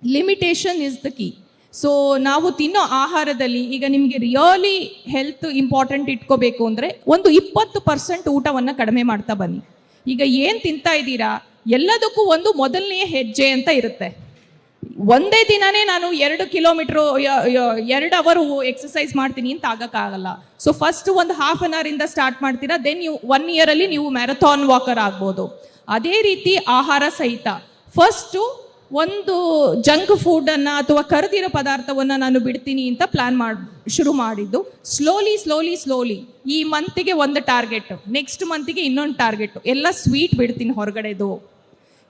Limitation is the key. So ನಾವು ತಿನ್ನೋ ಆಹಾರದಲ್ಲಿ ಈಗ ನಿಮಗೆ ರಿಯಲಿ ಹೆಲ್ತ್ ಇಂಪಾರ್ಟೆಂಟ್ ಇಟ್ಕೋಬೇಕು ಅಂದರೆ ಒಂದು 20% ಊಟವನ್ನು ಕಡಿಮೆ ಮಾಡ್ತಾ ಬನ್ನಿ. ಈಗ ಏನು ತಿಂತಾ ಇದ್ದೀರಾ ಎಲ್ಲದಕ್ಕೂ ಒಂದು ಮೊದಲನೇ ಹೆಜ್ಜೆ ಅಂತ ಇರುತ್ತೆ. ಒಂದೇ ದಿನನೇ ನಾನು 2 ಕಿಲೋಮೀಟ್ರು 2 ಅವರ್ ಎಕ್ಸಸೈಸ್ ಮಾಡ್ತೀನಿ ಅಂತ ಆಗೋಕ್ಕಾಗಲ್ಲ. ಸೊ ಫಸ್ಟ್ ಒಂದು ½ an hour ಇಂದ ಸ್ಟಾರ್ಟ್ ಮಾಡ್ತೀರಾ, ದೆನ್ ನೀವು 1 year ನೀವು ಮ್ಯಾರಥಾನ್ ವಾಕರ್ ಆಗ್ಬೋದು. ಅದೇ ರೀತಿ ಆಹಾರ ಸಹಿತ ಫಸ್ಟು ಒಂದು ಜಂಕ್ ಫುಡ್ಡನ್ನು ಅಥವಾ ಕರೆದಿರೋ ಪದಾರ್ಥವನ್ನು ನಾನು ಬಿಡ್ತೀನಿ ಅಂತ ಶುರು ಮಾಡಿದ್ದು. ಸ್ಲೋಲಿ ಈ ಮಂತಿಗೆ ಒಂದು ಟಾರ್ಗೆಟ್, ನೆಕ್ಸ್ಟ್ ಮಂತಿಗೆ ಇನ್ನೊಂದು ಟಾರ್ಗೆಟ್, ಎಲ್ಲ ಸ್ವೀಟ್ ಬಿಡ್ತೀನಿ ಹೊರಗಡೆದು.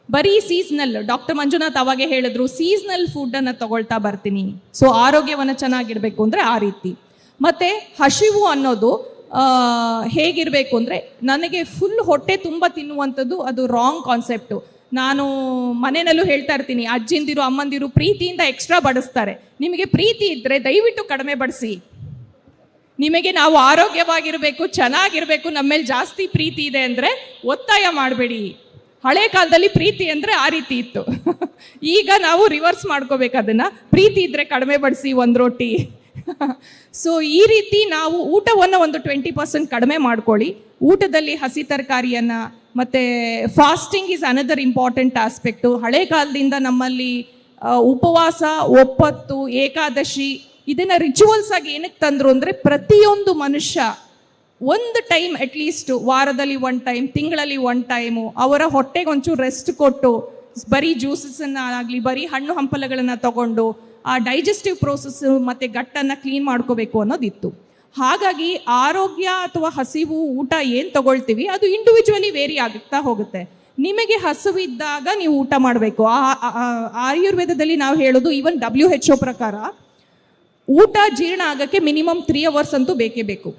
ಬರೀ ಸೀಸ್ನಲ್, ಡಾಕ್ಟರ್ ಮಂಜುನಾಥ್ ಅವಾಗೆ ಹೇಳಿದ್ರು, ಸೀಸ್ನಲ್ ಫುಡ್ಡನ್ನು ತಗೊಳ್ತಾ ಬರ್ತೀನಿ. ಸೊ ಆರೋಗ್ಯವನ್ನು ಚೆನ್ನಾಗಿರ್ಬೇಕು ಅಂದರೆ ಆ ರೀತಿ. ಮತ್ತು ಹಸಿವು ಅನ್ನೋದು ಹೇಗಿರಬೇಕು ಅಂದರೆ, ನನಗೆ ಫುಲ್ ಹೊಟ್ಟೆ ತುಂಬ ತಿನ್ನುವಂಥದ್ದು ಅದು ರಾಂಗ್ ಕಾನ್ಸೆಪ್ಟು. ನಾನು ಮನೆಯಲ್ಲೂ ಹೇಳ್ತಾ ಇರ್ತೀನಿ, ಅಜ್ಜಿಂದಿರು ಅಮ್ಮಂದಿರು ಪ್ರೀತಿಯಿಂದ ಎಕ್ಸ್ಟ್ರಾ ಬಡಿಸ್ತಾರೆ. ನಿಮಗೆ ಪ್ರೀತಿ ಇದ್ದರೆ ದಯವಿಟ್ಟು ಕಡಿಮೆ ಬಡಿಸಿ. ನಿಮಗೆ ನಾವು ಆರೋಗ್ಯವಾಗಿರಬೇಕು, ಚೆನ್ನಾಗಿರಬೇಕು, ನಮ್ಮ ಮೇಲೆ ಜಾಸ್ತಿ ಪ್ರೀತಿ ಇದೆ ಅಂದರೆ ಒತ್ತಾಯ ಮಾಡಬೇಡಿ. ಹಳೆ ಕಾಲದಲ್ಲಿ ಪ್ರೀತಿ ಅಂದರೆ ಆ ರೀತಿ ಇತ್ತು. ಈಗ ನಾವು ರಿವರ್ಸ್ ಮಾಡ್ಕೋಬೇಕು ಅದನ್ನು. ಪ್ರೀತಿ ಇದ್ದರೆ ಕಡಿಮೆ ಬಡಿಸಿ ಒಂದು ರೊಟ್ಟಿ. ಸೊ ಈ ರೀತಿ ನಾವು ಊಟವನ್ನು ಒಂದು 20% ಕಡಿಮೆ ಮಾಡ್ಕೊಳ್ಳಿ. ಊಟದಲ್ಲಿ ಹಸಿ ತರಕಾರಿಯನ್ನು ಮತ್ತು fasting is another important aspect. ಹಳೆ ಕಾಲದಿಂದ ನಮ್ಮಲ್ಲಿ ಉಪವಾಸ, ಒಪ್ಪತ್ತು, ಏಕಾದಶಿ ಇದನ್ನು ರಿಚುವಲ್ಸ್ ಆಗಿ ಏನಕ್ಕೆ ತಂದರು ಅಂದರೆ, ಪ್ರತಿಯೊಂದು ಮನುಷ್ಯ ಒಂದು ಟೈಮ್ ಅಟ್ಲೀಸ್ಟ್ ವಾರದಲ್ಲಿ 1 ಟೈಮ್, ತಿಂಗಳಲ್ಲಿ 1 ಟೈಮು ಅವರ ಹೊಟ್ಟೆಗೆ ಒಂಚೂರು ರೆಸ್ಟ್ ಕೊಟ್ಟು, ಬರೀ ಜ್ಯೂಸಸ್ಸನ್ನು ಆಗಲಿ ಬರೀ ಹಣ್ಣು ಹಂಪಲುಗಳನ್ನು ತಗೊಂಡು ಆ ಡೈಜೆಸ್ಟಿವ್ ಪ್ರೋಸೆಸ್ ಮತ್ತು ಗಟ್ಟನ್ನು ಕ್ಲೀನ್ ಮಾಡ್ಕೋಬೇಕು ಅನ್ನೋದಿತ್ತು. ಹಾಗಾಗಿ ಆರೋಗ್ಯ ಅಥವಾ ಹಸಿವು ಊಟ ಏನು ತಗೊಳ್ತೀವಿ ಅದು ಇಂಡಿವಿಜುವಲಿ ವೇರಿ ಆಗುತ್ತಾ ಹೋಗುತ್ತೆ. ನಿಮಗೆ ಹಸಿವಿದ್ದಾಗ ನೀವು ಊಟ ಮಾಡಬೇಕು. ಆಯುರ್ವೇದದಲ್ಲಿ ನಾವು ಹೇಳೋದು, ಈವನ್ WHO ಪ್ರಕಾರ ಊಟ ಜೀರ್ಣ ಆಗೋಕ್ಕೆ ಮಿನಿಮಮ್ 3 hours ಅಂತೂ ಬೇಕೇ ಬೇಕು.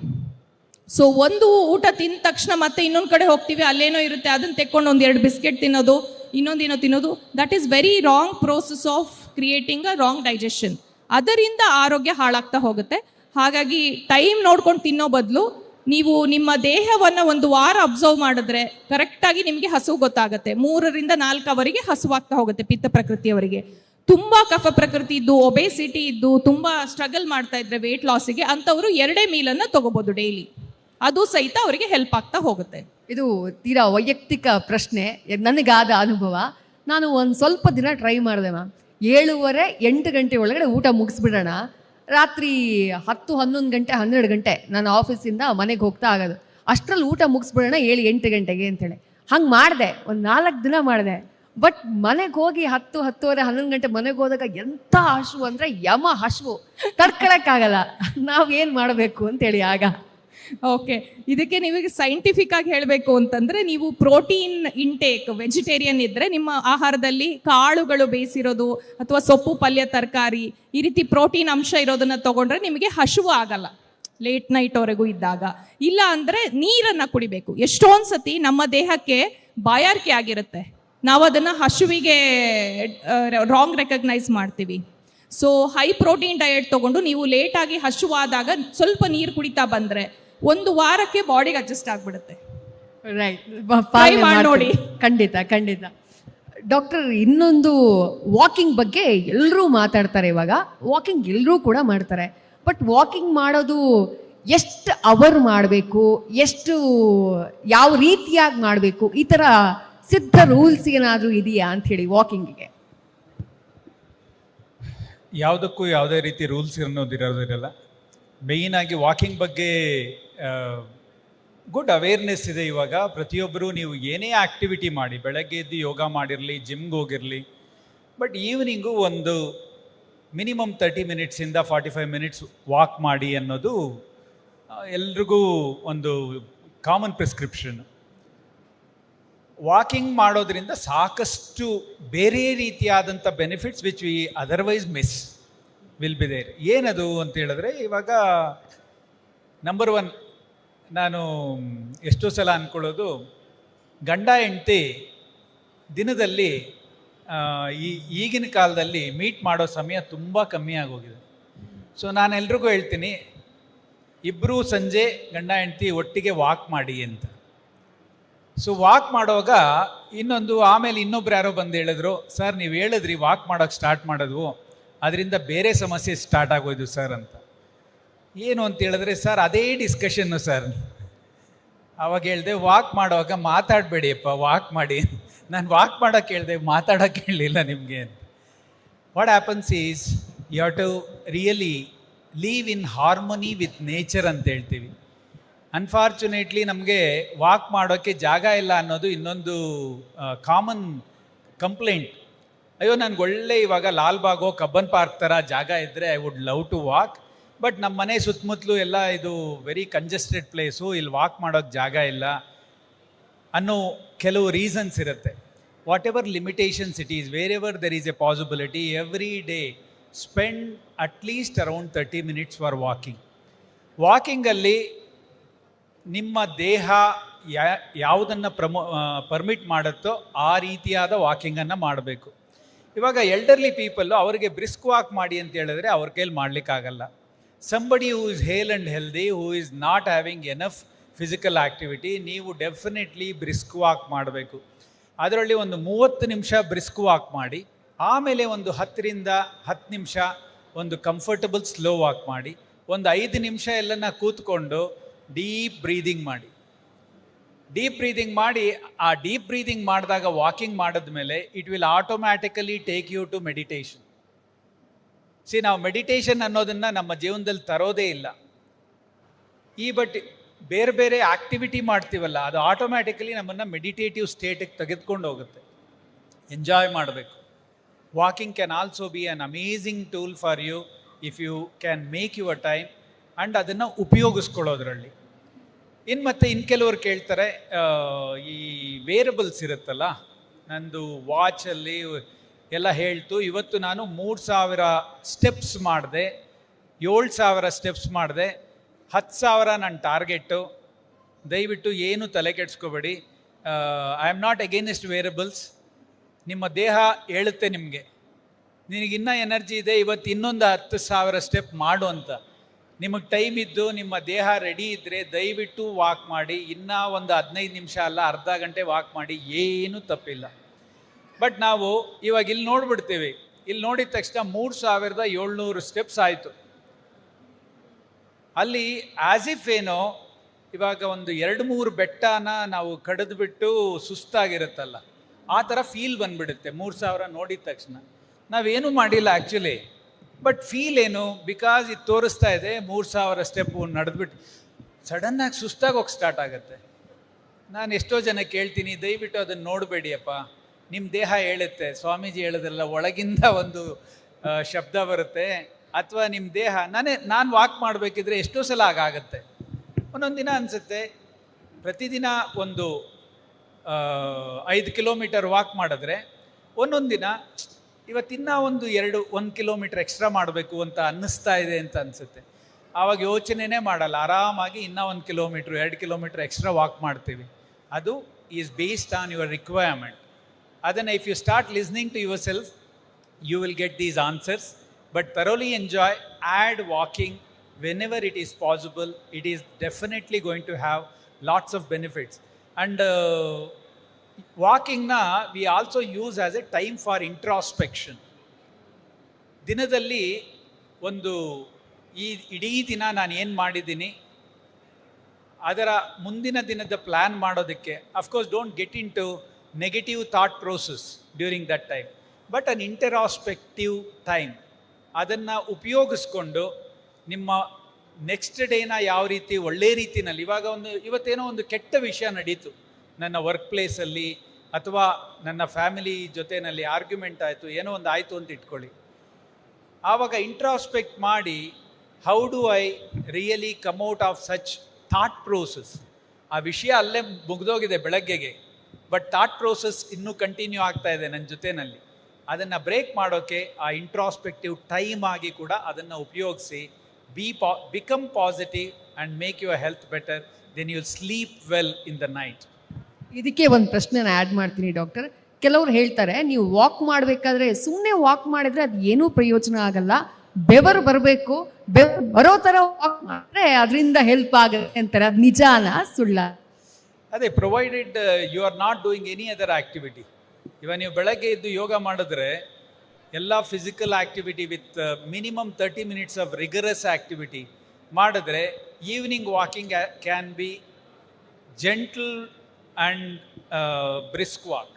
ಸೊ ಒಂದು ಊಟ ತಿಂದ ತಕ್ಷಣ ಮತ್ತೆ ಇನ್ನೊಂದು ಕಡೆ ಹೋಗ್ತೀವಿ, ಅಲ್ಲೇನೋ ಇರುತ್ತೆ ಅದನ್ನು ತೆಕ್ಕೊಂಡು 1-2 ಬಿಸ್ಕೆಟ್ ತಿನ್ನೋದು, ಇನ್ನೊಂದೇನೋ ತಿನ್ನೋದು. That is very wrong process of creating a wrong digestion. ಅದರಿಂದ ಆರೋಗ್ಯ ಹಾಳಾಗ್ತಾ ಹೋಗುತ್ತೆ. ಹಾಗಾಗಿ ಟೈಮ್ ನೋಡ್ಕೊಂಡು ತಿನ್ನೋ ಬದಲು ನೀವು ನಿಮ್ಮ ದೇಹವನ್ನು ಒಂದು ವಾರ ಅಬ್ಸರ್ವ್ ಮಾಡಿದ್ರೆ ಕರೆಕ್ಟಾಗಿ ನಿಮಗೆ ಹಸುವು ಗೊತ್ತಾಗುತ್ತೆ. 3-4 ಅವರಿಗೆ ಹಸುವಾಗ್ತಾ ಹೋಗುತ್ತೆ ಪಿತ್ತ ಪ್ರಕೃತಿಯವರಿಗೆ. ತುಂಬಾ ಕಫ ಪ್ರಕೃತಿ ಇದ್ದು, ಒಬೇಸಿಟಿ ಇದ್ದು, ತುಂಬಾ ಸ್ಟ್ರಗಲ್ ಮಾಡ್ತಾ ಇದ್ರೆ ವೇಟ್ ಲಾಸಿಗೆ, ಅಂಥವ್ರು 2 ಮೀಲನ್ನು ತಗೋಬಹುದು ಡೈಲಿ. ಅದು ಸಹಿತ ಅವರಿಗೆ ಹೆಲ್ಪ್ ಆಗ್ತಾ ಹೋಗುತ್ತೆ. ಇದು ತೀರಾ ವೈಯಕ್ತಿಕ ಪ್ರಶ್ನೆ, ನನಗಾದ ಅನುಭವ. ನಾನು ಒಂದು ಸ್ವಲ್ಪ ದಿನ ಟ್ರೈ ಮಾಡಿದೆ ಮ್ಯಾಮ್. 7:30-8 ಗಂಟೆ ಒಳಗಡೆ ಊಟ ಮುಗಿಸ್ಬಿಡೋಣ, ರಾತ್ರಿ 10-11 ಗಂಟೆ 12 ಗಂಟೆ ನಾನು ಆಫೀಸಿಂದ ಮನೆಗೆ ಹೋಗ್ತಾ ಆಗೋದು, ಅಷ್ಟರಲ್ಲಿ ಊಟ ಮುಗಿಸ್ಬಿಡೋಣ 7-8 ಗಂಟೆಗೆ ಅಂತೇಳಿ. ಹಂಗೆ ಮಾಡಿದೆ, ಒಂದು 4 ದಿನ ಮಾಡಿದೆ. ಬಟ್ ಮನೆಗೆ ಹೋಗಿ 10-10:30-11 ಗಂಟೆ ಮನೆಗೆ ಹೋದಾಗ ಎಂಥ ಹಶು ಅಂದರೆ ಯಮ ಹಶು, ತಡ್ಕೊಳಕ್ಕಾಗಲ್ಲ. ನಾವೇನು ಮಾಡಬೇಕು ಅಂತೇಳಿ ಆಗ. ಓಕೆ, ಇದಕ್ಕೆ ನೀವೀಗ ಸೈಂಟಿಫಿಕ್ ಆಗಿ ಹೇಳಬೇಕು ಅಂತಂದ್ರೆ, ನೀವು ಪ್ರೋಟೀನ್ ಇಂಟೇಕ್ ವೆಜಿಟೇರಿಯನ್ ಇದ್ರೆ ನಿಮ್ಮ ಆಹಾರದಲ್ಲಿ ಕಾಳುಗಳು ಬೇಯಿಸಿರೋದು ಅಥವಾ ಸೊಪ್ಪು ಪಲ್ಯ ತರಕಾರಿ ಈ ರೀತಿ ಪ್ರೋಟೀನ್ ಅಂಶ ಇರೋದನ್ನ ತಗೊಂಡ್ರೆ ನಿಮಗೆ ಹಸಿವು ಆಗಲ್ಲ ಲೇಟ್ ನೈಟ್ ವರೆಗೂ ಇದ್ದಾಗ. ಇಲ್ಲ ಅಂದ್ರೆ ನೀರನ್ನ ಕುಡಿಬೇಕು. ಎಷ್ಟೊಂದು ಸತಿ ನಮ್ಮ ದೇಹಕ್ಕೆ ಬಾಯಾರಿಕೆ ಆಗಿರುತ್ತೆ, ನಾವು ಅದನ್ನ ಹಸುವಿಗೆ ರಾಂಗ್ ರೆಕಗ್ನೈಸ್ ಮಾಡ್ತೀವಿ. ಸೊ ಹೈ ಪ್ರೋಟೀನ್ ಡಯಟ್ ತಗೊಂಡು ನೀವು ಲೇಟಾಗಿ ಹಸುವಾದಾಗ ಸ್ವಲ್ಪ ನೀರು ಕುಡಿತಾ ಬಂದ್ರೆ 1 ವಾರಕ್ಕೆ ಬಾಡಿಗೆ ಅಡ್ಜಸ್ಟ್ ಆಗ್ಬಿಡುತ್ತೆ. ರೈಟ್, ನೋಡಿ. ಖಂಡಿತ ಖಂಡಿತ. ಡಾಕ್ಟರ್, ಇನ್ನೊಂದು ವಾಕಿಂಗ್ ಬಗ್ಗೆ ಎಲ್ಲರೂ ಮಾತಾಡ್ತಾರೆ ಇವಾಗ. ವಾಕಿಂಗ್ ಎಲ್ಲರೂ ಕೂಡ ಮಾಡ್ತಾರೆ, ಬಟ್ ವಾಕಿಂಗ್ ಮಾಡೋದು ಎಷ್ಟು ಅವರ್ ಮಾಡಬೇಕು, ಎಷ್ಟು ಯಾವ ರೀತಿಯಾಗಿ ಮಾಡಬೇಕು, ಈ ಥರ ಸಿದ್ಧ ರೂಲ್ಸ್ ಏನಾದರೂ ಇದೆಯಾ ಅಂತ ಹೇಳಿ ವಾಕಿಂಗಿಗೆ? ಯಾವುದಕ್ಕೂ ಯಾವುದೇ ರೀತಿ ರೂಲ್ಸ್ ಅನ್ನೋದಿರೋದಿರಲ್ಲ. ಮೇಯ್ನಾಗಿ ವಾಕಿಂಗ್ ಬಗ್ಗೆ ಗುಡ್ ಅವೇರ್ನೆಸ್ ಇದೆ ಇವಾಗ. ಪ್ರತಿಯೊಬ್ಬರು ನೀವು ಏನೇ ಆ್ಯಕ್ಟಿವಿಟಿ ಮಾಡಿ, ಬೆಳಗ್ಗೆ ಎದ್ದು ಯೋಗ ಮಾಡಿರಲಿ, ಜಿಮ್ಗೆ ಹೋಗಿರಲಿ, ಬಟ್ ಈವ್ನಿಂಗು ಒಂದು ಮಿನಿಮಮ್ 30 ಮಿನಿಟ್ಸಿಂದ 45 ಮಿನಿಟ್ಸ್ ವಾಕ್ ಮಾಡಿ ಅನ್ನೋದು ಎಲ್ರಿಗೂ ಒಂದು ಕಾಮನ್ ಪ್ರಿಸ್ಕ್ರಿಪ್ಷನ್. ವಾಕಿಂಗ್ ಮಾಡೋದ್ರಿಂದ ಸಾಕಷ್ಟು ಬೇರೆ ರೀತಿಯಾದಂಥ benefits which we otherwise miss will be there. ಏನದು ಅಂತ ಹೇಳಿದ್ರೆ, ಇವಾಗ ನಂಬರ್ 1 ನಾನು ಎಷ್ಟೋ ಸಲ ಅಂದ್ಕೊಳ್ಳೋದು, ಗಂಡ ಹೆಂಡತಿ ದಿನದಲ್ಲಿ ಈಗಿನ ಕಾಲದಲ್ಲಿ ಮೀಟ್ ಮಾಡೋ ಸಮಯ ತುಂಬ ಕಮ್ಮಿ ಆಗೋಗಿದೆ. ಸೊ ನಾನು ಎಲ್ರಿಗೂ ಹೇಳ್ತೀನಿ, ಇಬ್ಬರೂ ಸಂಜೆ ಗಂಡ ಹೆಂಡತಿ ಒಟ್ಟಿಗೆ ವಾಕ್ ಮಾಡಿ ಅಂತ. ಸೊ ವಾಕ್ ಮಾಡುವಾಗ ಆಮೇಲೆ ಇನ್ನೊಬ್ರು ಯಾರೋ ಬಂದು ಹೇಳಿದ್ರು, ಸರ್ ನೀವು ಹೇಳಿದ್ರಿ ವಾಕ್ ಮಾಡೋಕ್ಕೆ ಸ್ಟಾರ್ಟ್ ಮಾಡೋದು, ಅದರಿಂದ ಬೇರೆ ಸಮಸ್ಯೆ ಸ್ಟಾರ್ಟ್ ಆಗೋಯ್ತು ಸರ್ ಅಂತ. ಏನು ಅಂತ ಹೇಳಿದ್ರೆ, ಸರ್ ಅದೇ ಡಿಸ್ಕಷನ್ನು ಸರ್. ಅವಾಗ ಹೇಳಿದೆ, ವಾಕ್ ಮಾಡುವಾಗ ಮಾತಾಡಬೇಡಿಯಪ್ಪ, ವಾಕ್ ಮಾಡಿ. ನಾನು ವಾಕ್ ಮಾಡೋಕ್ಕೆ ಹೇಳಿದೆ, ಮಾತಾಡೋಕ್ಕೆ ಹೇಳಲಿಲ್ಲ ನಿಮಗೆ ಅಂತ. What happens is you have to really live in harmony with nature ಅಂತ ಹೇಳ್ತೀವಿ. ಅನ್ಫಾರ್ಚುನೇಟ್ಲಿ ನಮಗೆ ವಾಕ್ ಮಾಡೋಕ್ಕೆ ಜಾಗ ಇಲ್ಲ ಅನ್ನೋದು ಇನ್ನೊಂದು ಕಾಮನ್ ಕಂಪ್ಲೇಂಟ್. ಅಯ್ಯೋ ನನಗೆ ಒಳ್ಳೆ ಇವಾಗ ಲಾಲ್ಬಾಗೋ ಕಬ್ಬನ್ ಪಾರ್ಕ್ ಥರ ಜಾಗ ಇದ್ದರೆ I would love to walk, but ನಮ್ಮ ಮನೆ ಸುತ್ತಮುತ್ತಲು ಎಲ್ಲ ಇದು ವೆರಿ ಕಂಜೆಸ್ಟೆಡ್ ಪ್ಲೇಸು, ಇಲ್ಲಿ ವಾಕ್ ಮಾಡೋಕ್ಕೆ ಜಾಗ ಇಲ್ಲ ಅನ್ನೋ ಕೆಲವು ರೀಸನ್ಸ್ ಇರುತ್ತೆ. Whatever limitations it is, wherever there is a possibility, every day spend at least around 30 minutes for walking. ವಾಕಿಂಗಲ್ಲಿ ನಿಮ್ಮ ದೇಹ ಯಾವುದನ್ನು ಪರ್ಮಿಟ್ ಮಾಡುತ್ತೋ ಆ ರೀತಿಯಾದ ವಾಕಿಂಗನ್ನು ಮಾಡಬೇಕು. ಇವಾಗ ಎಲ್ಡರ್ಲಿ ಪೀಪಲ್ಲು ಅವರಿಗೆ ಬ್ರಿಸ್ಕ್ ವಾಕ್ ಮಾಡಿ ಅಂತ ಹೇಳಿದ್ರೆ ಅವ್ರ ಕೈಲಿ ಮಾಡಲಿಕ್ಕಾಗಲ್ಲ. Somebody who is hale and healthy, who is not having enough physical activity, ನೀವು ಡೆಫಿನೆಟ್ಲಿ ಬ್ರಿಸ್ಕ್ ವಾಕ್ ಮಾಡಬೇಕು. ಅದರಲ್ಲಿ ಒಂದು 30 ನಿಮಿಷ ಬ್ರಿಸ್ಕ್ ವಾಕ್ ಮಾಡಿ, ಆಮೇಲೆ ಒಂದು 10 ನಿಮಿಷ ಒಂದು ಕಂಫರ್ಟಬಲ್ ಸ್ಲೋ ವಾಕ್ ಮಾಡಿ, ಒಂದು 5 ನಿಮಿಷ ಎಲ್ಲನ ಕೂತ್ಕೊಂಡು ಡೀಪ್ ಬ್ರೀದಿಂಗ್ ಮಾಡಿ. ಡೀಪ್ ಬ್ರೀದಿಂಗ್ ಮಾಡಿ, ಆ ಡೀಪ್ ಬ್ರೀದಿಂಗ್ ಮಾಡಿದಾಗ ವಾಕಿಂಗ್ ಮಾಡಿದ್ಮೇಲೆ it will automatically take you to meditation. ನಾವು ಮೆಡಿಟೇಷನ್ ಅನ್ನೋದನ್ನು ನಮ್ಮ ಜೀವನದಲ್ಲಿ ತರೋದೇ ಇಲ್ಲ. ಬಟ್ ಬೇರೆ ಬೇರೆ ಆ್ಯಕ್ಟಿವಿಟಿ ಮಾಡ್ತೀವಲ್ಲ, ಅದು ಆಟೋಮ್ಯಾಟಿಕಲಿ ನಮ್ಮನ್ನು ಮೆಡಿಟೇಟಿವ್ ಸ್ಟೇಟಿಗೆ ತೆಗೆದುಕೊಂಡು ಹೋಗುತ್ತೆ. ಎಂಜಾಯ್ ಮಾಡಬೇಕು. Walking can also be an amazing tool for you if you can make your time and ಅದನ್ನು ಉಪಯೋಗಿಸ್ಕೊಳ್ಳೋದ್ರಲ್ಲಿ. ಮತ್ತು ಕೆಲವರು ಕೇಳ್ತಾರೆ, ಈ ವೇರಬಲ್ಸ್ ಇರುತ್ತಲ್ಲ, ನಂದು ವಾಚಲ್ಲಿ ಎಲ್ಲ ಹೇಳ್ತು, ಇವತ್ತು ನಾನು 3000 ಸ್ಟೆಪ್ಸ್ ಮಾಡಿದೆ, 7000 ಸ್ಟೆಪ್ಸ್ ಮಾಡಿದೆ, 10,000 ನನ್ನ ಟಾರ್ಗೆಟ್ಟು. ದಯವಿಟ್ಟು ಏನು ತಲೆ ಕೆಡಿಸ್ಕೋಬೇಡಿ, ಐ ಆಮ್ ನಾಟ್ ಅಗೇನೆಸ್ಟ್ ವೇರಬಲ್ಸ್. ನಿಮ್ಮ ದೇಹ ಹೇಳುತ್ತೆ ನಿಮಗೆ, ನಿನಗಿನ್ನೂ ಎನರ್ಜಿ ಇದೆ, ಇವತ್ತು ಇನ್ನೊಂದು 10,000 ಸ್ಟೆಪ್ ಮಾಡು ಅಂತ. ನಿಮಗೆ ಟೈಮ್ ಇದ್ದು ನಿಮ್ಮ ದೇಹ ರೆಡಿ ಇದ್ದರೆ ದಯವಿಟ್ಟು ವಾಕ್ ಮಾಡಿ. ಇನ್ನೂ ಒಂದು 15 ನಿಮಿಷ ಅಲ್ಲ, ಅರ್ಧ ಗಂಟೆ ವಾಕ್ ಮಾಡಿ, ಏನೂ ತಪ್ಪಿಲ್ಲ. ಬಟ್ ನಾವು ಇವಾಗ ಇಲ್ಲಿ ನೋಡ್ಬಿಡ್ತೀವಿ, ಇಲ್ಲಿ ನೋಡಿದ ತಕ್ಷಣ 3700 ಸ್ಟೆಪ್ಸ್ ಆಯಿತು. ಅಲ್ಲಿ ಆ್ಯಸ್ ಇಫ್ ಏನೋ ಇವಾಗ ಒಂದು 2-3 ಬೆಟ್ಟನ ನಾವು ಕಡಿದ್ಬಿಟ್ಟು ಸುಸ್ತಾಗಿರುತ್ತಲ್ಲ, ಆ ಥರ ಫೀಲ್ ಬಂದ್ಬಿಡುತ್ತೆ 3000 ನೋಡಿದ ತಕ್ಷಣ. ನಾವೇನು ಮಾಡಿಲ್ಲ ಆ್ಯಕ್ಚುಲಿ, ಬಟ್ ಫೀಲ್ ಏನು, ಬಿಕಾಸ್ ಇದು ತೋರಿಸ್ತಾ ಇದೆ 3000 ಸ್ಟೆಪ್ಪು ನಡೆದ್ಬಿಟ್ಟು ಸಡನ್ನಾಗಿ ಸುಸ್ತಾಗಿ ಹೋಗಿ ಸ್ಟಾರ್ಟ್ ಆಗುತ್ತೆ. ನಾನು ಎಷ್ಟೋ ಜನ ಕೇಳ್ತೀನಿ, ದಯವಿಟ್ಟು ಅದನ್ನು ನೋಡಬೇಡಿಯಪ್ಪ, ನಿಮ್ಮ ದೇಹ ಹೇಳುತ್ತೆ. ಸ್ವಾಮೀಜಿ ಹೇಳಿದ್ರಲ್ಲ, ಒಳಗಿಂದ ಒಂದು ಶಬ್ದ ಬರುತ್ತೆ, ಅಥವಾ ನಿಮ್ಮ ದೇಹ ನಾನು ವಾಕ್ ಮಾಡಬೇಕಿದ್ರೆ ಎಷ್ಟೋ ಸಲ ಆಗುತ್ತೆ. ಒಂದೊಂದು ದಿನ ಅನಿಸುತ್ತೆ ಪ್ರತಿದಿನ ಒಂದು 5 ಕಿಲೋಮೀಟರ್ ವಾಕ್ ಮಾಡಿದ್ರೆ, ಒಂದೊಂದು ದಿನ ಇವತ್ತಿನ್ನ ಒಂದು 1 ಕಿಲೋಮೀಟರ್ ಎಕ್ಸ್ಟ್ರಾ ಮಾಡಬೇಕು ಅಂತ ಅನ್ನಿಸ್ತಾ ಇದೆ ಅಂತ ಅನಿಸುತ್ತೆ. ಆವಾಗ ಯೋಚನೆನೇ ಮಾಡಲ್ಲ, ಆರಾಮಾಗಿ ಇನ್ನೂ 1 ಕಿಲೋಮೀಟ್ರ್ 2 ಕಿಲೋಮೀಟರ್ ಎಕ್ಸ್ಟ್ರಾ ವಾಕ್ ಮಾಡ್ತೀವಿ. ಅದು is based on your requirement. ಅದನ್ನು if you start listening to yourself, you will get these answers. But thoroughly enjoy, add walking whenever it is possible. It is definitely going to have lots of benefits. And walking na we also use as a time for introspection. ದಿನದಲ್ಲಿ ಒಂದು ಇಡೀ ದಿನ ನಾನು ಏನು ಮಾಡಿದ್ದೀನಿ, ಅದರ ಮುಂದಿನ ದಿನದ ಪ್ಲ್ಯಾನ್ ಮಾಡೋದಕ್ಕೆ, of course don't get into negative thought process during that time, but an introspective time. ಅದನ್ನು ಉಪಯೋಗಿಸ್ಕೊಂಡು ನಿಮ್ಮ ನೆಕ್ಸ್ಟ್ ಡೇನ ಯಾವ ರೀತಿ ಒಳ್ಳೆ ರೀತಿನಲ್ಲಿ, ಇವತ್ತೇನೋ ಒಂದು ಕೆಟ್ಟ ವಿಷಯ ನಡೀತು ನನ್ನ ವರ್ಕ್ ಪ್ಲೇಸಲ್ಲಿ, ಅಥವಾ ನನ್ನ ಫ್ಯಾಮಿಲಿ ಜೊತೆಯಲ್ಲಿ ಆರ್ಗ್ಯುಮೆಂಟ್ ಆಯಿತು, ಏನೋ ಒಂದು ಆಯಿತು ಅಂತ ಇಟ್ಕೊಳ್ಳಿ. ಆವಾಗ ಇಂಟ್ರಾಸ್ಪೆಕ್ಟ್ ಮಾಡಿ, how do I really come out of such thought process. ಆ ವಿಷಯ ಅಲ್ಲೇ ಮುಗಿದೋಗಿದೆ ಬೆಳಗ್ಗೆಗೆ, ಬಟ್ ಥಾಟ್ ಪ್ರೋಸೆಸ್ ಇನ್ನೂ ಕಂಟಿನ್ಯೂ ಆಗ್ತಾ ಇದೆ ನನ್ನ ಜೊತೆಯಲ್ಲಿ. ಅದನ್ನು ಬ್ರೇಕ್ ಮಾಡೋಕ್ಕೆ ಆ ಇಂಟ್ರಾಸ್ಪೆಕ್ಟಿವ್ ಟೈಮ್ ಆಗಿ ಕೂಡ ಅದನ್ನು ಉಪಯೋಗಿಸಿ, become positive and make your health better, then you'll sleep well in the night. ಇದಕ್ಕೆ ಒಂದು ಪ್ರಶ್ನೆನ ಆ್ಯಡ್ ಮಾಡ್ತೀನಿ ಡಾಕ್ಟರ್. ಕೆಲವ್ರು ಹೇಳ್ತಾರೆ, ನೀವು ವಾಕ್ ಮಾಡಬೇಕಾದ್ರೆ ಸುಮ್ಮನೆ ವಾಕ್ ಮಾಡಿದ್ರೆ ಅದು ಏನೂ ಪ್ರಯೋಜನ ಆಗಲ್ಲ, ಬೆವರು ಬರಬೇಕು, ಬೆವರು ಬರೋ ಥರ ವಾಕ್ ಮಾಡಿದ್ರೆ ಅದರಿಂದ ಹೆಲ್ಪ್ ಆಗುತ್ತೆ ಅಂತಾರೆ. ಅದು ನಿಜಾನ ಸುಳ್ಳ? ಅದೇ, provided you are not doing any other activity. ಇವಾಗ ನೀವು ಬೆಳಗ್ಗೆ ಎದ್ದು ಯೋಗ ಮಾಡಿದ್ರೆ, ಎಲ್ಲ physical activity with minimum 30 minutes of rigorous activity ಮಾಡಿದ್ರೆ, evening walking can be gentle and brisk walk.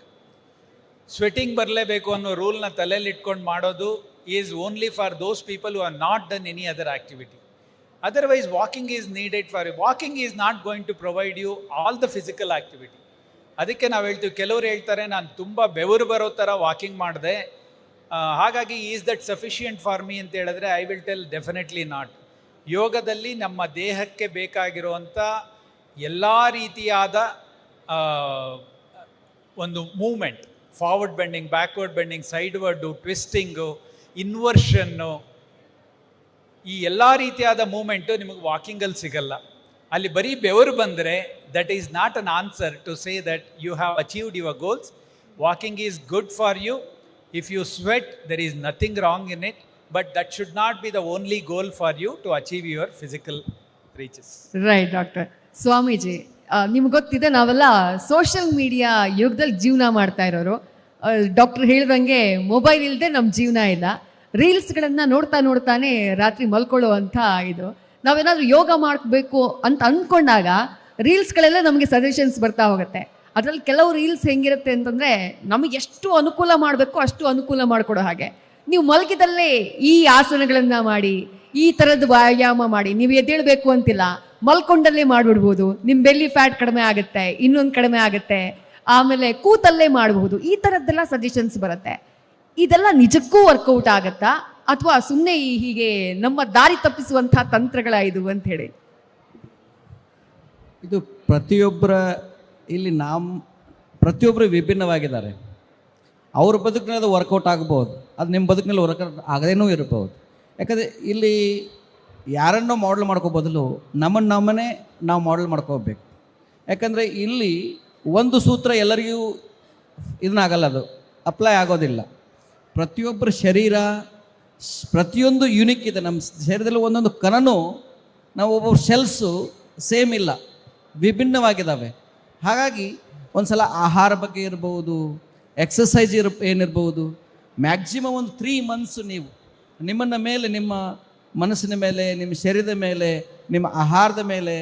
Sweating ಬರಲೇಬೇಕು ಅನ್ನೋ ರೂಲ್ನ ತಲೆಯಲ್ಲಿ ಇಟ್ಕೊಂಡು ಮಾಡೋದು is only for those people who are not done any other activity. Otherwise walking is needed for you. Walking is not going to provide you all the physical activity. ಅದಕ್ಕೆ ನಾವು ಹೇಳ್ತೀವಿ, ಕೆಲವರು ಹೇಳ್ತಾರೆ ನಾನು ತುಂಬ ಬೆವರು ಬರೋ ಥರ ವಾಕಿಂಗ್ ಮಾಡಿದೆ, ಹಾಗಾಗಿ is that sufficient for me ಅಂತ ಹೇಳಿದ್ರೆ, I will tell definitely not. ಯೋಗದಲ್ಲಿ ನಮ್ಮ ದೇಹಕ್ಕೆ ಬೇಕಾಗಿರುವಂಥ ಎಲ್ಲ ರೀತಿಯಾದ ಒಂದು movement, forward bending, backward bending, sideward, twisting, inversion, ಈ ಎಲ್ಲ ರೀತಿಯಾದ ಮೂಮೆಂಟು ನಿಮಗೆ ವಾಕಿಂಗಲ್ಲಿ ಸಿಗಲ್ಲ. ಅಲ್ಲಿ ಬರೀ ಬೆವರು ಬಂದರೆ that is not an answer to say that you have achieved your goals. Walking is good for you. If you sweat, there is nothing wrong in it, but that should not be the only goal for you to achieve your physical reaches. Right doctor. Swamiji, ನಿಮ್ಗೆ ಗೊತ್ತಿದೆ, ನಾವೆಲ್ಲ social media ಯುಗದಲ್ಲಿ ಜೀವನ ಮಾಡ್ತಾ ಇರೋರು. Doctor ಹೇಳ್ದಂಗೆ mobile ಇಲ್ಲದೆ ನಮ್ಮ ಜೀವನ ಇಲ್ಲ. ರೀಲ್ಸ್ಗಳನ್ನು ನೋಡ್ತಾನೆ ರಾತ್ರಿ ಮಲ್ಕೊಳ್ಳೋ ಅಂಥ ಇದು. ನಾವೇನಾದರೂ ಯೋಗ ಮಾಡಬೇಕು ಅಂತ ಅಂದ್ಕೊಂಡಾಗ ರೀಲ್ಸ್ಗಳೆಲ್ಲ ನಮಗೆ ಸಜೆಷನ್ಸ್ ಬರ್ತಾ ಹೋಗುತ್ತೆ. ಅದರಲ್ಲಿ ಕೆಲವು ರೀಲ್ಸ್ ಹೆಂಗಿರುತ್ತೆ ಅಂತಂದರೆ, ನಮಗೆ ಎಷ್ಟು ಅನುಕೂಲ ಮಾಡಬೇಕು ಅಷ್ಟು ಅನುಕೂಲ ಮಾಡಿಕೊಡೋ ಹಾಗೆ. ನೀವು ಮಲಗಿದಲ್ಲೇ ಈ ಆಸನಗಳನ್ನು ಮಾಡಿ, ಈ ಥರದ ವ್ಯಾಯಾಮ ಮಾಡಿ, ನೀವು ಎದ್ದೇಳಬೇಕು ಅಂತಿಲ್ಲ, ಮಲ್ಕೊಂಡಲ್ಲೇ ಮಾಡಿಬಿಡ್ಬೋದು. ನಿಮ್ಮ ಬೆಲ್ಲಿ ಫ್ಯಾಟ್ ಕಡಿಮೆ ಆಗುತ್ತೆ, ಇನ್ನೊಂದು ಕಡಿಮೆ ಆಗುತ್ತೆ, ಆಮೇಲೆ ಕೂತಲ್ಲೇ ಮಾಡಬಹುದು. ಈ ಥರದ್ದೆಲ್ಲ ಸಜೆಷನ್ಸ್ ಬರುತ್ತೆ. ಇದೆಲ್ಲ ನಿಜಕ್ಕೂ ವರ್ಕೌಟ್ ಆಗುತ್ತಾ, ಅಥವಾ ಸುಮ್ಮನೆ ಹೀಗೆ ನಮ್ಮ ದಾರಿ ತಪ್ಪಿಸುವಂಥ ತಂತ್ರಗಳ ಇದು ಅಂತ ಹೇಳಿ? ಇದು ಪ್ರತಿಯೊಬ್ಬರು ವಿಭಿನ್ನವಾಗಿದ್ದಾರೆ. ಅವ್ರ ಬದುಕಿನಲ್ಲಿ ವರ್ಕೌಟ್ ಆಗ್ಬೋದು, ಅದು ನಿಮ್ಮ ಬದುಕಿನಲ್ಲಿ ವರ್ಕೌಟ್ ಆಗದೇನೂ ಇರ್ಬೋದು. ಯಾಕಂದರೆ ಇಲ್ಲಿ ಯಾರನ್ನೋ ಮಾಡೆಲ್ ಮಾಡ್ಕೋ ಬದಲು ನಮ್ಮನ್ನೇ ನಾವು ಮಾಡೆಲ್ ಮಾಡ್ಕೋಬೇಕು. ಯಾಕಂದರೆ ಇಲ್ಲಿ ಒಂದು ಸೂತ್ರ ಎಲ್ಲರಿಗೂ ಇದನ್ನಾಗಲ್ಲ, ಅದು ಅಪ್ಲೈ ಆಗೋದಿಲ್ಲ. ಪ್ರತಿಯೊಬ್ಬರ ಶರೀರ ಪ್ರತಿಯೊಂದು ಯೂನಿಕ್ ಇದೆ. ನಮ್ಮ ಶರೀರದಲ್ಲಿ ಒಂದೊಂದು ಕಣನೂ ನಾವು ಒಬ್ಬೊಬ್ಬರು ಸೆಲ್ಸು ಸೇಮ್ ಇಲ್ಲ, ವಿಭಿನ್ನವಾಗಿದ್ದಾವೆ. ಹಾಗಾಗಿ ಒಂದು ಸಲ ಆಹಾರ ಬಗ್ಗೆ ಇರ್ಬೋದು, ಎಕ್ಸಸೈಸ್ ಏನಿರ್ಬೋದು, ಮ್ಯಾಕ್ಸಿಮಮ್ ಒಂದು 3 ಮಂತ್ಸ್ ನೀವು ನಿಮ್ಮನ್ನ ಮೇಲೆ, ನಿಮ್ಮ ಮನಸ್ಸಿನ ಮೇಲೆ, ನಿಮ್ಮ ಶರೀರದ ಮೇಲೆ, ನಿಮ್ಮ ಆಹಾರದ ಮೇಲೆ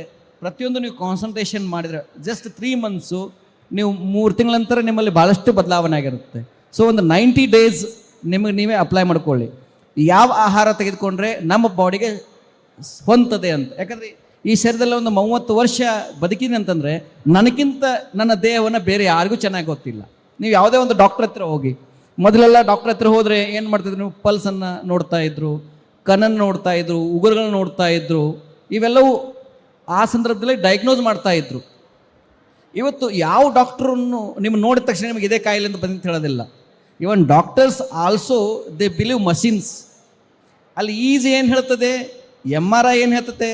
ಪ್ರತಿಯೊಂದು ನೀವು ಕಾನ್ಸಂಟ್ರೇಷನ್ ಮಾಡಿದರೆ ಜಸ್ಟ್ 3 ಮಂತ್ಸು ನೀವು 3 ತಿಂಗಳ ನಂತರ ನಿಮ್ಮಲ್ಲಿ ಭಾಳಷ್ಟು ಬದಲಾವಣೆ ಆಗಿರುತ್ತೆ. ಸೊ ಒಂದು 90 ಡೇಸ್ ನಿಮಗೆ ನೀವೇ ಅಪ್ಲೈ ಮಾಡ್ಕೊಳ್ಳಿ, ಯಾವ ಆಹಾರ ತೆಗೆದುಕೊಂಡ್ರೆ ನಮ್ಮ ಬಾಡಿಗೆ ಹೊಂದ್ತದೆ ಅಂತ. ಯಾಕಂದರೆ ಈ ಶರೀರದಲ್ಲಿ ಒಂದು 30 ವರ್ಷ ಬದುಕಿನಿ ಅಂತಂದರೆ ನನಗಿಂತ ನನ್ನ ದೇಹವನ್ನು ಬೇರೆ ಯಾರಿಗೂ ಚೆನ್ನಾಗಿ ಗೊತ್ತಿಲ್ಲ. ನೀವು ಯಾವುದೇ ಒಂದು ಡಾಕ್ಟರ್ ಹತ್ರ ಹೋಗಿ, ಮೊದಲೆಲ್ಲ ಡಾಕ್ಟರ್ ಹತ್ರ ಹೋದರೆ ಏನು ಮಾಡ್ತಿದ್ರು, ನೀವು ಪಲ್ಸನ್ನು ನೋಡ್ತಾ ಇದ್ರು, ಕಣ್ಣನ್ನು ನೋಡ್ತಾ ಇದ್ರು, ಉಗುರುಗಳನ್ನ ನೋಡ್ತಾ ಇದ್ರು, ಇವೆಲ್ಲವೂ ಆ ಸಂದರ್ಭದಲ್ಲಿ ಡಯಾಗ್ನೋಸ್ ಮಾಡ್ತಾ ಇದ್ರು. ಇವತ್ತು ಯಾವ ಡಾಕ್ಟ್ರನ್ನು ನಿಮ್ಮ ನೋಡಿದ ತಕ್ಷಣ ನಿಮಗೆ ಇದೇ ಕಾಯಿಲೆ ಅಂತ ಬಂದು ಹೇಳೋದಿಲ್ಲ. Even doctors also they believe machines. ಅಲ್ಲಿ ಈಜಿ ಏನು ಹೇಳ್ತದೆ, MRI ಏನು ಹೇಳ್ತದೆ,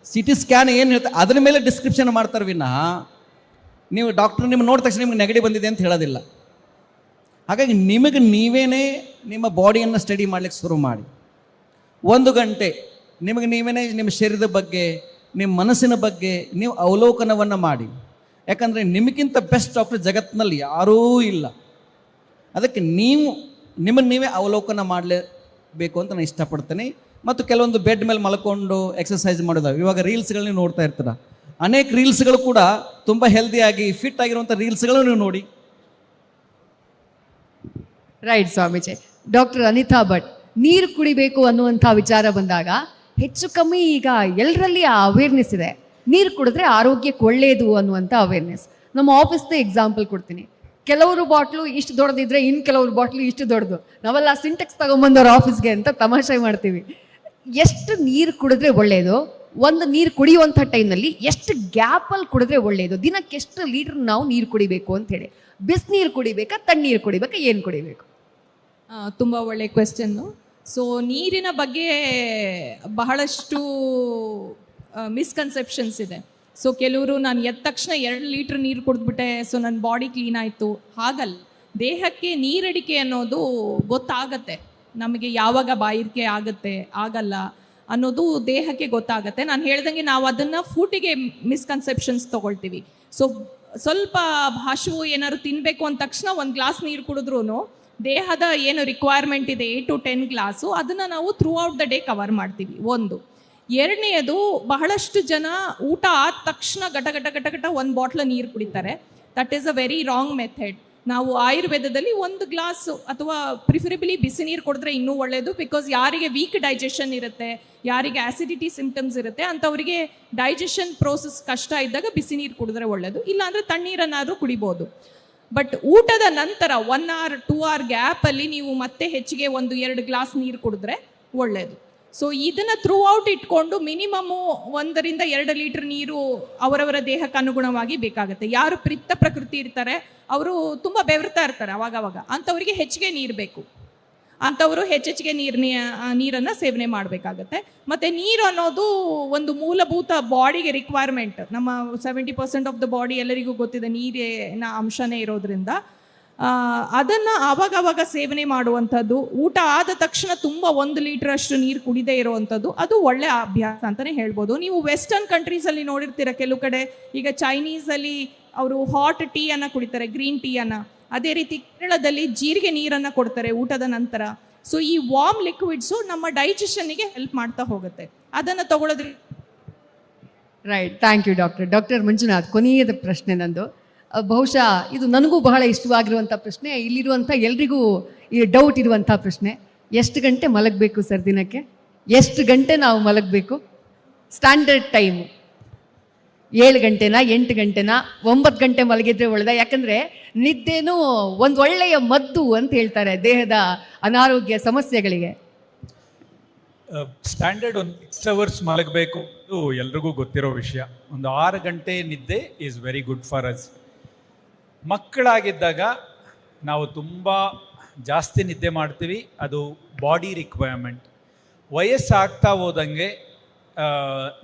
CT ಸ್ಕ್ಯಾನ್ ಏನು ಹೇಳ್ತದೆ, ಅದರ ಮೇಲೆ ಡಿಸ್ಕ್ರಿಪ್ಷನ್ ಮಾಡ್ತಾರೆ ವಿನಃ ನೀವು ಡಾಕ್ಟರ್ ನಿಮ್ಮ ನೋಡಿದ ತಕ್ಷಣ ನಿಮಗೆ ನೆಗಡಿ ಬಂದಿದೆ ಅಂತ ಹೇಳೋದಿಲ್ಲ. ಹಾಗಾಗಿ ನಿಮಗೆ ನೀವೇನೇ ನಿಮ್ಮ ಬಾಡಿಯನ್ನು ಸ್ಟಡಿ ಮಾಡಲಿಕ್ಕೆ ಶುರು ಮಾಡಿ. 1 ಗಂಟೆ ನಿಮಗೆ ನೀವೇನೇ ನಿಮ್ಮ ಶರೀರದ ಬಗ್ಗೆ, ನಿಮ್ಮ ಮನಸ್ಸಿನ ಬಗ್ಗೆ ನೀವು ಅವಲೋಕನವನ್ನು ಮಾಡಿ. ಯಾಕಂದರೆ ನಿಮಗಿಂತ ಬೆಸ್ಟ್ ಡಾಕ್ಟರ್ ಜಗತ್ತಿನಲ್ಲಿ ಯಾರೂ ಇಲ್ಲ. ಅದಕ್ಕೆ ನೀವು ನಿಮ್ಮನ್ನು ನೀವೇ ಅವಲೋಕನ ಮಾಡಲೇಬೇಕು ಅಂತ ನಾನು ಇಷ್ಟಪಡ್ತೇನೆ. ಮತ್ತು ಕೆಲವೊಂದು ಬೆಡ್ ಮೇಲೆ ಮಲ್ಕೊಂಡು ಎಕ್ಸಸೈಸ್ ಮಾಡೋದಾವೆ. ಇವಾಗ ರೀಲ್ಸ್ಗಳು ನೀವು ನೋಡ್ತಾ ಇರ್ತೀರ, ಅನೇಕ ರೀಲ್ಸ್ಗಳು ಕೂಡ ತುಂಬ ಹೆಲ್ದಿಯಾಗಿ ಫಿಟ್ ಆಗಿರುವಂಥ ರೀಲ್ಸ್ಗಳು ನೀವು ನೋಡಿ. ರೈಟ್ ಸ್ವಾಮೀಜಿ. ಡಾಕ್ಟರ್ ಅನಿತಾ ಭಟ್, ನೀರು ಕುಡಿಬೇಕು ಅನ್ನುವಂಥ ವಿಚಾರ ಬಂದಾಗ ಹೆಚ್ಚು ಕಮ್ಮಿ ಈಗ ಎಲ್ಲರಲ್ಲಿ ಆ ಅವೇರ್ನೆಸ್ ಇದೆ, ನೀರು ಕುಡಿದ್ರೆ ಆರೋಗ್ಯಕ್ಕೆ ಒಳ್ಳೆಯದು ಅನ್ನುವಂಥ ಅವೇರ್ನೆಸ್. ನಮ್ಮ ಆಫೀಸ್ದ ಎಕ್ಸಾಂಪಲ್ ಕೊಡ್ತೀನಿ. ಕೆಲವರು ಬಾಟ್ಲು ಇಷ್ಟು ದೊಡ್ಡದಿದ್ರೆ ಇನ್ನು ಕೆಲವರು ಬಾಟ್ಲು ಇಷ್ಟು ದೊಡ್ಡದು. ನಾವೆಲ್ಲ ಸಿಂಟೆಕ್ಸ್ ತಗೊಂಬಂದವ್ರು ಆಫೀಸ್ಗೆ ಅಂತ ತಮಾಷೆ ಮಾಡ್ತೀವಿ. ಎಷ್ಟು ನೀರು ಕುಡಿದ್ರೆ ಒಳ್ಳೆಯದು, ಒಂದು ನೀರು ಕುಡಿಯುವಂಥ ಟೈಮ್ನಲ್ಲಿ ಎಷ್ಟು ಗ್ಯಾಪಲ್ಲಿ ಕುಡಿದ್ರೆ ಒಳ್ಳೆಯದು, ದಿನಕ್ಕೆ ಎಷ್ಟು ಲೀಟರ್ ನಾವು ನೀರು ಕುಡಿಬೇಕು ಅಂತೇಳಿ. ಬಿಸಿನೀರು ಕುಡಿಬೇಕಾ, ತಣ್ಣೀರು ಕುಡಿಬೇಕಾ, ಏನು ಕುಡಿಬೇಕು? ತುಂಬ ಒಳ್ಳೆ ಕ್ವೆಶ್ಚನ್ನು. ಸೊ ನೀರಿನ ಬಗ್ಗೆ ಬಹಳಷ್ಟು ಮಿಸ್ಕನ್ಸೆಪ್ಷನ್ಸ್ ಇದೆ. ಸೊ ಕೆಲವರು ನಾನು ಎದ್ದ ತಕ್ಷಣ 2 ಲೀಟ್ರ್ ನೀರು ಕುಡಿದ್ಬಿಟ್ಟೆ, ಸೊ ನನ್ನ ಬಾಡಿ ಕ್ಲೀನ್ ಆಯಿತು. ಹಾಗಲ್ಲ, ದೇಹಕ್ಕೆ ನೀರಡಿಕೆ ಅನ್ನೋದು ಗೊತ್ತಾಗತ್ತೆ. ನಮಗೆ ಯಾವಾಗ ಬಾಯಿರಿಕೆ ಆಗುತ್ತೆ ಆಗಲ್ಲ ಅನ್ನೋದು ದೇಹಕ್ಕೆ ಗೊತ್ತಾಗತ್ತೆ. ನಾನು ಹೇಳ್ದಂಗೆ ನಾವು ಅದನ್ನು ಫುಡ್ಡಿಗೆ ಮಿಸ್ಕನ್ಸೆಪ್ಷನ್ಸ್ ತೊಗೊಳ್ತೀವಿ. ಸೊ ಸ್ವಲ್ಪ ಹಸಿವು ಏನಾದ್ರು ತಿನ್ನಬೇಕು ಅಂದ ತಕ್ಷಣ 1 ಗ್ಲಾಸ್ ನೀರು ಕುಡಿದ್ರೂ ದೇಹದ ಏನು ರಿಕ್ವೈರ್ಮೆಂಟ್ ಇದೆ 8 to 10 ಗ್ಲಾಸು, ಅದನ್ನು ನಾವು through out the day cover ಮಾಡ್ತೀವಿ. 1. 2ನೇದು, ಬಹಳಷ್ಟು ಜನ ಊಟ ಆದ ತಕ್ಷಣ ಗಟ 1 ಬಾಟ್ಲ ನೀರು ಕುಡಿತಾರೆ. That is a very wrong method. ನಾವು ಆಯುರ್ವೇದದಲ್ಲಿ 1 ಗ್ಲಾಸು ಅಥವಾ ಪ್ರಿಫರಬಲಿ ಬಿಸಿ ನೀರು ಕುಡಿದ್ರೆ ಇನ್ನೂ ಒಳ್ಳೆಯದು. ಬಿಕಾಸ್ ಯಾರಿಗೆ ವೀಕ್ ಡೈಜೆಷನ್ ಇರುತ್ತೆ, ಯಾರಿಗೆ ಆಸಿಡಿಟಿ ಸಿಂಪ್ಟಮ್ಸ್ ಇರುತ್ತೆ, ಅಂಥವರಿಗೆ ಡೈಜೆಷನ್ ಪ್ರೋಸೆಸ್ ಕಷ್ಟ ಇದ್ದಾಗ ಬಿಸಿ ನೀರು ಕುಡಿದ್ರೆ ಒಳ್ಳೆಯದು. ಇಲ್ಲಾಂದರೆ ತಣ್ಣೀರನ್ನಾದರೂ ಕುಡಿಬೋದು. ಬಟ್ ಊಟದ ನಂತರ 1 hour 2 hour ಗ್ಯಾಪಲ್ಲಿ ನೀವು ಮತ್ತೆ ಹೆಚ್ಚಿಗೆ 1-2 ಗ್ಲಾಸ್ ನೀರು ಕುಡಿದ್ರೆ ಒಳ್ಳೆಯದು. ಸೊ ಇದನ್ನು ಥ್ರೂ ಔಟ್ ಇಟ್ಕೊಂಡು ಮಿನಿಮಮ್ಮು 1ರಿಂದ 2 ಲೀಟರ್ ನೀರು ಅವರವರ ದೇಹಕ್ಕೆ ಅನುಗುಣವಾಗಿ ಬೇಕಾಗುತ್ತೆ. ಯಾರು ಪಿತ್ತ ಪ್ರಕೃತಿ ಇರ್ತಾರೆ, ಅವರು ತುಂಬ ಬೆವರ್ತಾ ಇರ್ತಾರೆ ಅವಾಗವಾಗ, ಅಂಥವರಿಗೆ ಹೆಚ್ಚಿಗೆ ನೀರು ಬೇಕು. ಅಂಥವರು ಹೆಚ್ಚೆಚ್ಚಿಗೆ ನೀರನ್ನು ಸೇವನೆ ಮಾಡಬೇಕಾಗತ್ತೆ. ಮತ್ತು ನೀರು ಅನ್ನೋದು ಒಂದು ಮೂಲಭೂತ ಬಾಡಿಗೆ ರಿಕ್ವೈರ್ಮೆಂಟ್. ನಮ್ಮ 70% ಆಫ್ ದ ಬಾಡಿ ಎಲ್ಲರಿಗೂ ಗೊತ್ತಿದೆ ನೀರಿನ ಅಂಶನೇ ಇರೋದ್ರಿಂದ ಅದನ್ನು ಆವಾಗವಾಗ ಸೇವನೆ ಮಾಡುವಂಥದ್ದು. ಊಟ ಆದ ತಕ್ಷಣ ತುಂಬ 1 ಲೀಟರ್ ಅಷ್ಟು ನೀರು ಕುಡಿದೇ ಇರುವಂಥದ್ದು ಅದು ಒಳ್ಳೆಯ ಅಭ್ಯಾಸ ಅಂತಲೇ ಹೇಳ್ಬೋದು. ನೀವು ವೆಸ್ಟರ್ನ್ ಕಂಟ್ರೀಸಲ್ಲಿ ನೋಡಿರ್ತೀರ, ಕೆಲವು ಕಡೆ ಈಗ ಚೈನೀಸಲ್ಲಿ ಅವರು ಹಾಟ್ ಟೀಯನ್ನು ಕುಡಿತಾರೆ, ಗ್ರೀನ್ ಟೀಯನ್ನು. ಅದೇ ರೀತಿ ಕೇರಳದಲ್ಲಿ ಜೀರಿಗೆ ನೀರನ್ನು ಕೊಡ್ತಾರೆ ಊಟದ ನಂತರ. ಸೊ ಈ ವಾರ್ಮ್ ಲಿಕ್ವಿಡ್ಸು ನಮ್ಮ ಡೈಜೆಷನ್ನಿಗೆ ಹೆಲ್ಪ್ ಮಾಡ್ತಾ ಹೋಗುತ್ತೆ. ಅದನ್ನು ತಗೊಳ್ಳೋದ್ರಿಂದ right. Thank you doctor. Doctor Manjunath, ಕೊನೆಯದ ಪ್ರಶ್ನೆ ನಂದು. ಬಹುಶಃ ಇದು ನನಗೂ ಬಹಳ ಇಷ್ಟವಾಗಿರುವಂಥ ಪ್ರಶ್ನೆ, ಇಲ್ಲಿರುವಂಥ ಎಲ್ರಿಗೂ ಈ ಡೌಟ್ ಇರುವಂಥ ಪ್ರಶ್ನೆ. ಎಷ್ಟು ಗಂಟೆ ಮಲಗಬೇಕು ಸರ್ ದಿನಕ್ಕೆ? ಎಷ್ಟು ಗಂಟೆ ನಾವು ಮಲಗಬೇಕು? ಸ್ಟ್ಯಾಂಡರ್ಡ್ ಟೈಮು 7 ಗಂಟೆನಾ, 8 ಗಂಟೆನಾ, 9 ಗಂಟೆ ಮಲಗಿದ್ರೆ ಒಳ್ಳೆದ? ಯಾಕಂದರೆ ನಿದ್ದೆನೂ ಒಂದು ಒಳ್ಳೆಯ ಮದ್ದು ಅಂತ ಹೇಳ್ತಾರೆ ದೇಹದ ಅನಾರೋಗ್ಯ ಸಮಸ್ಯೆಗಳಿಗೆ. ಸ್ಟ್ಯಾಂಡರ್ಡ್ ಒಂದು 6 hours ಮಲಗಬೇಕು, ಇದು ಎಲ್ರಿಗೂ ಗೊತ್ತಿರೋ ವಿಷಯ. ಒಂದು 6 ಗಂಟೆ ನಿದ್ದೆ is very good for us. ಮಕ್ಕಳಾಗಿದ್ದಾಗ ನಾವು ತುಂಬ ಜಾಸ್ತಿ ನಿದ್ದೆ ಮಾಡ್ತೀವಿ, ಅದು ಬಾಡಿ ರಿಕ್ವೈರ್ಮೆಂಟ್. ವಯಸ್ಸಾಗ್ತಾ ಹೋದಂಗೆ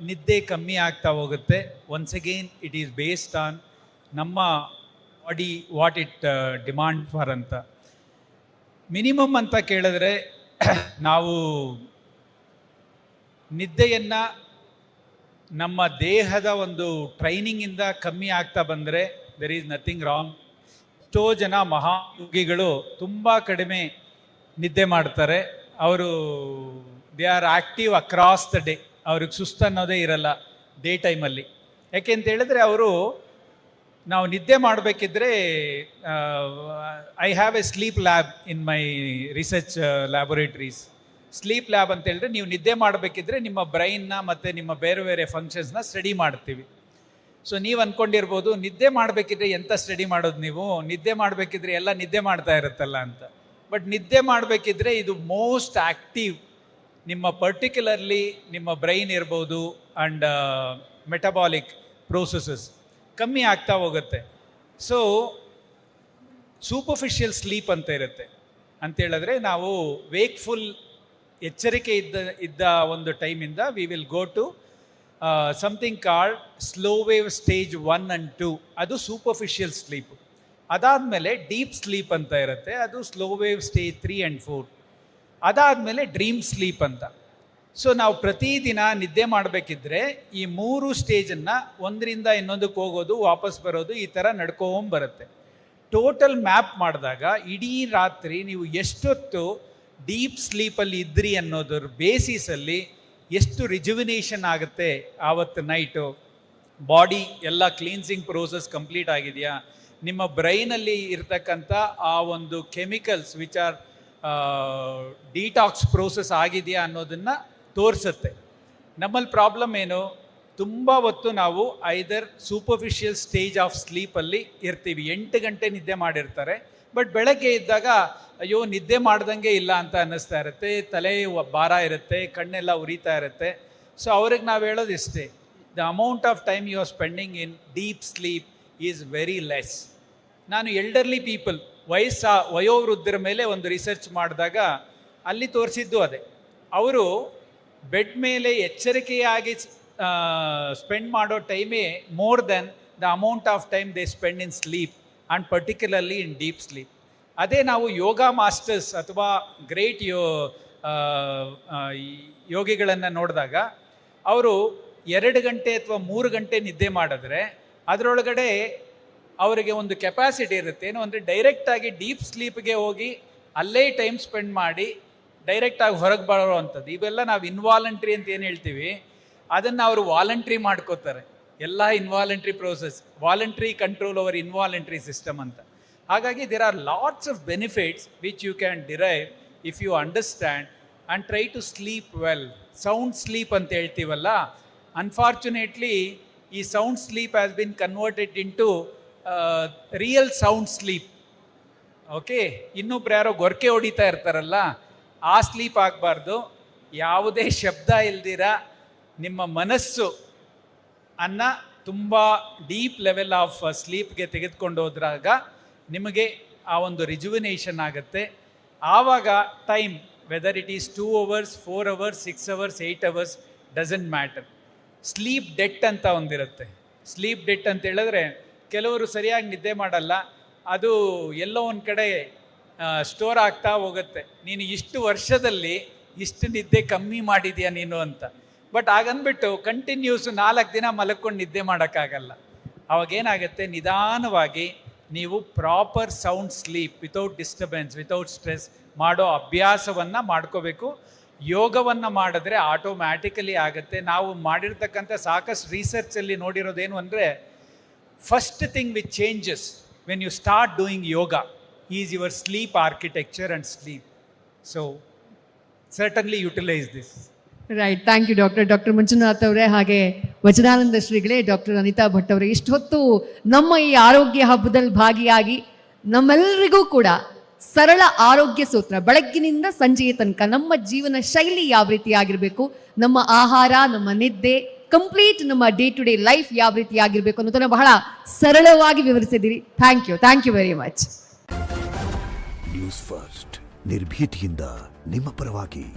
ನಿದ್ದೆ ಕಮ್ಮಿ ಆಗ್ತಾ ಹೋಗುತ್ತೆ. Once again it is based on ನಮ್ಮ body what it demand for ಅಂತ. ಮಿನಿಮಮ್ ಅಂತ ಕೇಳಿದ್ರೆ ನಾವು ನಿದ್ದೆಯನ್ನು ನಮ್ಮ ದೇಹದ ಒಂದು ಟ್ರೈನಿಂಗಿಂದ ಕಮ್ಮಿ ಆಗ್ತಾ ಬಂದರೆ ದೆರ್ ಈಸ್ ನಥಿಂಗ್ ರಾಂಗ್. ಎಷ್ಟೋ ಜನ ಮಹಾಯೋಗಿಗಳು ತುಂಬ ಕಡಿಮೆ ನಿದ್ದೆ ಮಾಡ್ತಾರೆ. ಅವರು they are active across the day. ಅವ್ರಿಗೆ ಸುಸ್ತು ಅನ್ನೋದೇ ಇರಲ್ಲ ಡೇ ಟೈಮಲ್ಲಿ. ಯಾಕೆ ಅಂತ ಹೇಳಿದ್ರೆ ಅವರು, ನಾವು ನಿದ್ದೆ ಮಾಡಬೇಕಿದ್ರೆ, I have a sleep lab in my research laboratories. Sleep lab ಅಂತ ಹೇಳಿದ್ರೆ ನೀವು ನಿದ್ದೆ ಮಾಡಬೇಕಿದ್ರೆ ನಿಮ್ಮ ಬ್ರೈನ್ನ ಮತ್ತು ನಿಮ್ಮ ಬೇರೆ ಬೇರೆ ಫಂಕ್ಷನ್ಸ್ನ ಸ್ಟಡಿ ಮಾಡ್ತೀವಿ. ಸೊ ನೀವು ಅಂದ್ಕೊಂಡಿರ್ಬೋದು, ನಿದ್ದೆ ಮಾಡಬೇಕಿದ್ರೆ ಎಂಥ ಸ್ಟಡಿ ಮಾಡೋದು ನೀವು, ನಿದ್ದೆ ಮಾಡಬೇಕಿದ್ರೆ ಎಲ್ಲ ನಿದ್ದೆ ಮಾಡ್ತಾ ಇರುತ್ತಲ್ಲ ಅಂತ. ಬಟ್ ನಿದ್ದೆ ಮಾಡಬೇಕಿದ್ರೆ ಇದು ಮೋಸ್ಟ್ ಆ್ಯಕ್ಟಿವ್, ನಿಮ್ಮ ಪರ್ಟಿಕ್ಯುಲರ್ಲಿ ನಿಮ್ಮ ಬ್ರೈನ್ ಇರ್ಬೋದು ಆ್ಯಂಡ್ ಮೆಟಬಾಲಿಕ್ ಪ್ರೋಸೆಸಸ್ ಕಮ್ಮಿ ಆಗ್ತಾ ಹೋಗುತ್ತೆ. ಸೊ ಸೂಪರ್ಫಿಷಿಯಲ್ ಸ್ಲೀಪ್ ಅಂತ ಇರುತ್ತೆ. ಅಂತೇಳಿದ್ರೆ ನಾವು ವೇಕ್ಫುಲ್, ಎಚ್ಚರಿಕೆ ಇದ್ದ ಒಂದು ಟೈಮಿಂದ we will go to something called slow wave stage 1 and 2. ಅದು ಸೂಪರ್ಫಿಷಿಯಲ್ ಸ್ಲೀಪ್. ಅದಾದಮೇಲೆ ಡೀಪ್ ಸ್ಲೀಪ್ ಅಂತ ಇರುತ್ತೆ, ಅದು ಸ್ಲೋ ವೇವ್ ಸ್ಟೇಜ್ 3 and 4. ಅದಾದಮೇಲೆ ಡ್ರೀಮ್ ಸ್ಲೀಪ್ ಅಂತ. ಸೊ ನಾವು ಪ್ರತಿದಿನ ನಿದ್ದೆ ಮಾಡಬೇಕಿದ್ರೆ ಈ 3 ಸ್ಟೇಜನ್ನು ಒಂದರಿಂದ ಇನ್ನೊಂದಕ್ಕೆ ಹೋಗೋದು, ವಾಪಸ್ ಬರೋದು, ಈ ಥರ ನಡ್ಕೊಂಬರುತ್ತೆ. ಟೋಟಲ್ ಮ್ಯಾಪ್ ಮಾಡಿದಾಗ ಇಡೀ ರಾತ್ರಿ ನೀವು ಎಷ್ಟೊತ್ತು ಡೀಪ್ ಸ್ಲೀಪಲ್ಲಿ ಇದ್ರಿ ಅನ್ನೋದ್ರ ಬೇಸಿಸಲ್ಲಿ ಎಷ್ಟು ರಿಜುವಿನೇಷನ್ ಆಗುತ್ತೆ ಆವತ್ತು ನೈಟು. ಬಾಡಿ ಎಲ್ಲ ಕ್ಲೀನ್ಸಿಂಗ್ ಪ್ರೋಸೆಸ್ ಕಂಪ್ಲೀಟ್ ಆಗಿದೆಯಾ, ನಿಮ್ಮ ಬ್ರೈನಲ್ಲಿ ಇರ್ತಕ್ಕಂಥ ಆ ಒಂದು chemicals which are detox process ಆಗಿದೆಯಾ ಅನ್ನೋದನ್ನು ತೋರಿಸುತ್ತೆ. ನಮ್ಮಲ್ಲಿ ಪ್ರಾಬ್ಲಮ್ ಏನು, ತುಂಬ ಹೊತ್ತು ನಾವು ಐದರ್ ಸೂಪರ್ಫಿಷಿಯಲ್ ಸ್ಟೇಜ್ ಆಫ್ ಸ್ಲೀಪಲ್ಲಿ ಇರ್ತೀವಿ. 8 ಗಂಟೆ ನಿದ್ದೆ ಮಾಡಿರ್ತಾರೆ, ಬಟ್ ಬೆಳಗ್ಗೆ ಇದ್ದಾಗ ಅಯ್ಯೋ ನಿದ್ದೆ ಮಾಡ್ದಂಗೆ ಇಲ್ಲ ಅಂತ ಅನ್ನಿಸ್ತಾ ಇರುತ್ತೆ, ತಲೆ ಭಾರ ಇರುತ್ತೆ, ಕಣ್ಣೆಲ್ಲ ಉರಿತಾ ಇರುತ್ತೆ. ಸೊ ಅವ್ರಿಗೆ ನಾವು ಹೇಳೋದು ಇಷ್ಟೇ, the amount of time you are spending in deep sleep is very less. ನಾನು ಎಲ್ಡರ್ಲಿ ಪೀಪಲ್, ವಯೋವೃದ್ಧರ ಮೇಲೆ ಒಂದು ರಿಸರ್ಚ್ ಮಾಡಿದಾಗ ಅಲ್ಲಿ ತೋರಿಸಿದ್ದು ಅದೇ. ಅವರು ಬೆಡ್ ಮೇಲೆ ಎಚ್ಚರಿಕೆಯಾಗಿ ಸ್ಪೆಂಡ್ ಮಾಡೋ ಟೈಮೇ more than the amount of time they spend in sleep and particularly in deep sleep. ಅದೇ ನಾವು ಯೋಗ ಮಾಸ್ಟರ್ಸ್ ಅಥವಾ ಗ್ರೇಟ್ ಯೋಗಿಗಳನ್ನು ನೋಡಿದಾಗ ಅವರು 2 ಗಂಟೆ ಅಥವಾ 3 ಗಂಟೆ ನಿದ್ದೆ ಮಾಡಿದ್ರೆ ಅದರೊಳಗಡೆ ಅವರಿಗೆ ಒಂದು ಕೆಪಾಸಿಟಿ ಇರುತ್ತೆ. ಏನು ಅಂದರೆ ಡೈರೆಕ್ಟಾಗಿ ಡೀಪ್ ಸ್ಲೀಪ್ಗೆ ಹೋಗಿ ಅಲ್ಲೇ ಟೈಮ್ ಸ್ಪೆಂಡ್ ಮಾಡಿ ಡೈರೆಕ್ಟಾಗಿ ಹೊರಗೆ ಬರೋ ಅಂಥದ್ದು. ಇವೆಲ್ಲ ನಾವು ಇನ್ವಾಲಂಟ್ರಿ ಅಂತ ಏನು ಹೇಳ್ತೀವಿ, ಅದನ್ನು ಅವರು ವಾಲಂಟ್ರಿ ಮಾಡ್ಕೋತಾರೆ. ಎಲ್ಲ involuntary process, voluntary control over involuntary system ಅಂತ. ಹಾಗಾಗಿ there are lots of benefits which you can derive if you understand and try to sleep well. Sound sleep ಅಂತ ಹೇಳ್ತೀವಲ್ಲ, ಅನ್ಫಾರ್ಚುನೇಟ್ಲಿ ಈ sound sleep has been converted into real sound sleep. Okay, ಇನ್ನೊಬ್ರು ಯಾರೋ ಗೊರಕೆ ಹೊಡಿತಾ ಇರ್ತಾರಲ್ಲ, ಆ sleep ಆಗಬಾರ್ದು. ಯಾವುದೇ ಶಬ್ದ ಇಲ್ದಿರ ನಿಮ್ಮ ಮನಸ್ಸು ಅನ್ನ ತುಂಬ ಡೀಪ್ ಲೆವೆಲ್ ಆಫ್ ಸ್ಲೀಪ್ಗೆ ತೆಗೆದುಕೊಂಡು ಹೋದ್ರಾಗ ನಿಮಗೆ ಆ ಒಂದು ರಿಜುವಿನೇಷನ್ ಆಗುತ್ತೆ. ಆವಾಗ time, whether it is 2 hours, 4 hours, 6 hours, 8 hours, doesn't matter. Sleep debt ಅಂತ ಒಂದಿರುತ್ತೆ. ಸ್ಲೀಪ್ ಡೆಟ್ ಅಂತ ಹೇಳಿದ್ರೆ ಕೆಲವರು ಸರಿಯಾಗಿ ನಿದ್ದೆ ಮಾಡಲ್ಲ, ಅದು ಎಲ್ಲೋ ಒಂದು ಕಡೆ ಸ್ಟೋರ್ ಆಗ್ತಾ ಹೋಗುತ್ತೆ. ನೀನು ಇಷ್ಟು ವರ್ಷದಲ್ಲಿ ಇಷ್ಟು ನಿದ್ದೆ ಕಮ್ಮಿ ಮಾಡಿದ್ಯಾ ನೀನು ಅಂತ. ಬಟ್ ಹಾಗಂದ್ಬಿಟ್ಟು ಕಂಟಿನ್ಯೂಸ್ 4 ದಿನ ಮಲಕ್ಕೊಂಡು ನಿದ್ದೆ ಮಾಡೋಕ್ಕಾಗಲ್ಲ. ಅವಾಗೇನಾಗುತ್ತೆ, ನಿಧಾನವಾಗಿ ನೀವು proper sound sleep without disturbance, without stress ಮಾಡೋ ಅಭ್ಯಾಸವನ್ನು ಮಾಡ್ಕೋಬೇಕು. ಯೋಗವನ್ನು ಮಾಡಿದ್ರೆ ಆಟೋಮ್ಯಾಟಿಕಲಿ ಆಗುತ್ತೆ. ನಾವು ಮಾಡಿರ್ತಕ್ಕಂಥ ಸಾಕಷ್ಟು ರಿಸರ್ಚಲ್ಲಿ ನೋಡಿರೋದೇನು ಅಂದರೆ, first thing which changes when you start doing yoga is your sleep architecture and sleep. So certainly utilise this. Right, thank you doctor Manjunath ಅವರೇ, ಹಾಗೆ ವಚನಾನಂದ ಶ್ರೀಗಳೇ, ಡಾಕ್ಟರ್ ಅನಿತಾ ಭಟ್ ಅವರೇ, ಇಷ್ಟು ಹೊತ್ತು ನಮ್ಮ ಈ ಆರೋಗ್ಯ ಹಬ್ಬದಲ್ಲಿ ಭಾಗಿಯಾಗಿ ನಮ್ಮೆಲ್ಲರಿಗೂ ಕೂಡ ಸರಳ ಆರೋಗ್ಯ ಸೂತ್ರ, ಬೆಳಗ್ಗಿನಿಂದ ಸಂಜೆಯ ತನಕ ನಮ್ಮ ಜೀವನ ಶೈಲಿ ಯಾವ ರೀತಿ ಆಗಿರಬೇಕು, ನಮ್ಮ ಆಹಾರ, ನಮ್ಮ ನಿದ್ದೆ, ಕಂಪ್ಲೀಟ್ ನಮ್ಮ ಡೇ ಟು ಡೇ ಲೈಫ್ ಯಾವ ರೀತಿ ಆಗಿರಬೇಕು ಅನ್ನೋದನ್ನ ಬಹಳ ಸರಳವಾಗಿ ವಿವರಿಸಿದ್ದೀರಿ. Thank you very much. News first, ನಿರ್ಭೀತಿಯಿಂದ ನಿಮ್ಮ ಪರವಾಗಿ.